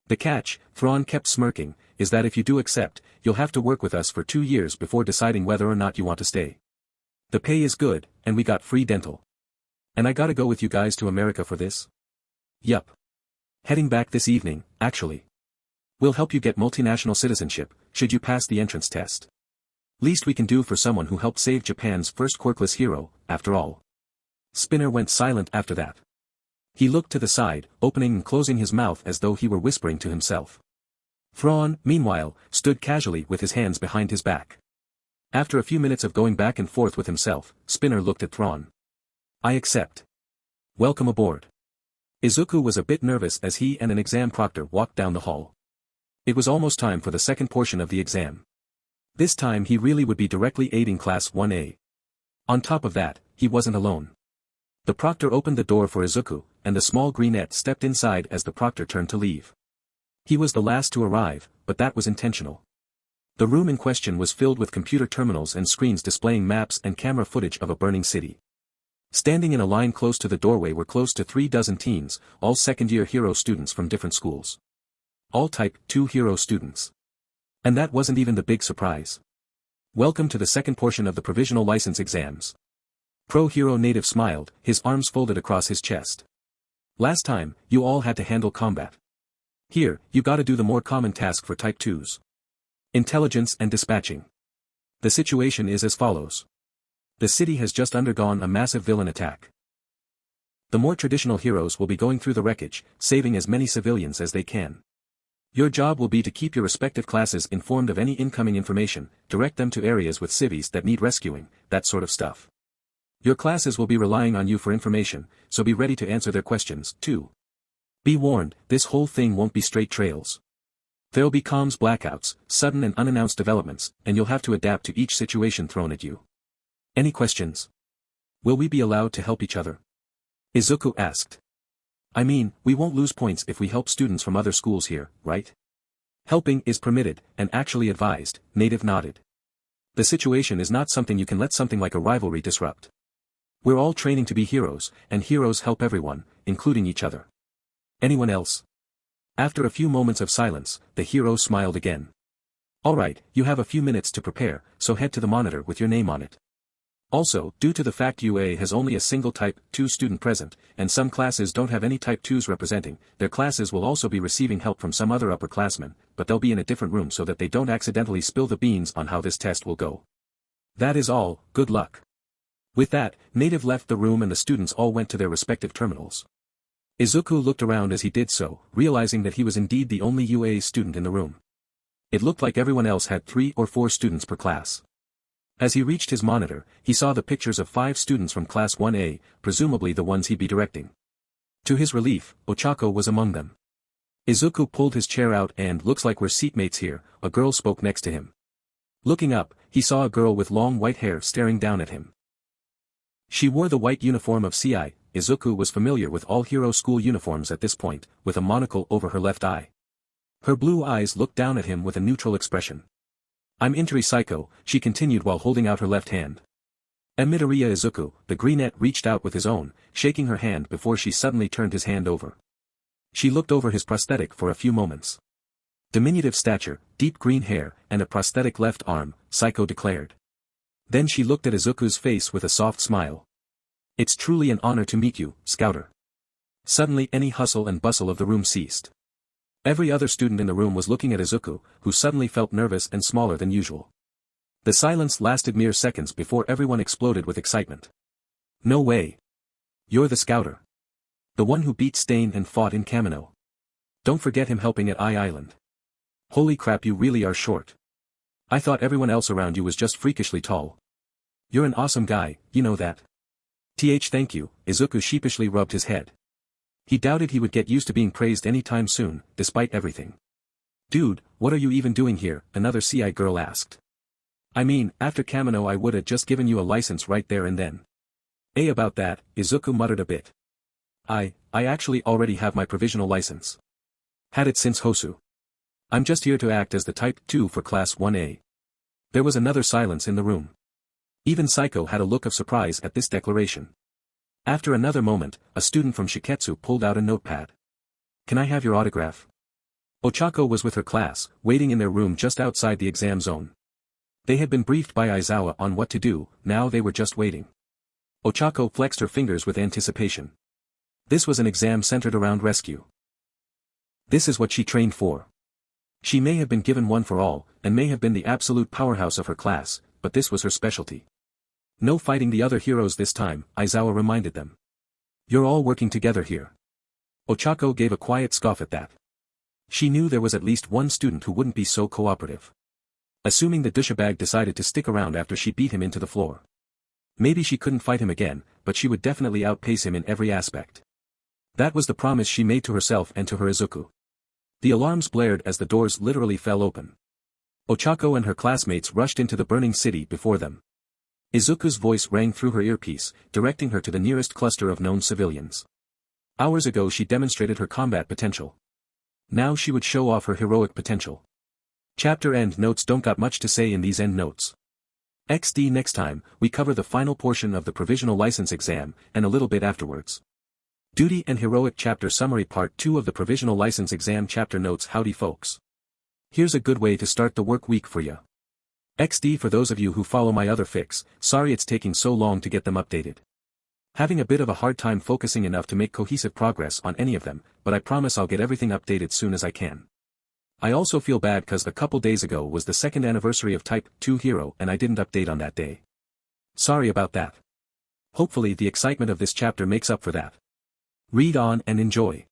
The catch, Thrawn kept smirking, is that if you do accept, you'll have to work with us for 2 years before deciding whether or not you want to stay. The pay is good, and we got free dental. And I gotta go with you guys to America for this? Yup. Heading back this evening, actually. We'll help you get multinational citizenship, should you pass the entrance test. Least we can do for someone who helped save Japan's first quirkless hero, after all. Spinner went silent after that. He looked to the side, opening and closing his mouth as though he were whispering to himself. Thrawn, meanwhile, stood casually with his hands behind his back. After a few minutes of going back and forth with himself, Spinner looked at Thrawn. I accept. Welcome aboard. Izuku was a bit nervous as he and an exam proctor walked down the hall. It was almost time for the second portion of the exam. This time he really would be directly aiding Class 1A. On top of that, he wasn't alone. The proctor opened the door for Izuku, and the small greenette stepped inside as the proctor turned to leave. He was the last to arrive, but that was intentional. The room in question was filled with computer terminals and screens displaying maps and camera footage of a burning city. Standing in a line close to the doorway were close to 3 dozen teens, all second-year hero students from different schools. All Type 2 hero students. And that wasn't even the big surprise. Welcome to the second portion of the provisional license exams. Pro-hero native smiled, his arms folded across his chest. Last time, you all had to handle combat. Here, you gotta do the more common task for Type 2s. Intelligence and dispatching. The situation is as follows. The city has just undergone a massive villain attack. The more traditional heroes will be going through the wreckage, saving as many civilians as they can. Your job will be to keep your respective classes informed of any incoming information, direct them to areas with civies that need rescuing, that sort of stuff. Your classes will be relying on you for information, so be ready to answer their questions, too. Be warned, this whole thing won't be straight trails. There'll be comms blackouts, sudden and unannounced developments, and you'll have to adapt to each situation thrown at you. Any questions? Will we be allowed to help each other? Izuku asked. I mean, we won't lose points if we help students from other schools here, right? Helping is permitted, and actually advised, Native nodded. The situation is not something you can let something like a rivalry disrupt. We're all training to be heroes, and heroes help everyone, including each other. Anyone else? After a few moments of silence, the hero smiled again. Alright, you have a few minutes to prepare, so head to the monitor with your name on it. Also, due to the fact UA has only a single Type 2 student present, and some classes don't have any Type 2s representing, their classes will also be receiving help from some other upperclassmen, but they'll be in a different room so that they don't accidentally spill the beans on how this test will go. That is all, good luck. With that, Native left the room and the students all went to their respective terminals. Izuku looked around as he did so, realizing that he was indeed the only UA student in the room. It looked like everyone else had 3 or 4 students per class. As he reached his monitor, he saw the pictures of 5 students from Class 1A, presumably the ones he'd be directing. To his relief, Ochako was among them. Izuku pulled his chair out and, looks like we're seatmates here, a girl spoke next to him. Looking up, he saw a girl with long white hair staring down at him. She wore the white uniform of CI. Izuku was familiar with all hero school uniforms at this point, with a monocle over her left eye. Her blue eyes looked down at him with a neutral expression. I'm Interi Psycho, she continued while holding out her left hand. Midoriya Izuku, the greenette reached out with his own, shaking her hand before she suddenly turned his hand over. She looked over his prosthetic for a few moments. Diminutive stature, deep green hair, and a prosthetic left arm, Psycho declared. Then she looked at Izuku's face with a soft smile. It's truly an honor to meet you, Scouter. Suddenly any hustle and bustle of the room ceased. Every other student in the room was looking at Izuku, who suddenly felt nervous and smaller than usual. The silence lasted mere seconds before everyone exploded with excitement. No way. You're the Scouter. The one who beat Stain and fought in Kamino. Don't forget him helping at Island. Holy crap, you really are short. I thought everyone else around you was just freakishly tall. You're an awesome guy, you know that. Thank you, Izuku sheepishly rubbed his head. He doubted he would get used to being praised any time soon, despite everything. Dude, what are you even doing here? Another CI girl asked. I mean, after Kamino I would have just given you a license right there and then. About that, Izuku muttered a bit. I actually already have my provisional license. Had it since Hosu. I'm just here to act as the Type 2 for Class 1A. There was another silence in the room. Even Psycho had a look of surprise at this declaration. After another moment, a student from Shiketsu pulled out a notepad. Can I have your autograph? Ochako was with her class, waiting in their room just outside the exam zone. They had been briefed by Aizawa on what to do, now they were just waiting. Ochako flexed her fingers with anticipation. This was an exam centered around rescue. This is what she trained for. She may have been given one for all, and may have been the absolute powerhouse of her class, but this was her specialty. No fighting the other heroes this time, Aizawa reminded them. You're all working together here. Ochako gave a quiet scoff at that. She knew there was at least one student who wouldn't be so cooperative. Assuming the douchebag decided to stick around after she beat him into the floor. Maybe she couldn't fight him again, but she would definitely outpace him in every aspect. That was the promise she made to herself and to her Izuku. The alarms blared as the doors literally fell open. Ochako and her classmates rushed into the burning city before them. Izuku's voice rang through her earpiece, directing her to the nearest cluster of known civilians. Hours ago she demonstrated her combat potential. Now she would show off her heroic potential. Chapter end notes. Don't got much to say in these end notes. XD next time, we cover the final portion of the provisional license exam, and a little bit afterwards. Duty and Heroic Chapter Summary Part 2 of the Provisional License Exam Chapter Notes. Howdy folks. Here's a good way to start the work week for ya. XD for those of you who follow my other fics, sorry it's taking so long to get them updated. Having a bit of a hard time focusing enough to make cohesive progress on any of them, but I promise I'll get everything updated soon as I can. I also feel bad cause a couple days ago was the second anniversary of Type 2 Hero and I didn't update on that day. Sorry about that. Hopefully the excitement of this chapter makes up for that. Read on and enjoy.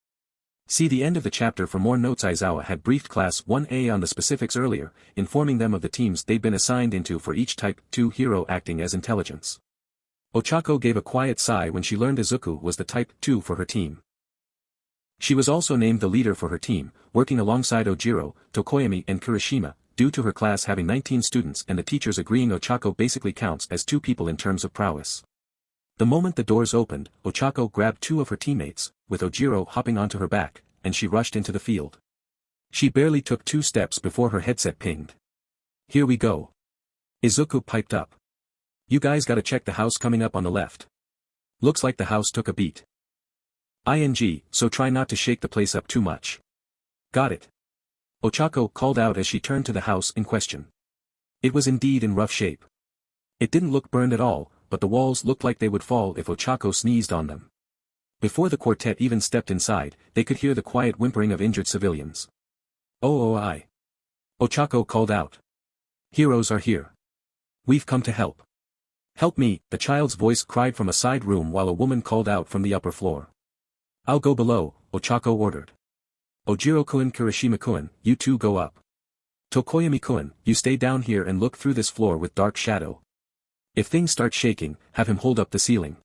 See the end of the chapter for more notes. Aizawa had briefed Class 1A on the specifics earlier, informing them of the teams they'd been assigned into for each Type 2 hero acting as intelligence. Ochako gave a quiet sigh when she learned Izuku was the Type 2 for her team. She was also named the leader for her team, working alongside Ojiro, Tokoyami and Kirishima, due to her class having 19 students and the teachers agreeing Ochako basically counts as 2 people in terms of prowess. The moment the doors opened, Ochako grabbed 2 of her teammates, with Ojiro hopping onto her back, and she rushed into the field. She barely took 2 steps before her headset pinged. Here we go. Izuku piped up. You guys gotta check the house coming up on the left. Looks like the house took a beat. So try not to shake the place up too much. Got it. Ochako called out as she turned to the house in question. It was indeed in rough shape. It didn't look burned at all, but the walls looked like they would fall if Ochako sneezed on them. Before the quartet even stepped inside, they could hear the quiet whimpering of injured civilians. I. Ochako called out. Heroes are here. We've come to help. Help me, the child's voice cried from a side room while a woman called out from the upper floor. I'll go below, Ochako ordered. Ojiro-kun, Kirishima-kun, you two go up. Tokoyami-kun, you stay down here and look through this floor with Dark Shadow. If things start shaking, have him hold up the ceiling.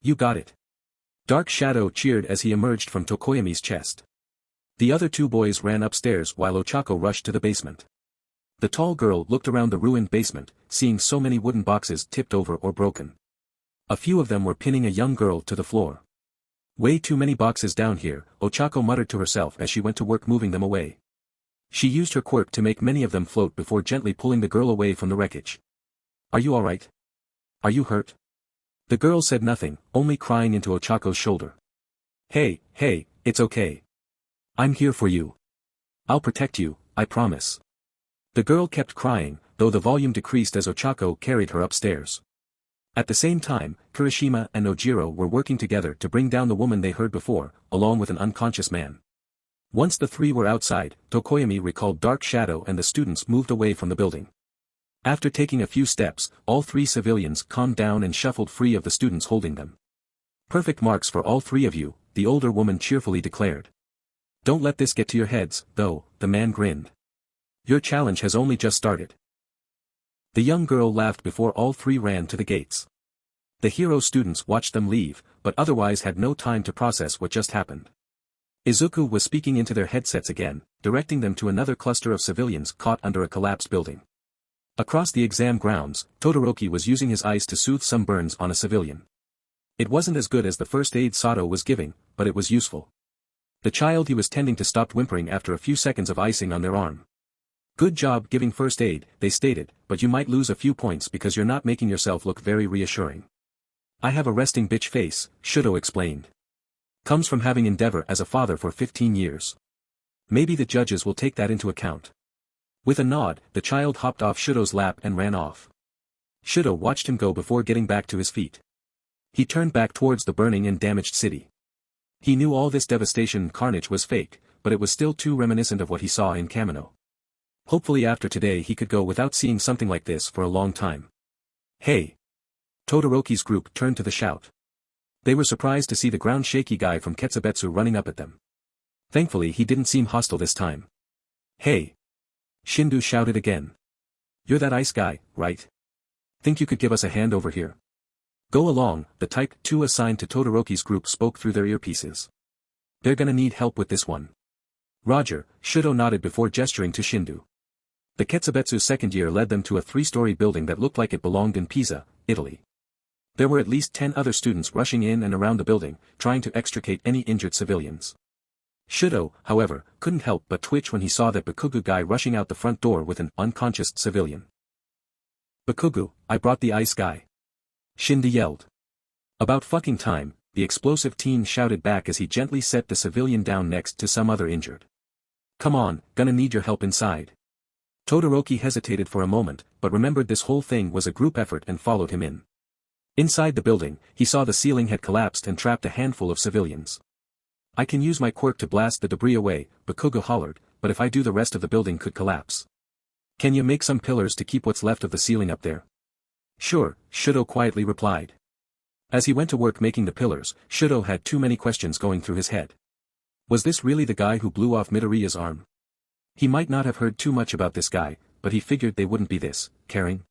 You got it. Dark Shadow cheered as he emerged from Tokoyami's chest. The other two boys ran upstairs while Ochako rushed to the basement. The tall girl looked around the ruined basement, seeing so many wooden boxes tipped over or broken. A few of them were pinning a young girl to the floor. Way too many boxes down here, Ochako muttered to herself as she went to work moving them away. She used her quirk to make many of them float before gently pulling the girl away from the wreckage. Are you alright? Are you hurt? The girl said nothing, only crying into Ochako's shoulder. Hey, it's okay. I'm here for you. I'll protect you, I promise. The girl kept crying, though the volume decreased as Ochako carried her upstairs. At the same time, Kirishima and Ojiro were working together to bring down the woman they heard before, along with an unconscious man. Once the three were outside, Tokoyami recalled Dark Shadow and the students moved away from the building. After taking a few steps, all three civilians calmed down and shuffled free of the students holding them. Perfect marks for all three of you, the older woman cheerfully declared. Don't let this get to your heads, though, the man grinned. Your challenge has only just started. The young girl laughed before all three ran to the gates. The hero students watched them leave, but otherwise had no time to process what just happened. Izuku was speaking into their headsets again, directing them to another cluster of civilians caught under a collapsed building. Across the exam grounds, Todoroki was using his ice to soothe some burns on a civilian. It wasn't as good as the first aid Sato was giving, but it was useful. The child he was tending to stopped whimpering after a few seconds of icing on their arm. Good job giving first aid, they stated, but you might lose a few points because you're not making yourself look very reassuring. I have a resting bitch face, Shudo explained. Comes from having endeavor as a father for 15 years. Maybe the judges will take that into account. With a nod, the child hopped off Shudo's lap and ran off. Shudo watched him go before getting back to his feet. He turned back towards the burning and damaged city. He knew all this devastation and carnage was fake, but it was still too reminiscent of what he saw in Kamino. Hopefully after today he could go without seeing something like this for a long time. Hey! Todoroki's group turned to the shout. They were surprised to see the ground-shaky guy from Ketsubetsu running up at them. Thankfully he didn't seem hostile this time. Hey! Shindu shouted again. You're that ice guy, right? Think you could give us a hand over here? Go along, the Type 2 assigned to Todoroki's group spoke through their earpieces. They're gonna need help with this one. Roger, Shudo nodded before gesturing to Shindu. The Ketsubetsu second year led them to a 3-story building that looked like it belonged in Pisa, Italy. There were at least 10 other students rushing in and around the building, trying to extricate any injured civilians. Shudo, however, couldn't help but twitch when he saw that Bakugu guy rushing out the front door with an unconscious civilian. Bakugu, I brought the ice guy. Shindu yelled. About fucking time, the explosive teen shouted back as he gently set the civilian down next to some other injured. Come on, gonna need your help inside. Todoroki hesitated for a moment, but remembered this whole thing was a group effort and followed him in. Inside the building, he saw the ceiling had collapsed and trapped a handful of civilians. I can use my quirk to blast the debris away, Bakugo hollered, but if I do the rest of the building could collapse. Can you make some pillars to keep what's left of the ceiling up there? Sure, Shudo quietly replied. As he went to work making the pillars, Shudo had too many questions going through his head. Was this really the guy who blew off Midoriya's arm? He might not have heard too much about this guy, but he figured they wouldn't be this caring.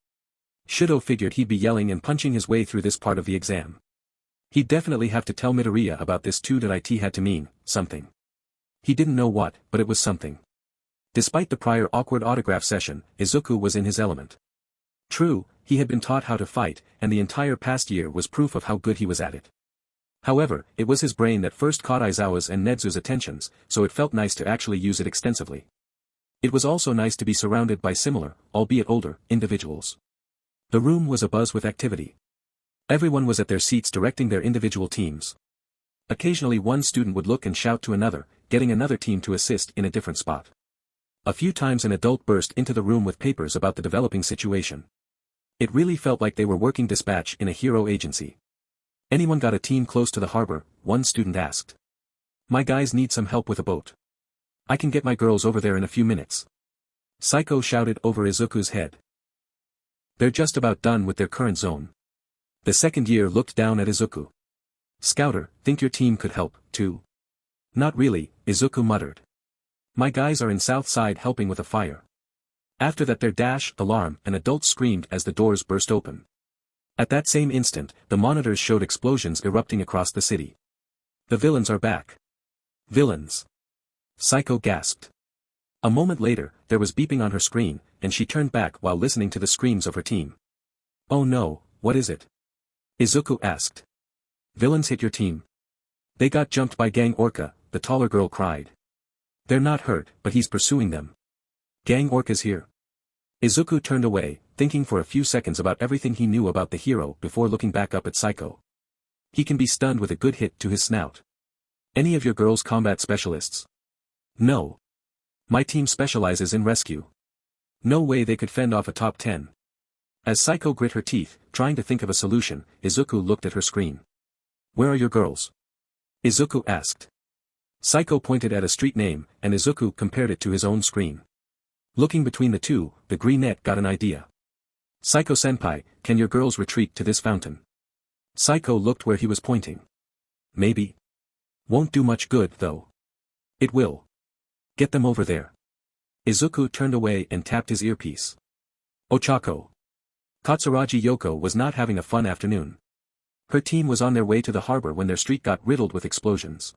Shudo figured he'd be yelling and punching his way through this part of the exam. He'd definitely have to tell Midoriya about this too. That it had to mean something. He didn't know what, but it was something. Despite the prior awkward autograph session, Izuku was in his element. True, he had been taught how to fight, and the entire past year was proof of how good he was at it. However, it was his brain that first caught Aizawa's and Nedzu's attentions, so it felt nice to actually use it extensively. It was also nice to be surrounded by similar, albeit older, individuals. The room was abuzz with activity. Everyone was at their seats directing their individual teams. Occasionally one student would look and shout to another, getting another team to assist in a different spot. A few times an adult burst into the room with papers about the developing situation. It really felt like they were working dispatch in a hero agency. Anyone got a team close to the harbor? One student asked. My guys need some help with a boat. I can get my girls over there in a few minutes. Saiko shouted over Izuku's head. They're just about done with their current zone. The second year looked down at Izuku. Scouter, think your team could help, too? Not really, Izuku muttered. My guys are in south side helping with a fire. After that their alarm, an adult screamed as the doors burst open. At that same instant, the monitors showed explosions erupting across the city. The villains are back. Villains. Saiko gasped. A moment later, there was beeping on her screen, and she turned back while listening to the screams of her team. Oh no, what is it? Izuku asked. Villains hit your team. They got jumped by Gang Orca, the taller girl cried. They're not hurt, but he's pursuing them. Gang Orca's here. Izuku turned away, thinking for a few seconds about everything he knew about the hero before looking back up at Saiko. He can be stunned with a good hit to his snout. Any of your girls combat specialists? No. My team specializes in rescue. No way they could fend off a top 10. As Saiko grit her teeth, trying to think of a solution, Izuku looked at her screen. Where are your girls? Izuku asked. Saiko pointed at a street name, and Izuku compared it to his own screen. Looking between the two, the greenette got an idea. Saiko-senpai, can your girls retreat to this fountain? Saiko looked where he was pointing. Maybe. Won't do much good, though. It will. Get them over there. Izuku turned away and tapped his earpiece. Ochako. Katsuragi Yoko was not having a fun afternoon. Her team was on their way to the harbor when their street got riddled with explosions.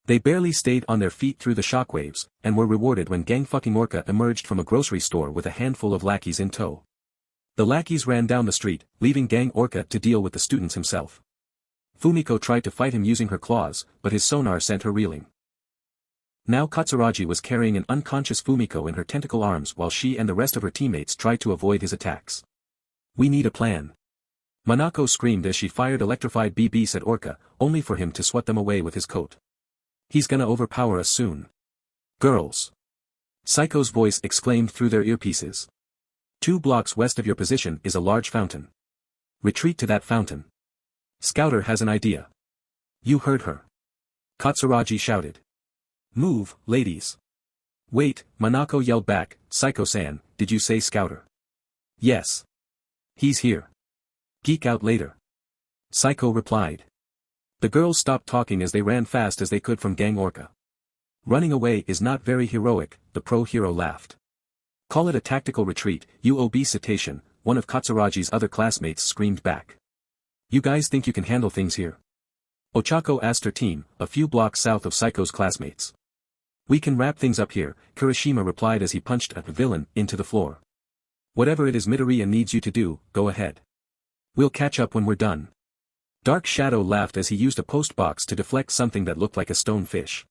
They barely stayed on their feet through the shockwaves, and were rewarded when Gang fucking Orca emerged from a grocery store with a handful of lackeys in tow. The lackeys ran down the street, leaving Gang Orca to deal with the students himself. Fumiko tried to fight him using her claws, but his sonar sent her reeling. Now Katsuragi was carrying an unconscious Fumiko in her tentacle arms while she and the rest of her teammates tried to avoid his attacks. We need a plan. Manako screamed as she fired electrified BBs at Orca, only for him to swat them away with his coat. He's gonna overpower us soon. Girls. Saiko's voice exclaimed through their earpieces. 2 blocks west of your position is a large fountain. Retreat to that fountain. Scouter has an idea. You heard her. Katsuragi shouted. Move, ladies. Wait, Manako yelled back, Saiko-san, did you say Scouter? Yes. He's here. Geek out later. Saiko replied. The girls stopped talking as they ran fast as they could from Gang Orca. Running away is not very heroic, the pro-hero laughed. Call it a tactical retreat, you obese cetacean, one of Katsuragi's other classmates screamed back. You guys think you can handle things here? Ochako asked her team, a few blocks south of Saiko's classmates. We can wrap things up here, Kirishima replied as he punched a villain into the floor. Whatever it is Midoriya needs you to do, go ahead. We'll catch up when we're done. Dark Shadow laughed as he used a post box to deflect something that looked like a stone fish.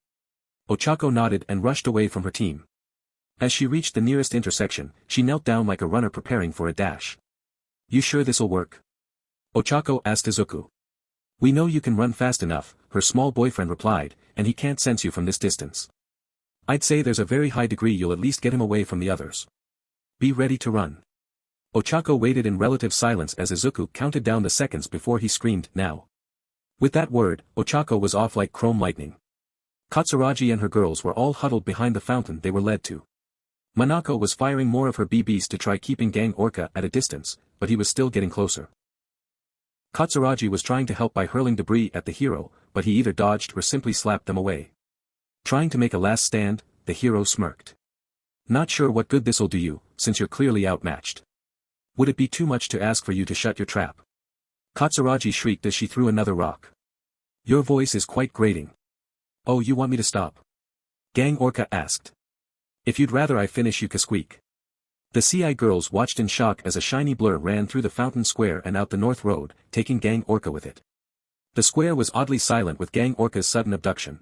Ochako nodded and rushed away from her team. As she reached the nearest intersection, she knelt down like a runner preparing for a dash. You sure this'll work? Ochako asked Izuku. We know you can run fast enough, her small boyfriend replied, and he can't sense you from this distance. I'd say there's a very high degree you'll at least get him away from the others. Be ready to run. Ochako waited in relative silence as Izuku counted down the seconds before he screamed, now. With that word, Ochako was off like chrome lightning. Katsuragi and her girls were all huddled behind the fountain they were led to. Manako was firing more of her BBs to try keeping Gang Orca at a distance, but he was still getting closer. Katsuragi was trying to help by hurling debris at the hero, but he either dodged or simply slapped them away. Trying to make a last stand, the hero smirked. Not sure what good this'll do you, since you're clearly outmatched. Would it be too much to ask for you to shut your trap? Katsuragi shrieked as she threw another rock. Your voice is quite grating. Oh, you want me to stop? Gang Orca asked. If you'd rather I finish you can squeak. The CI girls watched in shock as a shiny blur ran through the fountain square and out the north road, taking Gang Orca with it. The square was oddly silent with Gang Orca's sudden abduction.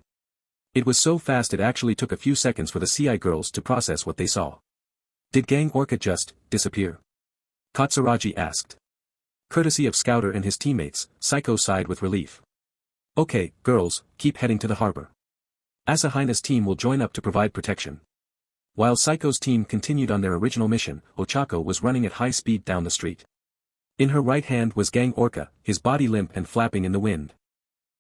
It was so fast it actually took a few seconds for the CI girls to process what they saw. Did Gang Orca just disappear? Katsuragi asked. Courtesy of Scouter and his teammates, Saiko sighed with relief. Okay, girls, keep heading to the harbor. Asahina's team will join up to provide protection. While Saiko's team continued on their original mission, Ochako was running at high speed down the street. In her right hand was Gang Orca, his body limp and flapping in the wind.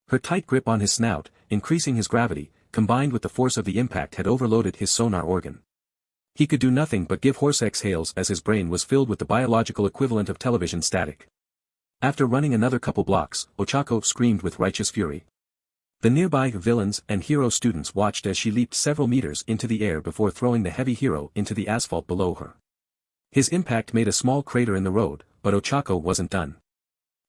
Her tight grip on his snout, increasing his gravity, combined with the force of the impact had overloaded his sonar organ. He could do nothing but give hoarse exhales as his brain was filled with the biological equivalent of television static. After running another couple blocks, Ochako screamed with righteous fury. The nearby villains and hero students watched as she leaped several meters into the air before throwing the heavy hero into the asphalt below her. His impact made a small crater in the road, but Ochako wasn't done.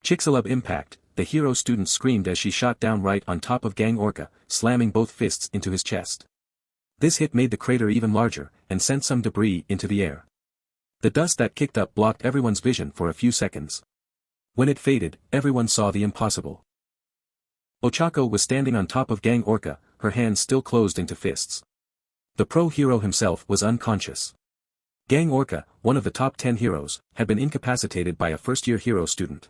Chicxulub impact, the hero student screamed as she shot down right on top of Gang Orca, slamming both fists into his chest. This hit made the crater even larger, and sent some debris into the air. The dust that kicked up blocked everyone's vision for a few seconds. When it faded, everyone saw the impossible. Ochako was standing on top of Gang Orca, her hands still closed into fists. The pro-hero himself was unconscious. Gang Orca, one of the top 10 heroes, had been incapacitated by a first-year hero student.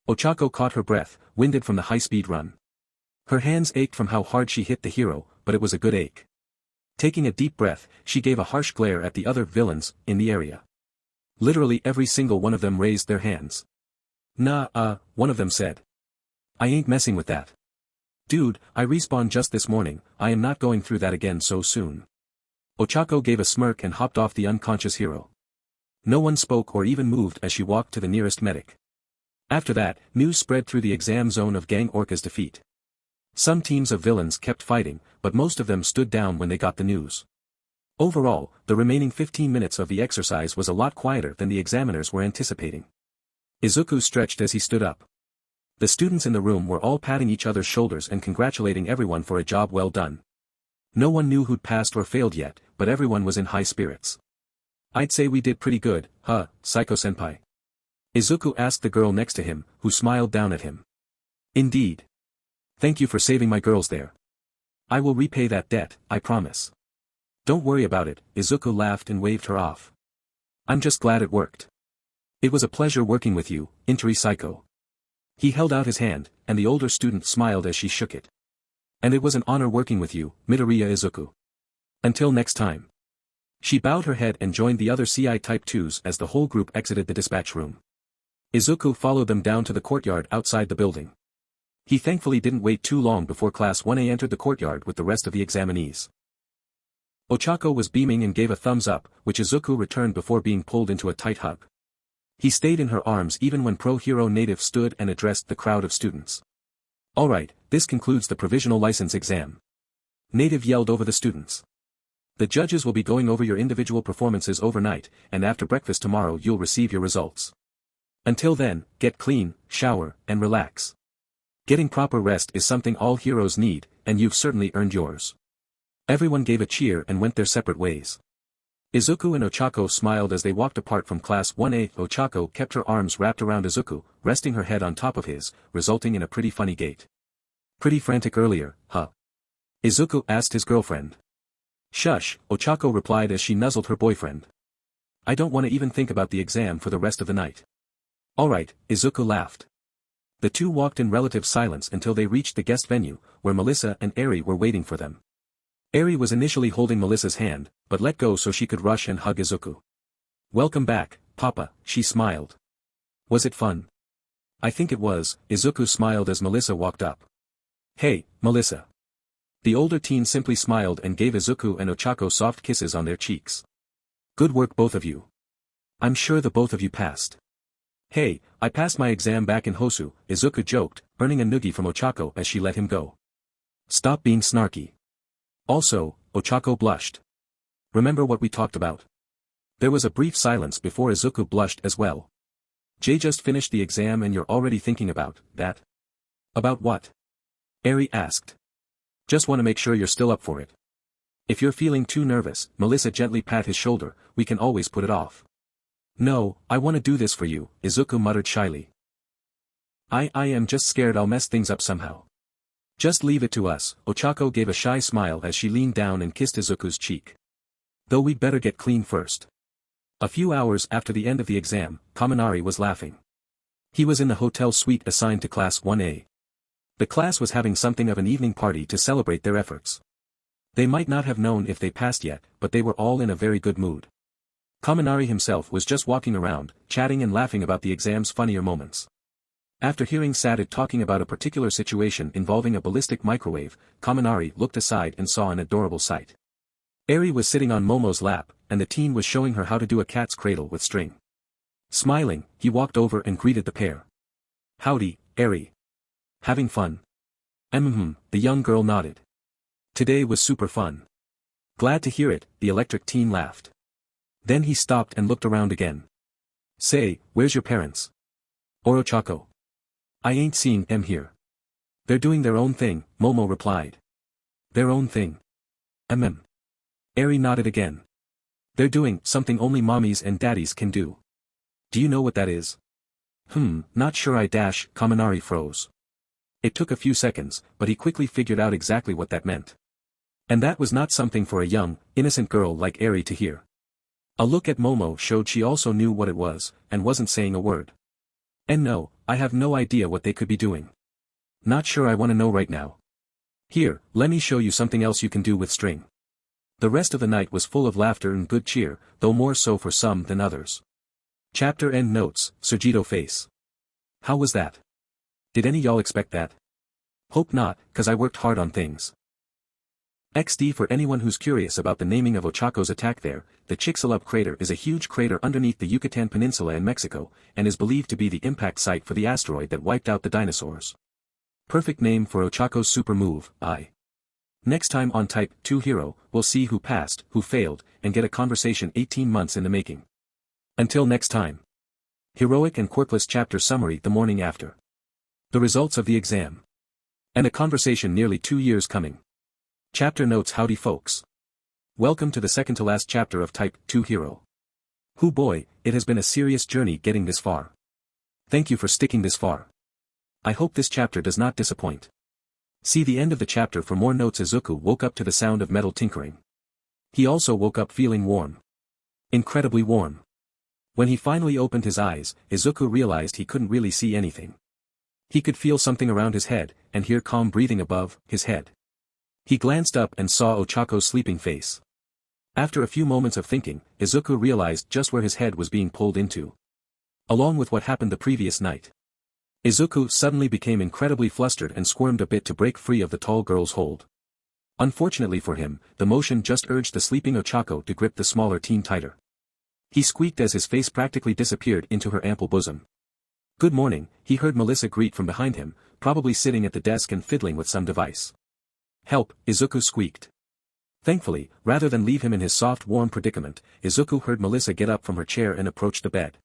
Ochako caught her breath, winded from the high-speed run. Her hands ached from how hard she hit the hero, but it was a good ache. Taking a deep breath, she gave a harsh glare at the other villains in the area. Literally every single one of them raised their hands. Nah, one of them said. I ain't messing with that. Dude, I respawned just this morning, I am not going through that again so soon. Ochako gave a smirk and hopped off the unconscious hero. No one spoke or even moved as she walked to the nearest medic. After that, news spread through the exam zone of Gang Orca's defeat. Some teams of villains kept fighting, but most of them stood down when they got the news. Overall, the remaining 15 minutes of the exercise was a lot quieter than the examiners were anticipating. Izuku stretched as he stood up. The students in the room were all patting each other's shoulders and congratulating everyone for a job well done. No one knew who'd passed or failed yet, but everyone was in high spirits. I'd say we did pretty good, huh, Saiko-senpai? Izuku asked the girl next to him, who smiled down at him. Indeed. Thank you for saving my girls there. I will repay that debt, I promise. Don't worry about it, Izuku laughed and waved her off. I'm just glad it worked. It was a pleasure working with you, Interi Saiko. He held out his hand, and the older student smiled as she shook it. And it was an honor working with you, Midoriya Izuku. Until next time. She bowed her head and joined the other CI Type 2s as the whole group exited the dispatch room. Izuku followed them down to the courtyard outside the building. He thankfully didn't wait too long before Class 1A entered the courtyard with the rest of the examinees. Ochako was beaming and gave a thumbs up, which Izuku returned before being pulled into a tight hug. He stayed in her arms even when pro-hero native stood and addressed the crowd of students. Alright, this concludes the provisional license exam. Native yelled over the students. The judges will be going over your individual performances overnight, and after breakfast tomorrow you'll receive your results. Until then, get clean, shower, and relax. Getting proper rest is something all heroes need, and you've certainly earned yours. Everyone gave a cheer and went their separate ways. Izuku and Ochako smiled as they walked apart from Class 1A. Ochako kept her arms wrapped around Izuku, resting her head on top of his, resulting in a pretty funny gait. Pretty frantic earlier, huh? Izuku asked his girlfriend. Shush, Ochako replied as she nuzzled her boyfriend. I don't want to even think about the exam for the rest of the night. Alright, Izuku laughed. The two walked in relative silence until they reached the guest venue, where Melissa and Eri were waiting for them. Eri was initially holding Melissa's hand, but let go so she could rush and hug Izuku. Welcome back, Papa, she smiled. Was it fun? I think it was, Izuku smiled as Melissa walked up. Hey, Melissa. The older teen simply smiled and gave Izuku and Ochako soft kisses on their cheeks. Good work both of you. I'm sure the both of you passed. Hey, I passed my exam back in Hosu, Izuku joked, earning a noogie from Ochako as she let him go. Stop being snarky. Also, Ochako blushed. Remember what we talked about? There was a brief silence before Izuku blushed as well. Jay just finished the exam and you're already thinking about that? About what? Eri asked. Just want to make sure you're still up for it. If you're feeling too nervous, Melissa gently pat his shoulder, we can always put it off. No, I want to do this for you, Izuku muttered shyly. I am just scared I'll mess things up somehow. Just leave it to us, Ochako gave a shy smile as she leaned down and kissed Izuku's cheek. Though we'd better get clean first. A few hours after the end of the exam, Kaminari was laughing. He was in the hotel suite assigned to Class 1A. The class was having something of an evening party to celebrate their efforts. They might not have known if they passed yet, but they were all in a very good mood. Kaminari himself was just walking around, chatting and laughing about the exam's funnier moments. After hearing Sadid talking about a particular situation involving a ballistic microwave, Kaminari looked aside and saw an adorable sight. Eri was sitting on Momo's lap, and the teen was showing her how to do a cat's cradle with string. Smiling, he walked over and greeted the pair. "Howdy, Eri. Having fun?" The young girl nodded. "Today was super fun." "Glad to hear it," the electric teen laughed. Then he stopped and looked around again. "Say, where's your parents?" "Orochako. I ain't seeing them here." "They're doing their own thing," Momo replied. "Their own thing?" Eri nodded again. "They're doing something only mommies and daddies can do." "Do you know what that is?" Not sure Kaminari froze. It took a few seconds, but he quickly figured out exactly what that meant. And that was not something for a young, innocent girl like Eri to hear. A look at Momo showed she also knew what it was, and wasn't saying a word. "And no, I have no idea what they could be doing. Not sure I want to know right now. Here, let me show you something else you can do with string." The rest of the night was full of laughter and good cheer, though more so for some than others. Chapter end notes, Sujito face. How was that? Did any y'all expect that? Hope not, cause I worked hard on things. XD for anyone who's curious about the naming of Ochako's attack there, the Chicxulub crater is a huge crater underneath the Yucatan Peninsula in Mexico, and is believed to be the impact site for the asteroid that wiped out the dinosaurs. Perfect name for Ochako's super move, I. Next time on Type 2 Hero, we'll see who passed, who failed, and get a conversation 18 months in the making. Until next time. Heroic and quirkless chapter summary the morning after. The results of the exam. And a conversation nearly 2 years coming. Chapter notes. Howdy folks. Welcome to the second to last chapter of Type 2 Hero. Hoo boy, it has been a serious journey getting this far. Thank you for sticking this far. I hope this chapter does not disappoint. See the end of the chapter for more notes. Izuku woke up to the sound of metal tinkering. He also woke up feeling warm. Incredibly warm. When he finally opened his eyes, Izuku realized he couldn't really see anything. He could feel something around his head, and hear calm breathing above his head. He glanced up and saw Ochako's sleeping face. After a few moments of thinking, Izuku realized just where his head was being pulled into. Along with what happened the previous night. Izuku suddenly became incredibly flustered and squirmed a bit to break free of the tall girl's hold. Unfortunately for him, the motion just urged the sleeping Ochako to grip the smaller teen tighter. He squeaked as his face practically disappeared into her ample bosom. "Good morning," he heard Melissa greet from behind him, probably sitting at the desk and fiddling with some device. "Help," Izuku squeaked. Thankfully, rather than leave him in his soft warm predicament, Izuku heard Melissa get up from her chair and approach the bed.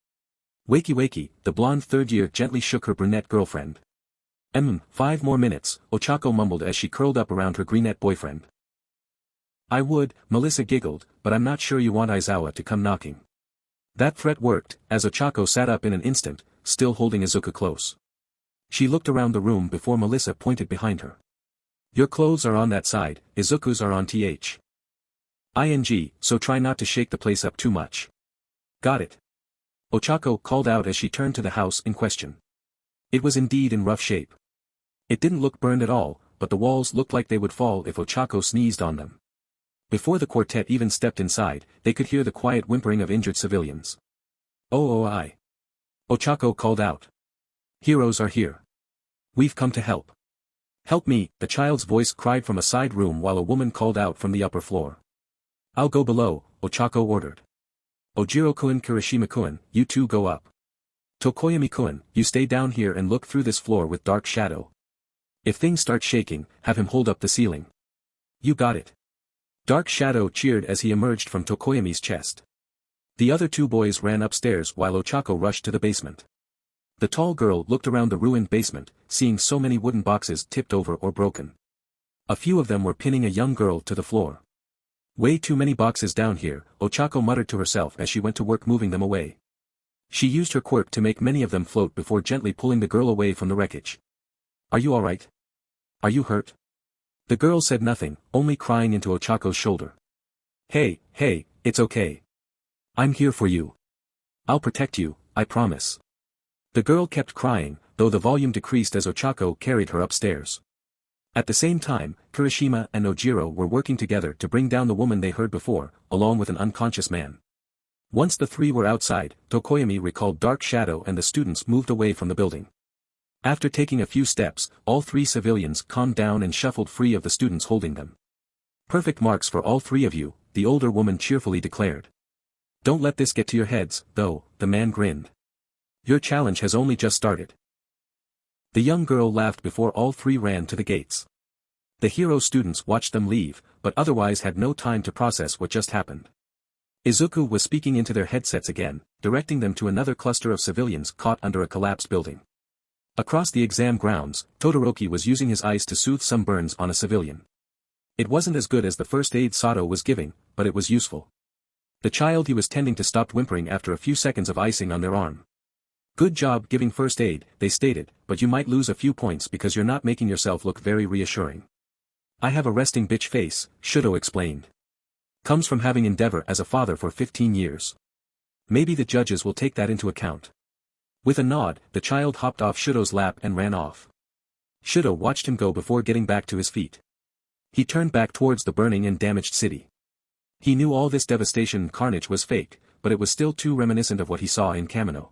"Wakey wakey," the blonde third year gently shook her brunette girlfriend. 5 more minutes," Ochako mumbled as she curled up around her greenette boyfriend. "I would," Melissa giggled, "but I'm not sure you want Aizawa to come knocking." That threat worked, as Ochako sat up in an instant, still holding Izuku close. She looked around the room before Melissa pointed behind her. "Your clothes are on that side, Izuku's are on so try not to shake the place up too much." "Got it." Ochako called out as she turned to the house in question. It was indeed in rough shape. It didn't look burned at all, but the walls looked like they would fall if Ochako sneezed on them. Before the quartet even stepped inside, they could hear the quiet whimpering of injured civilians. "I." Ochako called out. "Heroes are here. We've come to help." "Help me," the child's voice cried from a side room while a woman called out from the upper floor. "I'll go below," Ochako ordered. "Ojiro-kun, Kirishima-kun, you two go up. Tokoyami-kun, you stay down here and look through this floor with Dark Shadow. If things start shaking, have him hold up the ceiling." "You got it." Dark Shadow cheered as he emerged from Tokoyami's chest. The other two boys ran upstairs while Ochako rushed to the basement. The tall girl looked around the ruined basement, seeing so many wooden boxes tipped over or broken. A few of them were pinning a young girl to the floor. "Way too many boxes down here," Ochako muttered to herself as she went to work moving them away. She used her quirk to make many of them float before gently pulling the girl away from the wreckage. "Are you alright? Are you hurt?" The girl said nothing, only crying into Ochako's shoulder. Hey, it's okay. I'm here for you. I'll protect you, I promise." The girl kept crying, though the volume decreased as Ochako carried her upstairs. At the same time, Kirishima and Ojiro were working together to bring down the woman they heard before, along with an unconscious man. Once the three were outside, Tokoyami recalled Dark Shadow and the students moved away from the building. After taking a few steps, all three civilians calmed down and shuffled free of the students holding them. Perfect marks for all three of you, the older woman cheerfully declared. Don't let this get to your heads, though, the man grinned. Your challenge has only just started. The young girl laughed before all three ran to the gates. The hero students watched them leave, but otherwise had no time to process what just happened. Izuku was speaking into their headsets again, directing them to another cluster of civilians caught under a collapsed building. Across the exam grounds, Todoroki was using his ice to soothe some burns on a civilian. It wasn't as good as the first aid Sato was giving, but it was useful. The child he was tending to stopped whimpering after a few seconds of icing on their arm. Good job giving first aid, they stated, but you might lose a few points because you're not making yourself look very reassuring. I have a resting bitch face, Shudo explained. Comes from having endeavor as a father for 15 years. Maybe the judges will take that into account. With a nod, the child hopped off Shudo's lap and ran off. Shudo watched him go before getting back to his feet. He turned back towards the burning and damaged city. He knew all this devastation and carnage was fake, but it was still too reminiscent of what he saw in Kamino.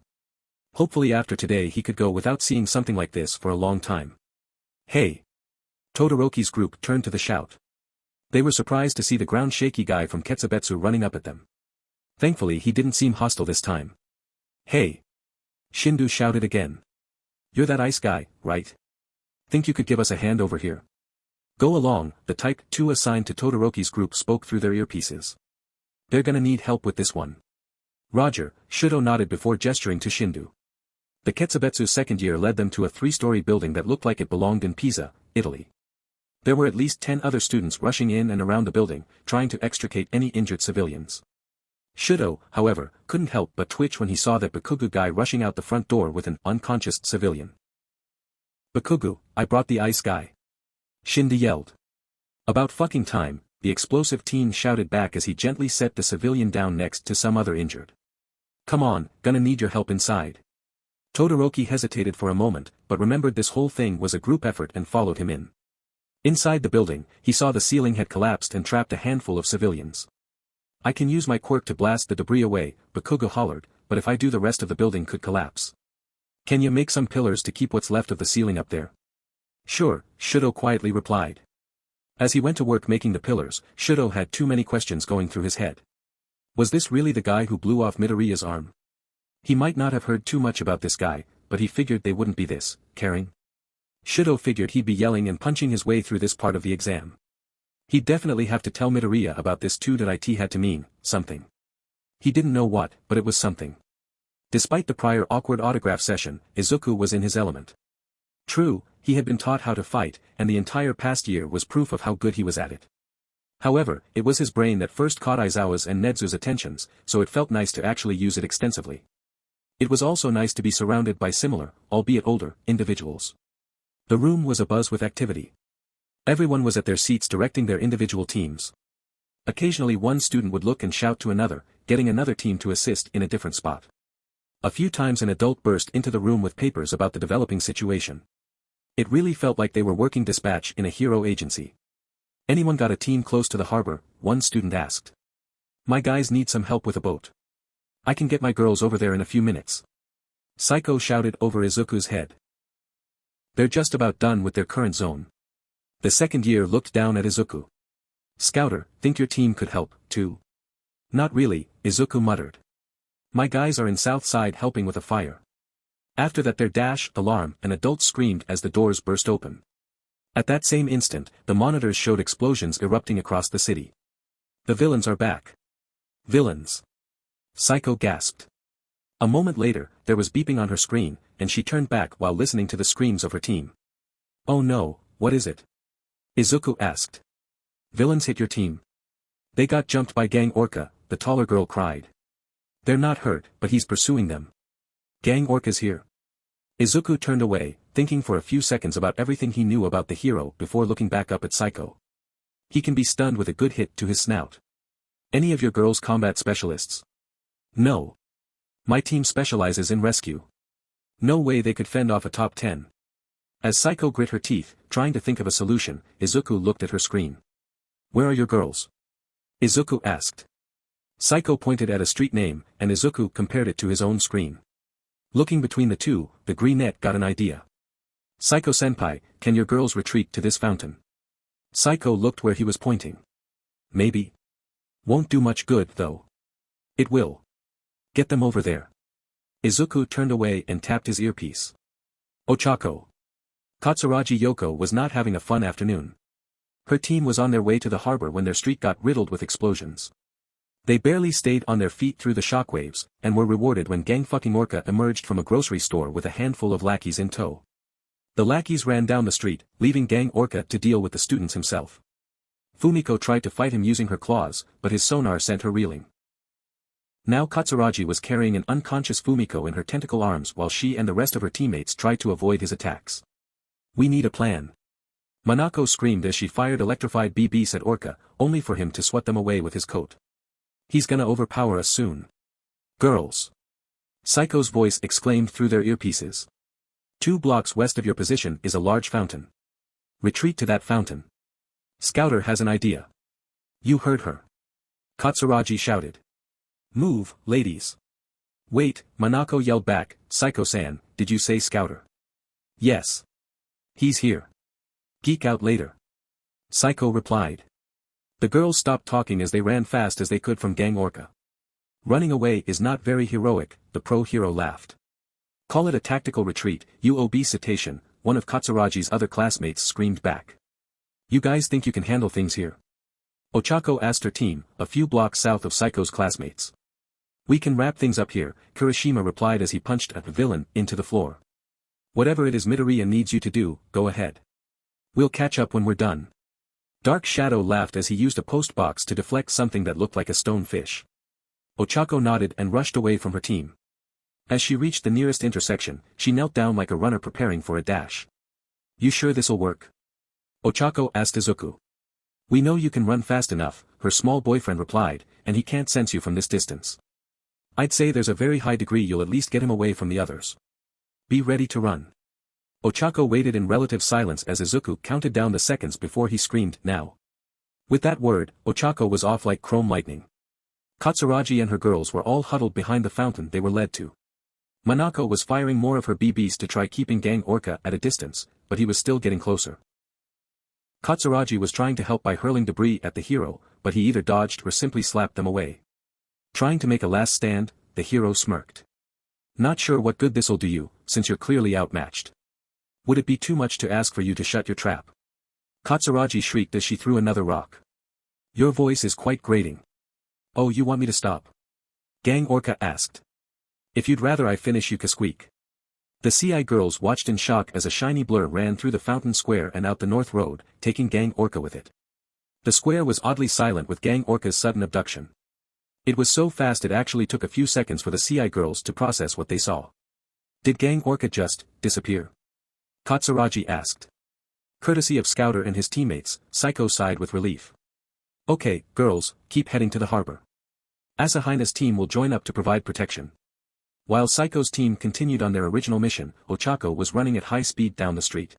Hopefully after today he could go without seeing something like this for a long time. Hey! Todoroki's group turned to the shout. They were surprised to see the ground-shaky guy from Ketsubetsu running up at them. Thankfully he didn't seem hostile this time. Hey! Shindu shouted again. You're that ice guy, right? Think you could give us a hand over here? Go along, the Type 2 assigned to Todoroki's group spoke through their earpieces. They're gonna need help with this one. Roger, Shudo nodded before gesturing to Shindu. The Ketsubetsu second year led them to a 3-story building that looked like it belonged in Pisa, Italy. There were at least 10 other students rushing in and around the building, trying to extricate any injured civilians. Shudo, however, couldn't help but twitch when he saw that Bakugu guy rushing out the front door with an unconscious civilian. Bakugu, I brought the ice guy. Shindu yelled. About fucking time, the explosive teen shouted back as he gently set the civilian down next to some other injured. Come on, gonna need your help inside. Todoroki hesitated for a moment, but remembered this whole thing was a group effort and followed him in. Inside the building, he saw the ceiling had collapsed and trapped a handful of civilians. I can use my quirk to blast the debris away, Bakugo hollered, but if I do the rest of the building could collapse. Can you make some pillars to keep what's left of the ceiling up there? Sure, Shudo quietly replied. As he went to work making the pillars, Shudo had too many questions going through his head. Was this really the guy who blew off Midoriya's arm? He might not have heard too much about this guy, but he figured they wouldn't be this caring. Shudo figured he'd be yelling and punching his way through this part of the exam. He'd definitely have to tell Midoriya about this too. That it had to mean something. He didn't know what, but it was something. Despite the prior awkward autograph session, Izuku was in his element. True, he had been taught how to fight, and the entire past year was proof of how good he was at it. However, it was his brain that first caught Aizawa's and Nedzu's attentions, so it felt nice to actually use it extensively. It was also nice to be surrounded by similar, albeit older, individuals. The room was abuzz with activity. Everyone was at their seats directing their individual teams. Occasionally one student would look and shout to another, getting another team to assist in a different spot. A few times an adult burst into the room with papers about the developing situation. It really felt like they were working dispatch in a hero agency. Anyone got a team close to the harbor? One student asked. My guys need some help with a boat. I can get my girls over there in a few minutes. Saiko shouted over Izuku's head. They're just about done with their current zone. The second year looked down at Izuku. Scouter, think your team could help, too? Not really, Izuku muttered. My guys are in south side helping with a fire. After that their alarm, an adult screamed as the doors burst open. At that same instant, the monitors showed explosions erupting across the city. The villains are back. Villains. Saiko gasped. A moment later, there was beeping on her screen, and she turned back while listening to the screams of her team. Oh no, what is it? Izuku asked. Villains hit your team. They got jumped by Gang Orca, the taller girl cried. They're not hurt, but he's pursuing them. Gang Orca's here. Izuku turned away, thinking for a few seconds about everything he knew about the hero before looking back up at Saiko. He can be stunned with a good hit to his snout. Any of your girls combat specialists? No. My team specializes in rescue. No way they could fend off a top 10. As Saiko grit her teeth, trying to think of a solution, Izuku looked at her screen. Where are your girls? Izuku asked. Saiko pointed at a street name, and Izuku compared it to his own screen. Looking between the two, the greenette got an idea. Saiko-senpai, can your girls retreat to this fountain? Saiko looked where he was pointing. Maybe. Won't do much good, though. It will. Get them over there. Izuku turned away and tapped his earpiece. Ochako. Katsuragi Yoko was not having a fun afternoon. Her team was on their way to the harbor when their street got riddled with explosions. They barely stayed on their feet through the shockwaves, and were rewarded when gang fucking Orca emerged from a grocery store with a handful of lackeys in tow. The lackeys ran down the street, leaving gang Orca to deal with the students himself. Fumiko tried to fight him using her claws, but his sonar sent her reeling. Now Katsuragi was carrying an unconscious Fumiko in her tentacle arms while she and the rest of her teammates tried to avoid his attacks. We need a plan. Manako screamed as she fired electrified BBs at Orca, only for him to swat them away with his coat. He's gonna overpower us soon. Girls. Saiko's voice exclaimed through their earpieces. 2 blocks west of your position is a large fountain. Retreat to that fountain. Scouter has an idea. You heard her. Katsuragi shouted. Move, ladies. Wait, Manako yelled back, Saiko-san, did you say Scouter? Yes. He's here. Geek out later. Saiko replied. The girls stopped talking as they ran fast as they could from gang Orca. Running away is not very heroic, the pro-hero laughed. Call it a tactical retreat, you obese cetacean, one of Katsuragi's other classmates screamed back. You guys think you can handle things here? Ochako asked her team, a few blocks south of Saiko's classmates. We can wrap things up here, Kirishima replied as he punched a villain into the floor. Whatever it is Midoriya needs you to do, go ahead. We'll catch up when we're done. Dark Shadow laughed as he used a post box to deflect something that looked like a stone fish. Ochako nodded and rushed away from her team. As she reached the nearest intersection, she knelt down like a runner preparing for a dash. You sure this'll work? Ochako asked Izuku. We know you can run fast enough, her small boyfriend replied, and he can't sense you from this distance. I'd say there's a very high degree you'll at least get him away from the others. Be ready to run. Ochako waited in relative silence as Izuku counted down the seconds before he screamed, now. With that word, Ochako was off like chrome lightning. Katsuragi and her girls were all huddled behind the fountain they were led to. Manako was firing more of her BBs to try keeping gang Orca at a distance, but he was still getting closer. Katsuragi was trying to help by hurling debris at the hero, but he either dodged or simply slapped them away. Trying to make a last stand, the hero smirked. Not sure what good this'll do you, since you're clearly outmatched. Would it be too much to ask for you to shut your trap? Katsuragi shrieked as she threw another rock. Your voice is quite grating. Oh, you want me to stop? Gang Orca asked. If you'd rather I finish you can squeak. The CI girls watched in shock as a shiny blur ran through the fountain square and out the north road, taking Gang Orca with it. The square was oddly silent with Gang Orca's sudden abduction. It was so fast it actually took a few seconds for the CI girls to process what they saw. Did Gang Orca just disappear? Katsuragi asked. Courtesy of Scouter and his teammates, Saiko sighed with relief. Okay, girls, keep heading to the harbor. Asahina's team will join up to provide protection. While Saiko's team continued on their original mission, Ochako was running at high speed down the street.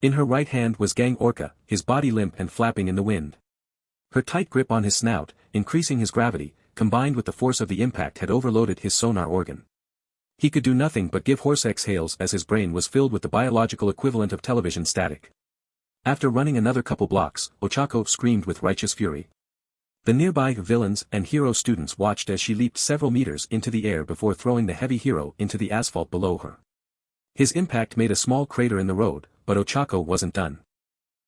In her right hand was Gang Orca, his body limp and flapping in the wind. Her tight grip on his snout, increasing his gravity, combined with the force of the impact had overloaded his sonar organ. He could do nothing but give hoarse exhales as his brain was filled with the biological equivalent of television static. After running another couple blocks, Ochako screamed with righteous fury. The nearby villains and hero students watched as she leaped several meters into the air before throwing the heavy hero into the asphalt below her. His impact made a small crater in the road, but Ochako wasn't done.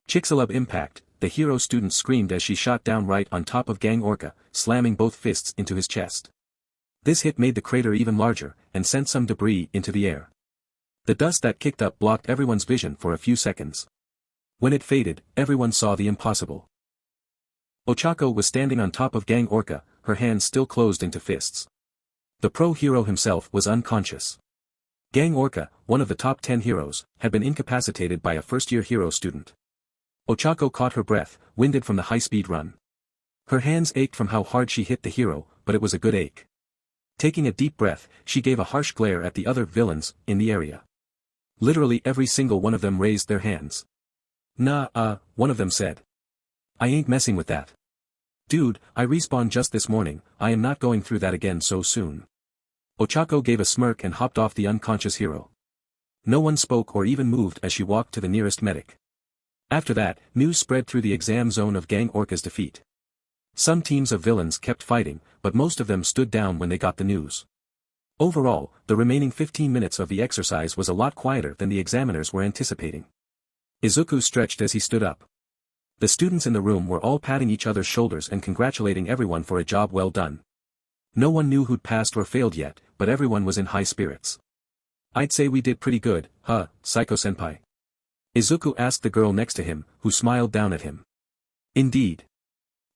Chicxulub impact, the hero student screamed as she shot down right on top of Gang Orca, slamming both fists into his chest. This hit made the crater even larger, and sent some debris into the air. The dust that kicked up blocked everyone's vision for a few seconds. When it faded, everyone saw the impossible. Ochako was standing on top of Gang Orca, her hands still closed into fists. The pro-hero himself was unconscious. Gang Orca, one of the top 10 heroes, had been incapacitated by a first-year hero student. Ochako caught her breath, winded from the high-speed run. Her hands ached from how hard she hit the hero, but it was a good ache. Taking a deep breath, she gave a harsh glare at the other villains in the area. Literally every single one of them raised their hands. Nah, one of them said. I ain't messing with that. Dude, I respawned just this morning, I am not going through that again so soon. Ochako gave a smirk and hopped off the unconscious hero. No one spoke or even moved as she walked to the nearest medic. After that, news spread through the exam zone of Gang Orca's defeat. Some teams of villains kept fighting, but most of them stood down when they got the news. Overall, the remaining 15 minutes of the exercise was a lot quieter than the examiners were anticipating. Izuku stretched as he stood up. The students in the room were all patting each other's shoulders and congratulating everyone for a job well done. No one knew who'd passed or failed yet, but everyone was in high spirits. I'd say we did pretty good, huh, Psycho-senpai? Izuku asked the girl next to him, who smiled down at him. Indeed.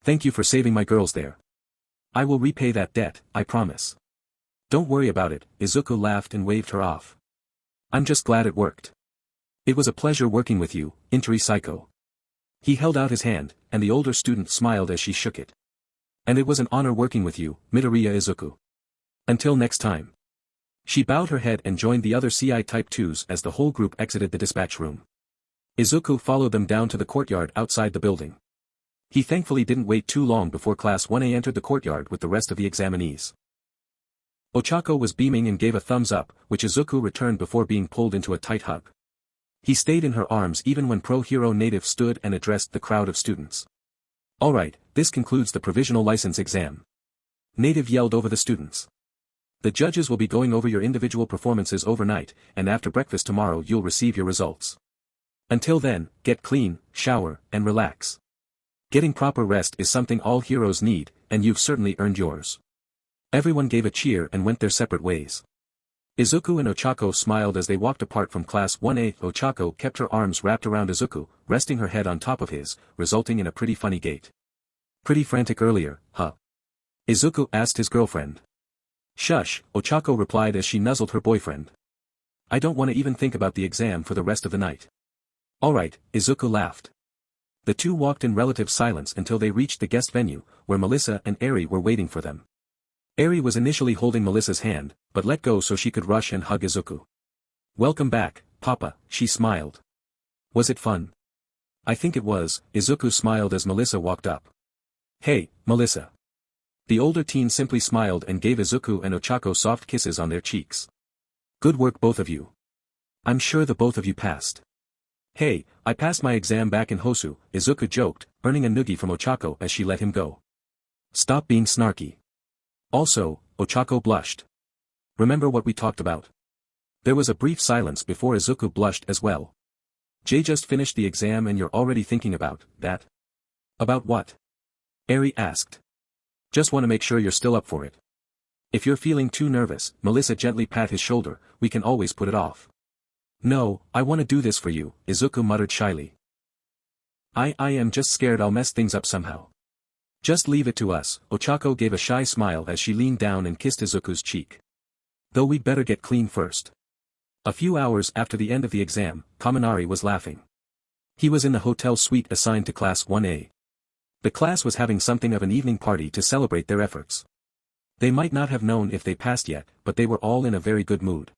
Thank you for saving my girls there. I will repay that debt, I promise. Don't worry about it, Izuku laughed and waved her off. I'm just glad it worked. It was a pleasure working with you, Interi Psycho. He held out his hand, and the older student smiled as she shook it. And it was an honor working with you, Midoriya Izuku. Until next time. She bowed her head and joined the other CI Type 2s as the whole group exited the dispatch room. Izuku followed them down to the courtyard outside the building. He thankfully didn't wait too long before Class 1A entered the courtyard with the rest of the examinees. Ochako was beaming and gave a thumbs up, which Izuku returned before being pulled into a tight hug. He stayed in her arms even when Pro-Hero Native stood and addressed the crowd of students. Alright, this concludes the provisional license exam. Native yelled over the students. The judges will be going over your individual performances overnight, and after breakfast tomorrow you'll receive your results. Until then, get clean, shower, and relax. Getting proper rest is something all heroes need, and you've certainly earned yours. Everyone gave a cheer and went their separate ways. Izuku and Ochako smiled as they walked apart from Class 1A. Ochako kept her arms wrapped around Izuku, resting her head on top of his, resulting in a pretty funny gait. Pretty frantic earlier, huh? Izuku asked his girlfriend. Shush, Ochako replied as she nuzzled her boyfriend. I don't want to even think about the exam for the rest of the night. Alright, Izuku laughed. The two walked in relative silence until they reached the guest venue, where Melissa and Eri were waiting for them. Eri was initially holding Melissa's hand, but let go so she could rush and hug Izuku. Welcome back, Papa, she smiled. Was it fun? I think it was, Izuku smiled as Melissa walked up. Hey, Melissa. The older teen simply smiled and gave Izuku and Ochako soft kisses on their cheeks. Good work both of you. I'm sure the both of you passed. Hey, I passed my exam back in Hosu, Izuku joked, earning a noogie from Ochako as she let him go. Stop being snarky. Also, Ochako blushed. Remember what we talked about? There was a brief silence before Izuku blushed as well. Jay just finished the exam and you're already thinking about that? About what? Eri asked. Just want to make sure you're still up for it. If you're feeling too nervous, Melissa gently pat his shoulder, we can always put it off. No, I want to do this for you, Izuku muttered shyly. I am just scared I'll mess things up somehow. Just leave it to us, Ochako gave a shy smile as she leaned down and kissed Izuku's cheek. Though we'd better get clean first. A few hours after the end of the exam, Kaminari was laughing. He was in the hotel suite assigned to Class 1A. The class was having something of an evening party to celebrate their efforts. They might not have known if they passed yet, but they were all in a very good mood.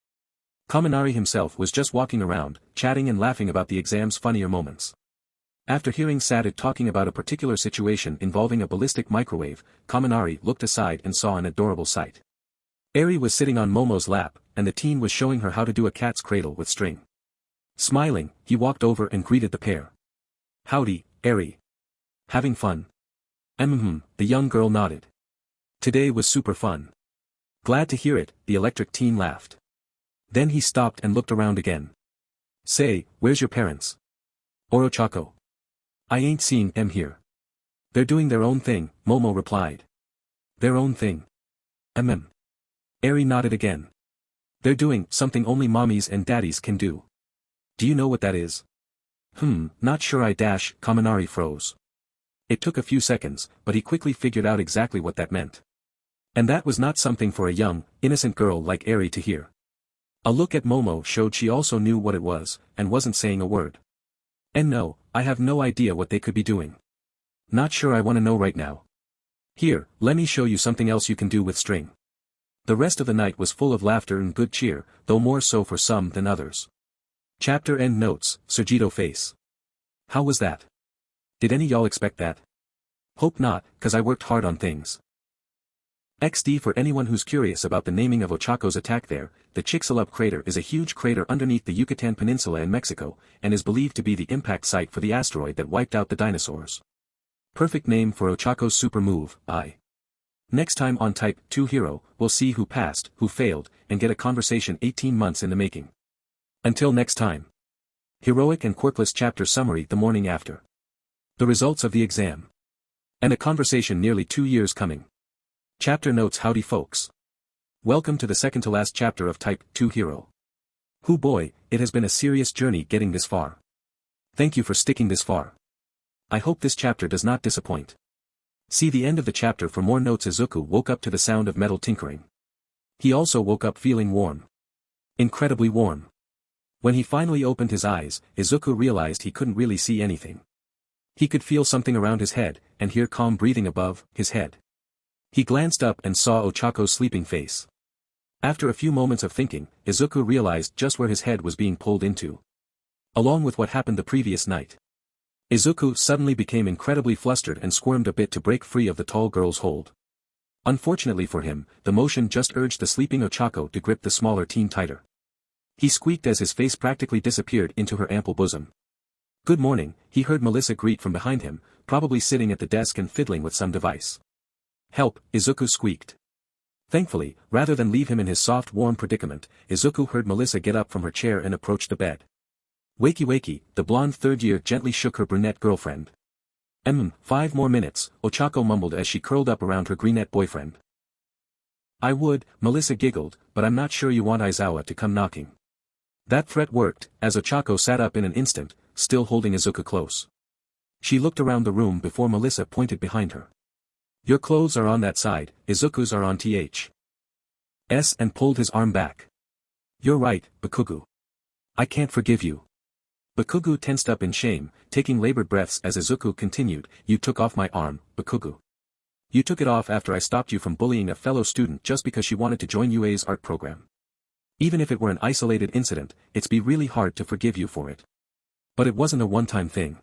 Kaminari himself was just walking around, chatting and laughing about the exam's funnier moments. After hearing Sadu talking about a particular situation involving a ballistic microwave, Kaminari looked aside and saw an adorable sight. Eri was sitting on Momo's lap, and the teen was showing her how to do a cat's cradle with string. Smiling, he walked over and greeted the pair. Howdy, Eri. Having fun? The young girl nodded. Today was super fun. Glad to hear it, the electric teen laughed. Then he stopped and looked around again. Say, where's your parents? Orochako. I ain't seeing them here. They're doing their own thing, Momo replied. Their own thing? Eri nodded again. They're doing something only mommies and daddies can do. Do you know what that is? Not sure Kaminari froze. It took a few seconds, but he quickly figured out exactly what that meant. And that was not something for a young, innocent girl like Eri to hear. A look at Momo showed she also knew what it was, and wasn't saying a word. And no, I have no idea what they could be doing. Not sure I want to know right now. Here, let me show you something else you can do with string. The rest of the night was full of laughter and good cheer, though more so for some than others. Chapter end notes, Sergito face. How was that? Did any y'all expect that? Hope not, cause I worked hard on things. XD for anyone who's curious about the naming of Ochako's attack there, the Chicxulub crater is a huge crater underneath the Yucatan Peninsula in Mexico, and is believed to be the impact site for the asteroid that wiped out the dinosaurs. Perfect name for Ochako's super move, Next time on Type 2 Hero, we'll see who passed, who failed, and get a conversation 18 months in the making. Until next time. Heroic and quirkless chapter summary the morning after. The results of the exam. And a conversation nearly 2 years coming. Chapter notes. Howdy folks. Welcome to the second to last chapter of Type 2 Hero. Hoo boy, it has been a serious journey getting this far. Thank you for sticking this far. I hope this chapter does not disappoint. See the end of the chapter for more notes. Izuku woke up to the sound of metal tinkering. He also woke up feeling warm. Incredibly warm. When he finally opened his eyes, Izuku realized he couldn't really see anything. He could feel something around his head, and hear calm breathing above his head. He glanced up and saw Ochako's sleeping face. After a few moments of thinking, Izuku realized just where his head was being pulled into. Along with what happened the previous night. Izuku suddenly became incredibly flustered and squirmed a bit to break free of the tall girl's hold. Unfortunately for him, the motion just urged the sleeping Ochako to grip the smaller teen tighter. He squeaked as his face practically disappeared into her ample bosom. Good morning, he heard Melissa greet from behind him, probably sitting at the desk and fiddling with some device. Help, Izuku squeaked. Thankfully, rather than leave him in his soft warm predicament, Izuku heard Melissa get up from her chair and approach the bed. Wakey wakey, the blonde third year gently shook her brunette girlfriend. 5 more minutes, Ochako mumbled as she curled up around her greenette boyfriend. I would, Melissa giggled, but I'm not sure you want Aizawa to come knocking. That threat worked, as Ochako sat up in an instant, still holding Izuku close. She looked around the room before Melissa pointed behind her. Your clothes are on that side, Izuku's are on TH's, and pulled his arm back. You're right, Bakugu. I can't forgive you. Bakugu tensed up in shame, taking labored breaths as Izuku continued, you took off my arm, Bakugu. You took it off after I stopped you from bullying a fellow student just because she wanted to join UA's art program. Even if it were an isolated incident, it'd be really hard to forgive you for it. But it wasn't a one-time thing.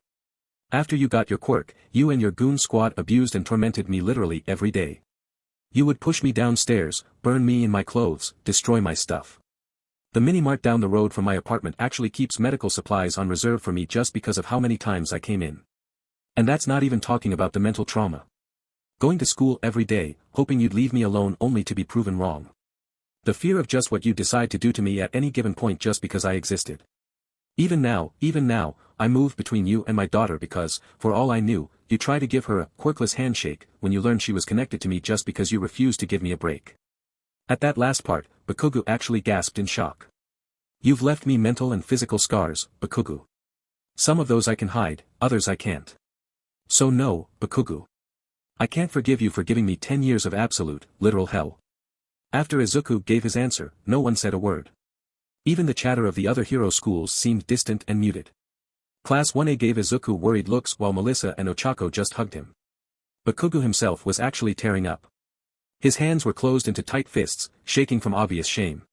After you got your quirk, you and your goon squad abused and tormented me literally every day. You would push me downstairs, burn me in my clothes, destroy my stuff. The mini-mart down the road from my apartment actually keeps medical supplies on reserve for me just because of how many times I came in. And that's not even talking about the mental trauma. Going to school every day, hoping you'd leave me alone only to be proven wrong. The fear of just what you'd decide to do to me at any given point just because I existed. Even now, I moved between you and my daughter because, for all I knew, you tried to give her a quirkless handshake when you learned she was connected to me just because you refused to give me a break. At that last part, Bakugu actually gasped in shock. You've left me mental and physical scars, Bakugu. Some of those I can hide, others I can't. So no, Bakugu. I can't forgive you for giving me 10 years of absolute, literal hell. After Izuku gave his answer, no one said a word. Even the chatter of the other hero schools seemed distant and muted. Class 1A gave Izuku worried looks while Melissa and Ochako just hugged him. Bakugu himself was actually tearing up. His hands were closed into tight fists, shaking from obvious shame.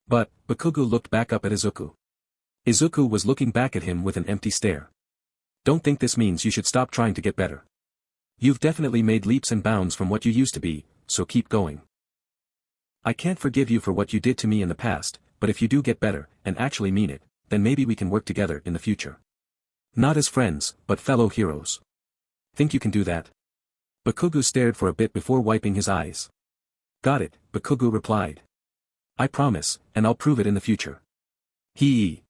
But, Bakugu looked back up at Izuku. Izuku was looking back at him with an empty stare. Don't think this means you should stop trying to get better. You've definitely made leaps and bounds from what you used to be, so keep going. I can't forgive you for what you did to me in the past, but if you do get better, and actually mean it, then maybe we can work together in the future. Not as friends, but fellow heroes. Think you can do that? Bakugu stared for a bit before wiping his eyes. Got it, Bakugu replied. I promise, and I'll prove it in the future. Hee.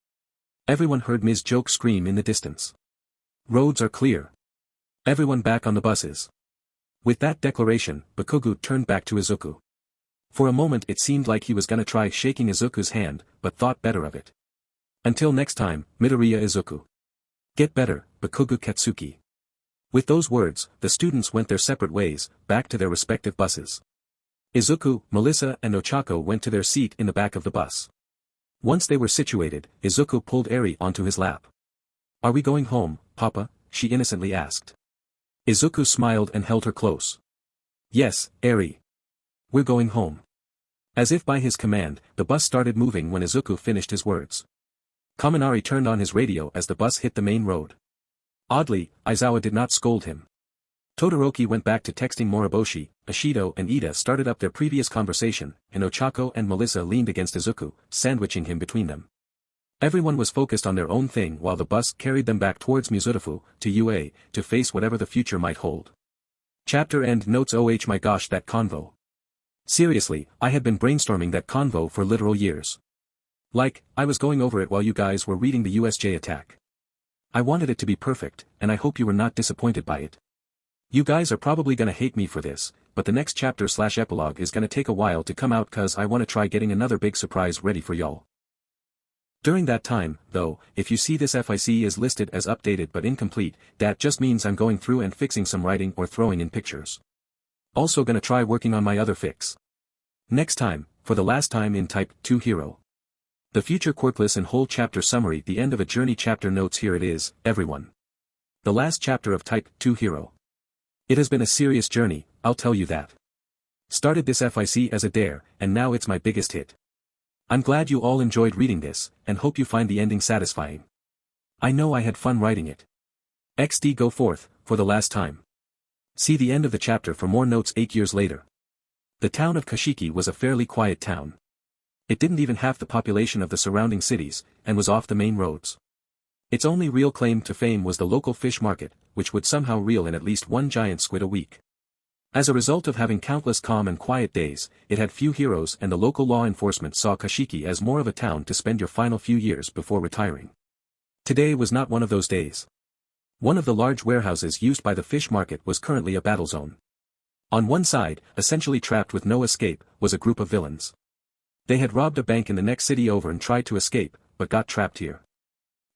Everyone heard Ms. Joke scream in the distance. Roads are clear. Everyone back on the buses. With that declaration, Bakugu turned back to Izuku. For a moment it seemed like he was gonna try shaking Izuku's hand, but thought better of it. Until next time, Midoriya Izuku. Get better, Bakugu Katsuki. With those words, the students went their separate ways, back to their respective buses. Izuku, Melissa and Ochako went to their seat in the back of the bus. Once they were situated, Izuku pulled Eri onto his lap. Are we going home, Papa? She innocently asked. Izuku smiled and held her close. Yes, Eri. We're going home. As if by his command, the bus started moving when Izuku finished his words. Kaminari turned on his radio as the bus hit the main road. Oddly, Aizawa did not scold him. Todoroki went back to texting Moriboshi, Ishido and Ida started up their previous conversation, and Ochako and Melissa leaned against Izuku, sandwiching him between them. Everyone was focused on their own thing while the bus carried them back towards Mizutofu, to UA, to face whatever the future might hold. Chapter end notes. Oh my gosh, that convo. Seriously, I had been brainstorming that convo for literal years. Like, I was going over it while you guys were reading the USJ attack. I wanted it to be perfect, and I hope you were not disappointed by it. You guys are probably gonna hate me for this, but the next chapter/epilogue is gonna take a while to come out cause I wanna try getting another big surprise ready for y'all. During that time, though, if you see this FIC is listed as updated but incomplete, that just means I'm going through and fixing some writing or throwing in pictures. Also gonna try working on my other fix. Next time, for the last time in Type 2 Hero. The future quirkless and whole chapter summary. The end of a journey. Chapter notes. Here it is, everyone. The last chapter of Type 2 Hero. It has been a serious journey, I'll tell you that. Started this FIC as a dare, and now it's my biggest hit. I'm glad you all enjoyed reading this, and hope you find the ending satisfying. I know I had fun writing it. XD go forth, for the last time. See the end of the chapter for more notes. 8 years later. The town of Kashiki was a fairly quiet town. It didn't even have the population of the surrounding cities, and was off the main roads. Its only real claim to fame was the local fish market, which would somehow reel in at least one giant squid a week. As a result of having countless calm and quiet days, it had few heroes, and the local law enforcement saw Kashiki as more of a town to spend your final few years before retiring. Today was not one of those days. One of the large warehouses used by the fish market was currently a battle zone. On one side, essentially trapped with no escape, was a group of villains. They had robbed a bank in the next city over and tried to escape, but got trapped here.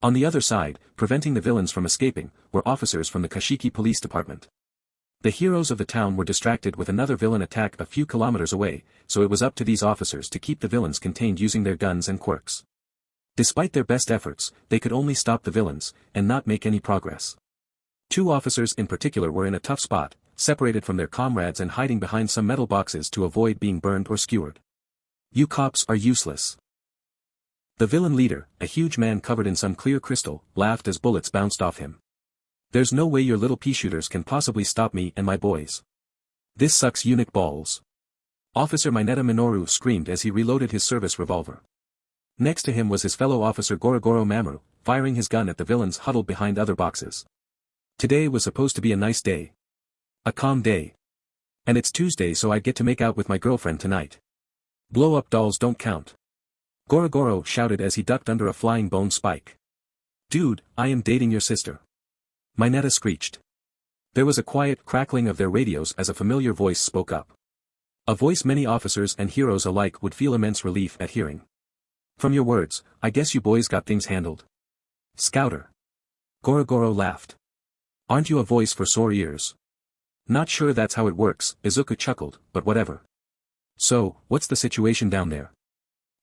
On the other side, preventing the villains from escaping, were officers from the Kashiki Police Department. The heroes of the town were distracted with another villain attack a few kilometers away, so it was up to these officers to keep the villains contained using their guns and quirks. Despite their best efforts, they could only stop the villains, and not make any progress. 2 officers in particular were in a tough spot, separated from their comrades and hiding behind some metal boxes to avoid being burned or skewered. You cops are useless. The villain leader, a huge man covered in some clear crystal, laughed as bullets bounced off him. There's no way your little pea shooters can possibly stop me and my boys. This sucks eunuch balls. Officer Mineta Minoru screamed as he reloaded his service revolver. Next to him was his fellow officer Gorogoro Mamoru, firing his gun at the villains huddled behind other boxes. Today was supposed to be a nice day. A calm day. And it's Tuesday, so I get to make out with my girlfriend tonight. Blow-up dolls don't count. Gorogoro shouted as he ducked under a flying bone spike. Dude, I am dating your sister. Mineta screeched. There was a quiet crackling of their radios as a familiar voice spoke up. A voice many officers and heroes alike would feel immense relief at hearing. From your words, I guess you boys got things handled. Scouter. Gorogoro laughed. Aren't you a voice for sore ears? Not sure that's how it works, Izuku chuckled, but whatever. So, what's the situation down there?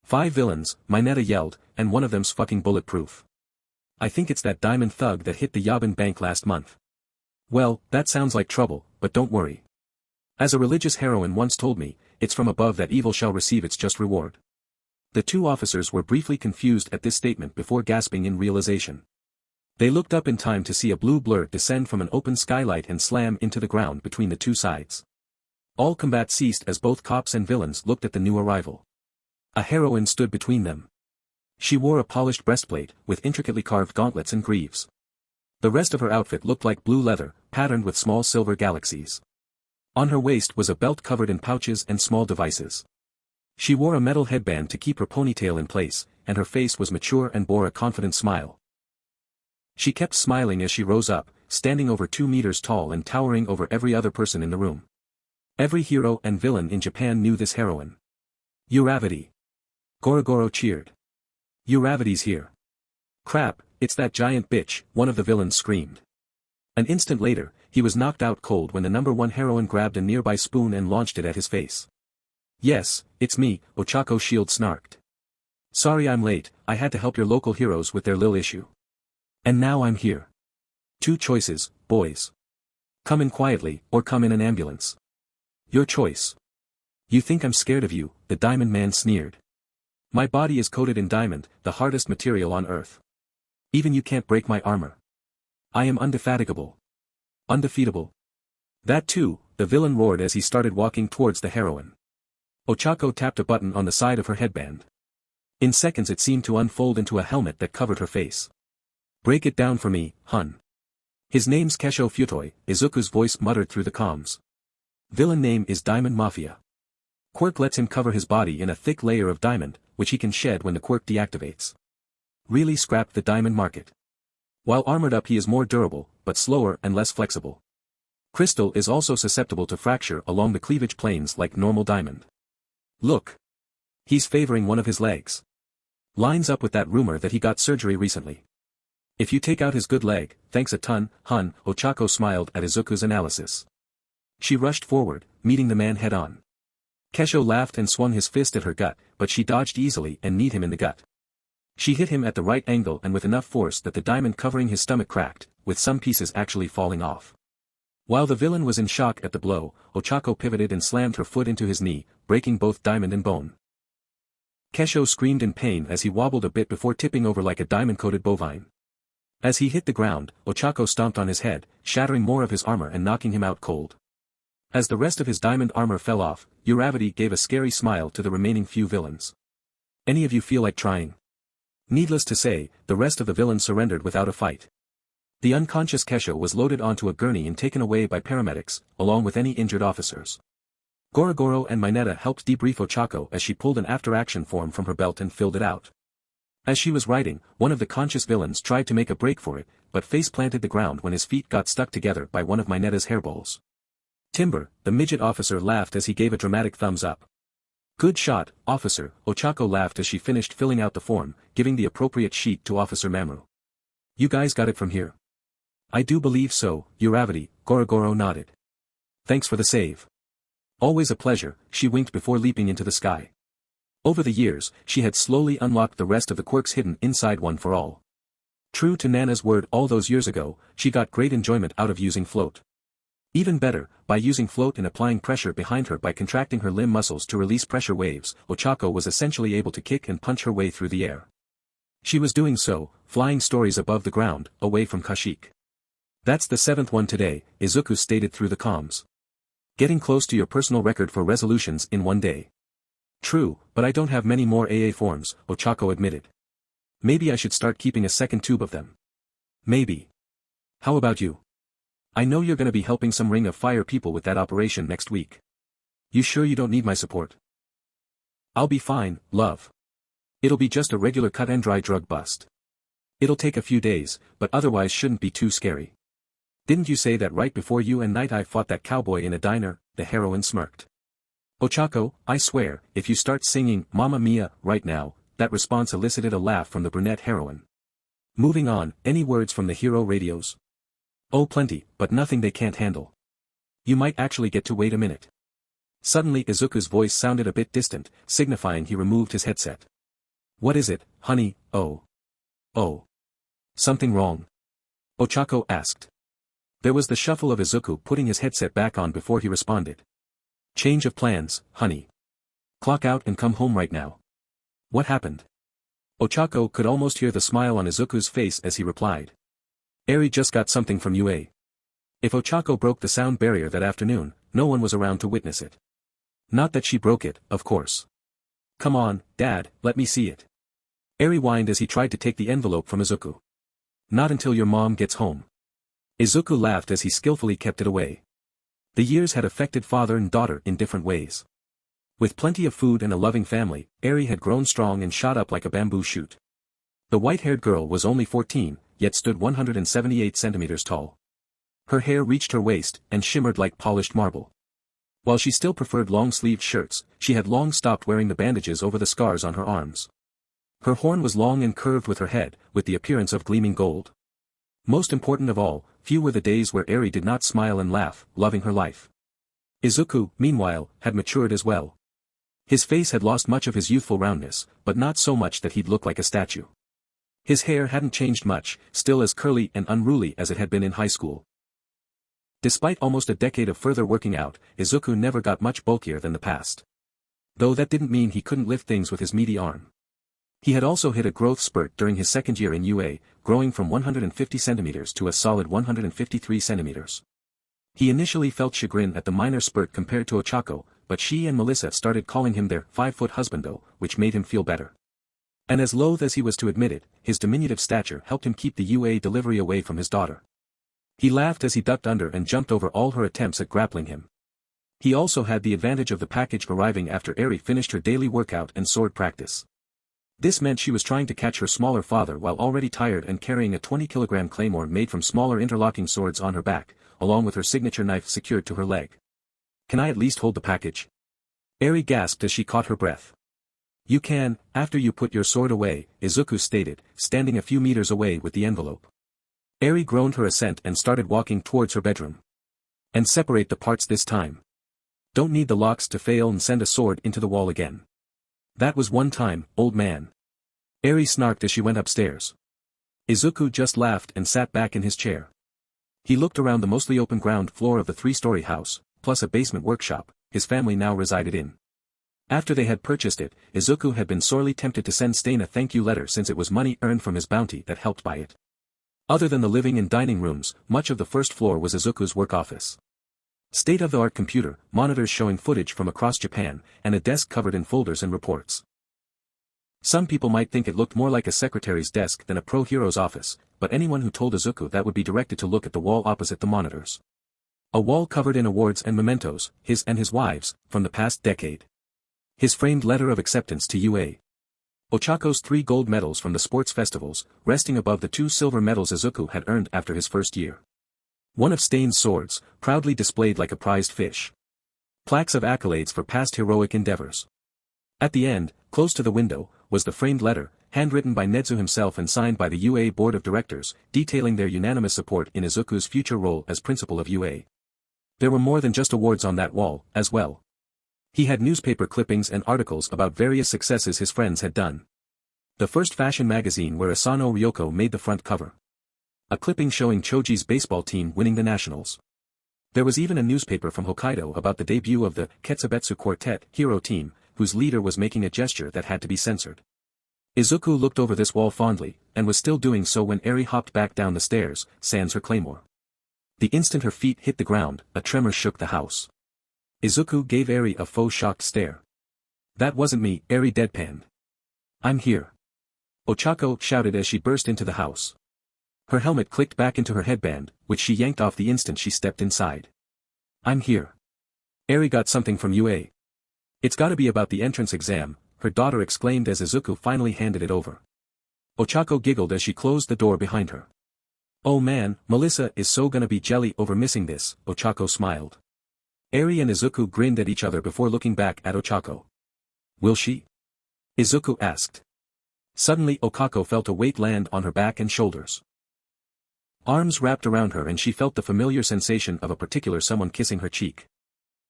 5 villains, Mineta yelled, and one of them's fucking bulletproof. I think it's that diamond thug that hit the Yabin bank last month. Well, that sounds like trouble, but don't worry. As a religious heroine once told me, it's from above that evil shall receive its just reward. The 2 officers were briefly confused at this statement before gasping in realization. They looked up in time to see a blue blur descend from an open skylight and slam into the ground between the 2 sides. All combat ceased as both cops and villains looked at the new arrival. A heroine stood between them. She wore a polished breastplate, with intricately carved gauntlets and greaves. The rest of her outfit looked like blue leather, patterned with small silver galaxies. On her waist was a belt covered in pouches and small devices. She wore a metal headband to keep her ponytail in place, and her face was mature and bore a confident smile. She kept smiling as she rose up, standing over 2 meters tall and towering over every other person in the room. Every hero and villain in Japan knew this heroine. Uravity. Gorogoro cheered. Uravity's here. Crap, it's that giant bitch, one of the villains screamed. An instant later, he was knocked out cold when the number 1 heroine grabbed a nearby spoon and launched it at his face. Yes, it's me, Ochako Shield snarked. Sorry I'm late, I had to help your local heroes with their lil issue. And now I'm here. 2 choices, boys. Come in quietly, or come in an ambulance. Your choice. You think I'm scared of you, the Diamond Man sneered. My body is coated in diamond, the hardest material on earth. Even you can't break my armor. I am indefatigable. Undefeatable. That too, the villain roared as he started walking towards the heroine. Ochako tapped a button on the side of her headband. In seconds it seemed to unfold into a helmet that covered her face. Break it down for me, hun. His name's Kesho Futoi, Izuku's voice muttered through the comms. Villain name is Diamond Mafia. Quirk lets him cover his body in a thick layer of diamond, which he can shed when the quirk deactivates. Really scrapped the diamond market. While armored up he is more durable, but slower and less flexible. Crystal is also susceptible to fracture along the cleavage planes like normal diamond. Look. He's favoring one of his legs. Lines up with that rumor that he got surgery recently. If you take out his good leg, thanks a ton, hun, Ochako smiled at Izuku's analysis. She rushed forward, meeting the man head-on. Kesho laughed and swung his fist at her gut, but she dodged easily and kneed him in the gut. She hit him at the right angle and with enough force that the diamond covering his stomach cracked, with some pieces actually falling off. While the villain was in shock at the blow, Ochako pivoted and slammed her foot into his knee, breaking both diamond and bone. Kesho screamed in pain as he wobbled a bit before tipping over like a diamond-coated bovine. As he hit the ground, Ochako stomped on his head, shattering more of his armor and knocking him out cold. As the rest of his diamond armor fell off, Uravity gave a scary smile to the remaining few villains. Any of you feel like trying? Needless to say, the rest of the villains surrendered without a fight. The unconscious Kesho was loaded onto a gurney and taken away by paramedics, along with any injured officers. Gorogoro and Mineta helped debrief Ochako as she pulled an after-action form from her belt and filled it out. As she was writing, one of the conscious villains tried to make a break for it, but face-planted the ground when his feet got stuck together by one of Mineta's hairballs. Timber, the midget officer laughed as he gave a dramatic thumbs up. Good shot, officer, Ochako laughed as she finished filling out the form, giving the appropriate sheet to Officer Mamoru. You guys got it from here? I do believe so, Uravity, Gorogoro nodded. Thanks for the save. Always a pleasure, she winked before leaping into the sky. Over the years, she had slowly unlocked the rest of the quirks hidden inside One for All. True to Nana's word all those years ago, she got great enjoyment out of using float. Even better, by using float and applying pressure behind her by contracting her limb muscles to release pressure waves, Ochako was essentially able to kick and punch her way through the air. She was doing so, flying stories above the ground, away from Kashyyyk. That's the 7th one today, Izuku stated through the comms. Getting close to your personal record for resolutions in one day. True, but I don't have many more AA forms, Ochako admitted. Maybe I should start keeping a second tube of them. Maybe. How about you? I know you're gonna be helping some Ring of Fire people with that operation next week. You sure you don't need my support? I'll be fine, love. It'll be just a regular cut and dry drug bust. It'll take a few days, but otherwise shouldn't be too scary. Didn't you say that right before you and Night Eye fought that cowboy in a diner? The heroine smirked. Ochako, I swear, if you start singing Mamma Mia right now, that response elicited a laugh from the brunette heroine. Moving on, any words from the hero radios? Oh plenty, but nothing they can't handle. You might actually get to wait a minute. Suddenly Izuku's voice sounded a bit distant, signifying he removed his headset. What is it, honey? Oh. Something wrong? Ochako asked. There was the shuffle of Izuku putting his headset back on before he responded. Change of plans, honey. Clock out and come home right now. What happened? Ochako could almost hear the smile on Izuku's face as he replied. Eri just got something from UA. If Ochako broke the sound barrier that afternoon, no one was around to witness it. Not that she broke it, of course. Come on, Dad, let me see it. Eri whined as he tried to take the envelope from Izuku. Not until your mom gets home. Izuku laughed as he skillfully kept it away. The years had affected father and daughter in different ways. With plenty of food and a loving family, Eri had grown strong and shot up like a bamboo shoot. The white-haired girl was only 14, yet stood 178 centimeters tall. Her hair reached her waist and shimmered like polished marble. While she still preferred long-sleeved shirts, she had long stopped wearing the bandages over the scars on her arms. Her horn was long and curved with her head, with the appearance of gleaming gold. Most important of all, few were the days where Eri did not smile and laugh, loving her life. Izuku, meanwhile, had matured as well. His face had lost much of his youthful roundness, but not so much that he'd look like a statue. His hair hadn't changed much, still as curly and unruly as it had been in high school. Despite almost a decade of further working out, Izuku never got much bulkier than the past. Though that didn't mean he couldn't lift things with his meaty arm. He had also hit a growth spurt during his second year in UA, growing from 150 centimeters to a solid 153 centimeters. He initially felt chagrin at the minor spurt compared to Ochako, but she and Melissa started calling him their 5-foot husbando, which made him feel better. And as loath as he was to admit it, his diminutive stature helped him keep the UA delivery away from his daughter. He laughed as he ducked under and jumped over all her attempts at grappling him. He also had the advantage of the package arriving after Eri finished her daily workout and sword practice. This meant she was trying to catch her smaller father while already tired and carrying a 20-kilogram claymore made from smaller interlocking swords on her back, along with her signature knife secured to her leg. "Can I at least hold the package?" Eri gasped as she caught her breath. "You can, after you put your sword away," Izuku stated, standing a few meters away with the envelope. Eri groaned her assent and started walking towards her bedroom. "And separate the parts this time. Don't need the locks to fail and send a sword into the wall again. That was one time, old man." Eri snarked as she went upstairs. Izuku just laughed and sat back in his chair. He looked around the mostly open ground floor of the 3-story house, plus a basement workshop, his family now resided in. After they had purchased it, Izuku had been sorely tempted to send Stain a thank you letter since it was money earned from his bounty that helped buy it. Other than the living and dining rooms, much of the first floor was Izuku's work office. State-of-the-art computer, monitors showing footage from across Japan, and a desk covered in folders and reports. Some people might think it looked more like a secretary's desk than a pro-hero's office, but anyone who told Izuku that would be directed to look at the wall opposite the monitors. A wall covered in awards and mementos, his and his wife's, from the past decade. His framed letter of acceptance to UA. Ochako's 3 gold medals from the sports festivals, resting above the 2 silver medals Izuku had earned after his first year. One of Stain's swords, proudly displayed like a prized fish. Plaques of accolades for past heroic endeavors. At the end, close to the window, was the framed letter, handwritten by Netsu himself and signed by the UA Board of Directors, detailing their unanimous support in Izuku's future role as principal of UA. There were more than just awards on that wall, as well. He had newspaper clippings and articles about various successes his friends had done. The first fashion magazine where Asano Ryoko made the front cover. A clipping showing Choji's baseball team winning the nationals. There was even a newspaper from Hokkaido about the debut of the Ketsubetsu Quartet hero team, whose leader was making a gesture that had to be censored. Izuku looked over this wall fondly, and was still doing so when Eri hopped back down the stairs, sans her claymore. The instant her feet hit the ground, a tremor shook the house. Izuku gave Eri a faux shocked stare. "That wasn't me," Eri deadpanned. "I'm here." Ochako shouted as she burst into the house. Her helmet clicked back into her headband, which she yanked off the instant she stepped inside. "I'm here. Eri got something from UA. It's gotta be about the entrance exam," her daughter exclaimed as Izuku finally handed it over. Ochako giggled as she closed the door behind her. "Oh man, Melissa is so gonna be jelly over missing this," Ochako smiled. Eri and Izuku grinned at each other before looking back at Ochako. "Will she?" Izuku asked. Suddenly Okako felt a weight land on her back and shoulders. Arms wrapped around her and she felt the familiar sensation of a particular someone kissing her cheek.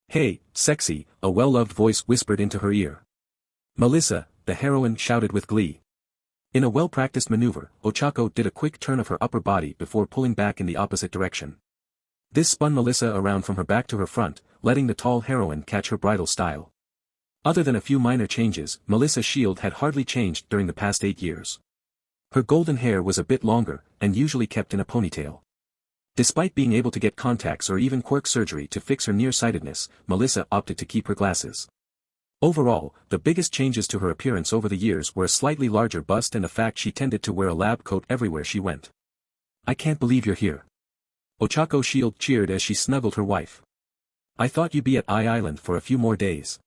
"Hey, sexy," a well-loved voice whispered into her ear. "Melissa," the heroine shouted with glee. In a well-practiced maneuver, Ochako did a quick turn of her upper body before pulling back in the opposite direction. This spun Melissa around from her back to her front, letting the tall heroine catch her bridal style. Other than a few minor changes, Melissa's shield had hardly changed during the past 8 years. Her golden hair was a bit longer, and usually kept in a ponytail. Despite being able to get contacts or even quirk surgery to fix her nearsightedness, Melissa opted to keep her glasses. Overall, the biggest changes to her appearance over the years were a slightly larger bust and the fact she tended to wear a lab coat everywhere she went. "I can't believe you're here." Ochako Shield cheered as she snuggled her wife. "I thought you'd be at Island for a few more days."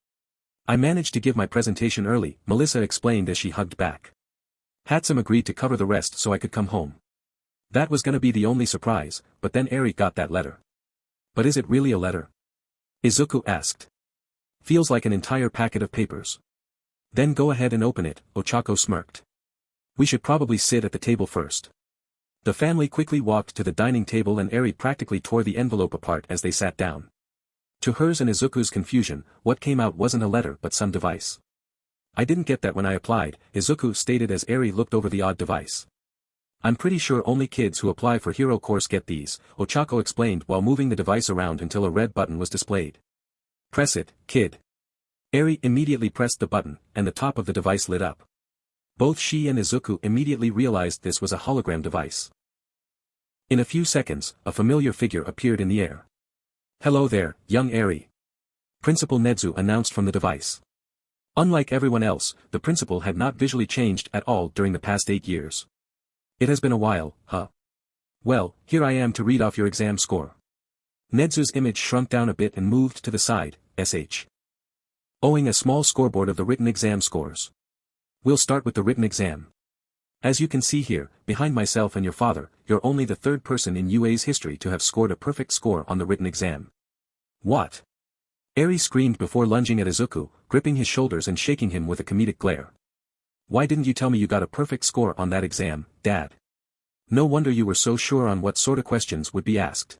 "I managed to give my presentation early," Melissa explained as she hugged back. Hatsum agreed to cover the rest so I could come home. That was gonna be the only surprise, but then Eri got that letter. "But is it really a letter?" Izuku asked. "Feels like an entire packet of papers." "Then go ahead and open it," Ochako smirked. "We should probably sit at the table first." The family quickly walked to the dining table and Eri practically tore the envelope apart as they sat down. To hers and Izuku's confusion, what came out wasn't a letter but some device. "I didn't get that when I applied," Izuku stated as Eri looked over the odd device. "I'm pretty sure only kids who apply for Hero Course get these," Ochako explained while moving the device around until a red button was displayed. "Press it, kid." Eri immediately pressed the button, and the top of the device lit up. Both she and Izuku immediately realized this was a hologram device. In a few seconds, a familiar figure appeared in the air. "Hello there, young Eri," Principal Nezu announced from the device. Unlike everyone else, the principal had not visually changed at all during the past 8 years. "It has been a while, huh? Well, here I am to read off your exam score." Nezu's image shrunk down a bit and moved to the side, owing a small scoreboard of the written exam scores. "We'll start with the written exam. As you can see here, behind myself and your father, you're only the third person in UA's history to have scored a perfect score on the written exam." "What?" Eri screamed before lunging at Izuku, gripping his shoulders and shaking him with a comedic glare. "Why didn't you tell me you got a perfect score on that exam, Dad? No wonder you were so sure on what sort of questions would be asked."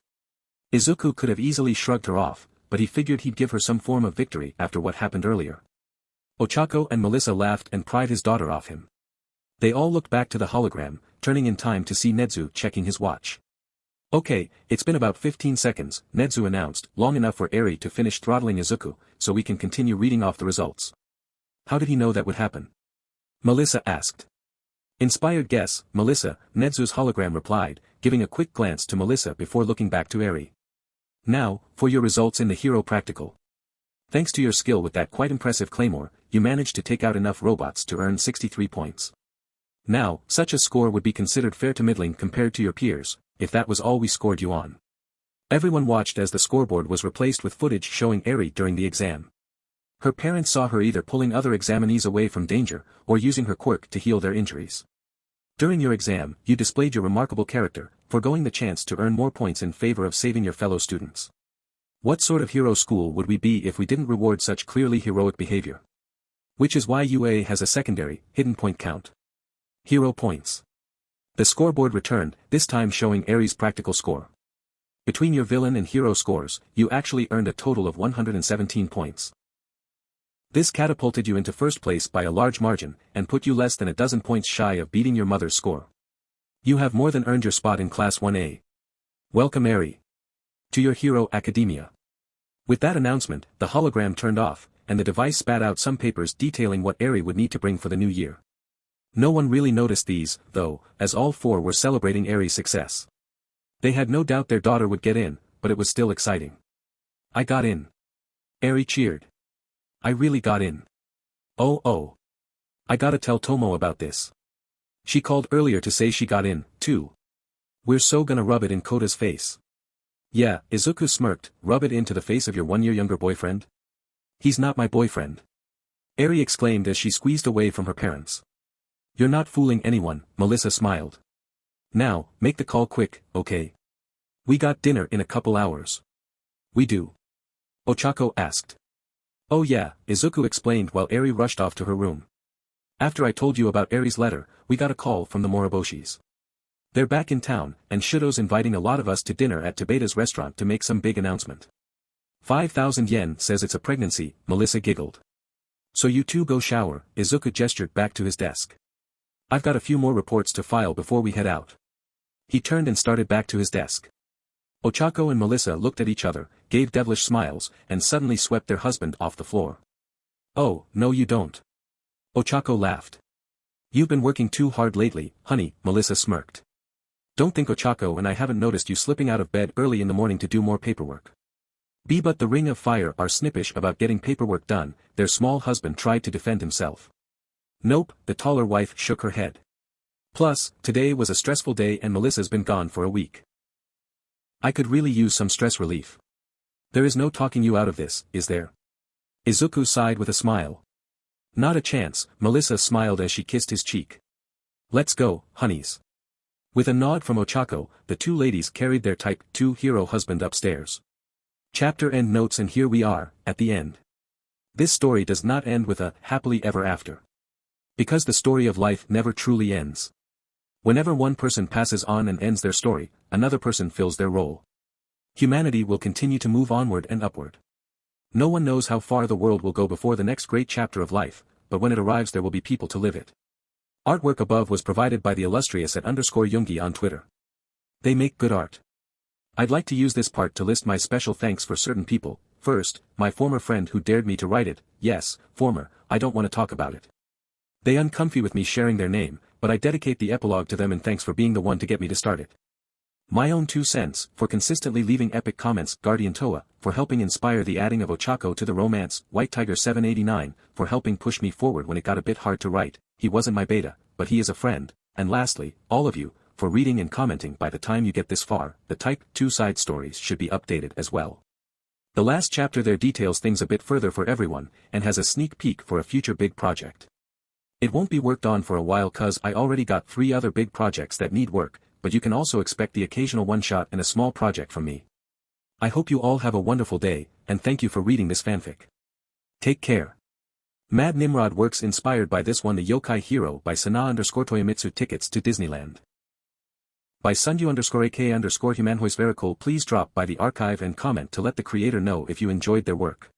Izuku could have easily shrugged her off, but he figured he'd give her some form of victory after what happened earlier. Ochako and Melissa laughed and pried his daughter off him. They all looked back to the hologram, turning in time to see Nezu checking his watch. "Okay, it's been about 15 seconds, Nezu announced, long enough for Eri to finish throttling Izuku, so we can continue reading off the results." "How did he know that would happen?" Melissa asked. "Inspired guess, Melissa," Nezu's hologram replied, giving a quick glance to Melissa before looking back to Eri. "Now, for your results in the Hero Practical. Thanks to your skill with that quite impressive claymore, you managed to take out enough robots to earn 63 points. Now, such a score would be considered fair to middling compared to your peers, if that was all we scored you on." Everyone watched as the scoreboard was replaced with footage showing Eri during the exam. Her parents saw her either pulling other examinees away from danger, or using her quirk to heal their injuries. "During your exam, you displayed your remarkable character, foregoing the chance to earn more points in favor of saving your fellow students. What sort of hero school would we be if we didn't reward such clearly heroic behavior? Which is why UA has a secondary, hidden point count. Hero points." The scoreboard returned, this time showing Eri's practical score. "Between your villain and hero scores, you actually earned a total of 117 points. This catapulted you into first place by a large margin, and put you less than a dozen points shy of beating your mother's score. You have more than earned your spot in Class 1A. Welcome Eri to your Hero Academia." With that announcement, the hologram turned off, and the device spat out some papers detailing what Eri would need to bring for the new year. No one really noticed these, though, as all four were celebrating Eri's success. They had no doubt their daughter would get in, but it was still exciting. "I got in." Eri cheered. "I really got in. Oh. I gotta tell Tomo about this. She called earlier to say she got in, too. We're so gonna rub it in Kota's face." "Yeah," Izuku smirked, "rub it into the face of your 1 year younger boyfriend? He's not my boyfriend." Eri exclaimed as she squeezed away from her parents. "You're not fooling anyone," Melissa smiled. "Now, make the call quick, okay? We got dinner in a couple hours." "We do?" Ochako asked. "Oh yeah," Izuku explained while Eri rushed off to her room. "After I told you about Eri's letter, we got a call from the Moriboshis. They're back in town, and Shudo's inviting a lot of us to dinner at Tabeda's restaurant to make some big announcement. 5,000 yen says it's a pregnancy," Melissa giggled. "So you two go shower," Izuku gestured back to his desk. "I've got a few more reports to file before we head out." He turned and started back to his desk. Ochako and Melissa looked at each other, gave devilish smiles, and suddenly swept their husband off the floor. "Oh, no you don't." Ochako laughed. "You've been working too hard lately, honey," Melissa smirked. "Don't think Ochako and I haven't noticed you slipping out of bed early in the morning to do more paperwork." But the Ring of Fire are snippish about getting paperwork done, their small husband tried to defend himself. "Nope," the taller wife shook her head. "Plus, today was a stressful day and Melissa's been gone for a week. I could really use some stress relief. There is no talking you out of this, is there?" Izuku sighed with a smile. "Not a chance," Melissa smiled as she kissed his cheek. "Let's go, honeys." With a nod from Ochako, the two ladies carried their Type 2 hero husband upstairs. Chapter end notes, and here we are, at the end. This story does not end with a happily ever after. Because the story of life never truly ends. Whenever one person passes on and ends their story, another person fills their role. Humanity will continue to move onward and upward. No one knows how far the world will go before the next great chapter of life, but when it arrives there will be people to live it. Artwork above was provided by the illustrious @_Yungi on Twitter. They make good art. I'd like to use this part to list my special thanks for certain people. First, my former friend who dared me to write it, yes, former, I don't want to talk about it. They uncomfy with me sharing their name, but I dedicate the epilogue to them and thanks for being the one to get me to start it. My own 2 cents, for consistently leaving epic comments, Guardian Toa, for helping inspire the adding of Ochako to the romance, White Tiger 789, for helping push me forward when it got a bit hard to write, he wasn't my beta, but he is a friend, and lastly, all of you, for reading and commenting. By the time you get this far, the Type 2 side stories should be updated as well. The last chapter there details things a bit further for everyone, and has a sneak peek for a future big project. It won't be worked on for a while cause I already got 3 other big projects that need work, but you can also expect the occasional one-shot and a small project from me. I hope you all have a wonderful day, and thank you for reading this fanfic. Take care. Mad Nimrod works inspired by this one. The Yokai Hero by Sana_Toyomitsu. Tickets to Disneyland by Sunyu_AK_Humanhois. Very cool. Please drop by the archive and comment to let the creator know if you enjoyed their work.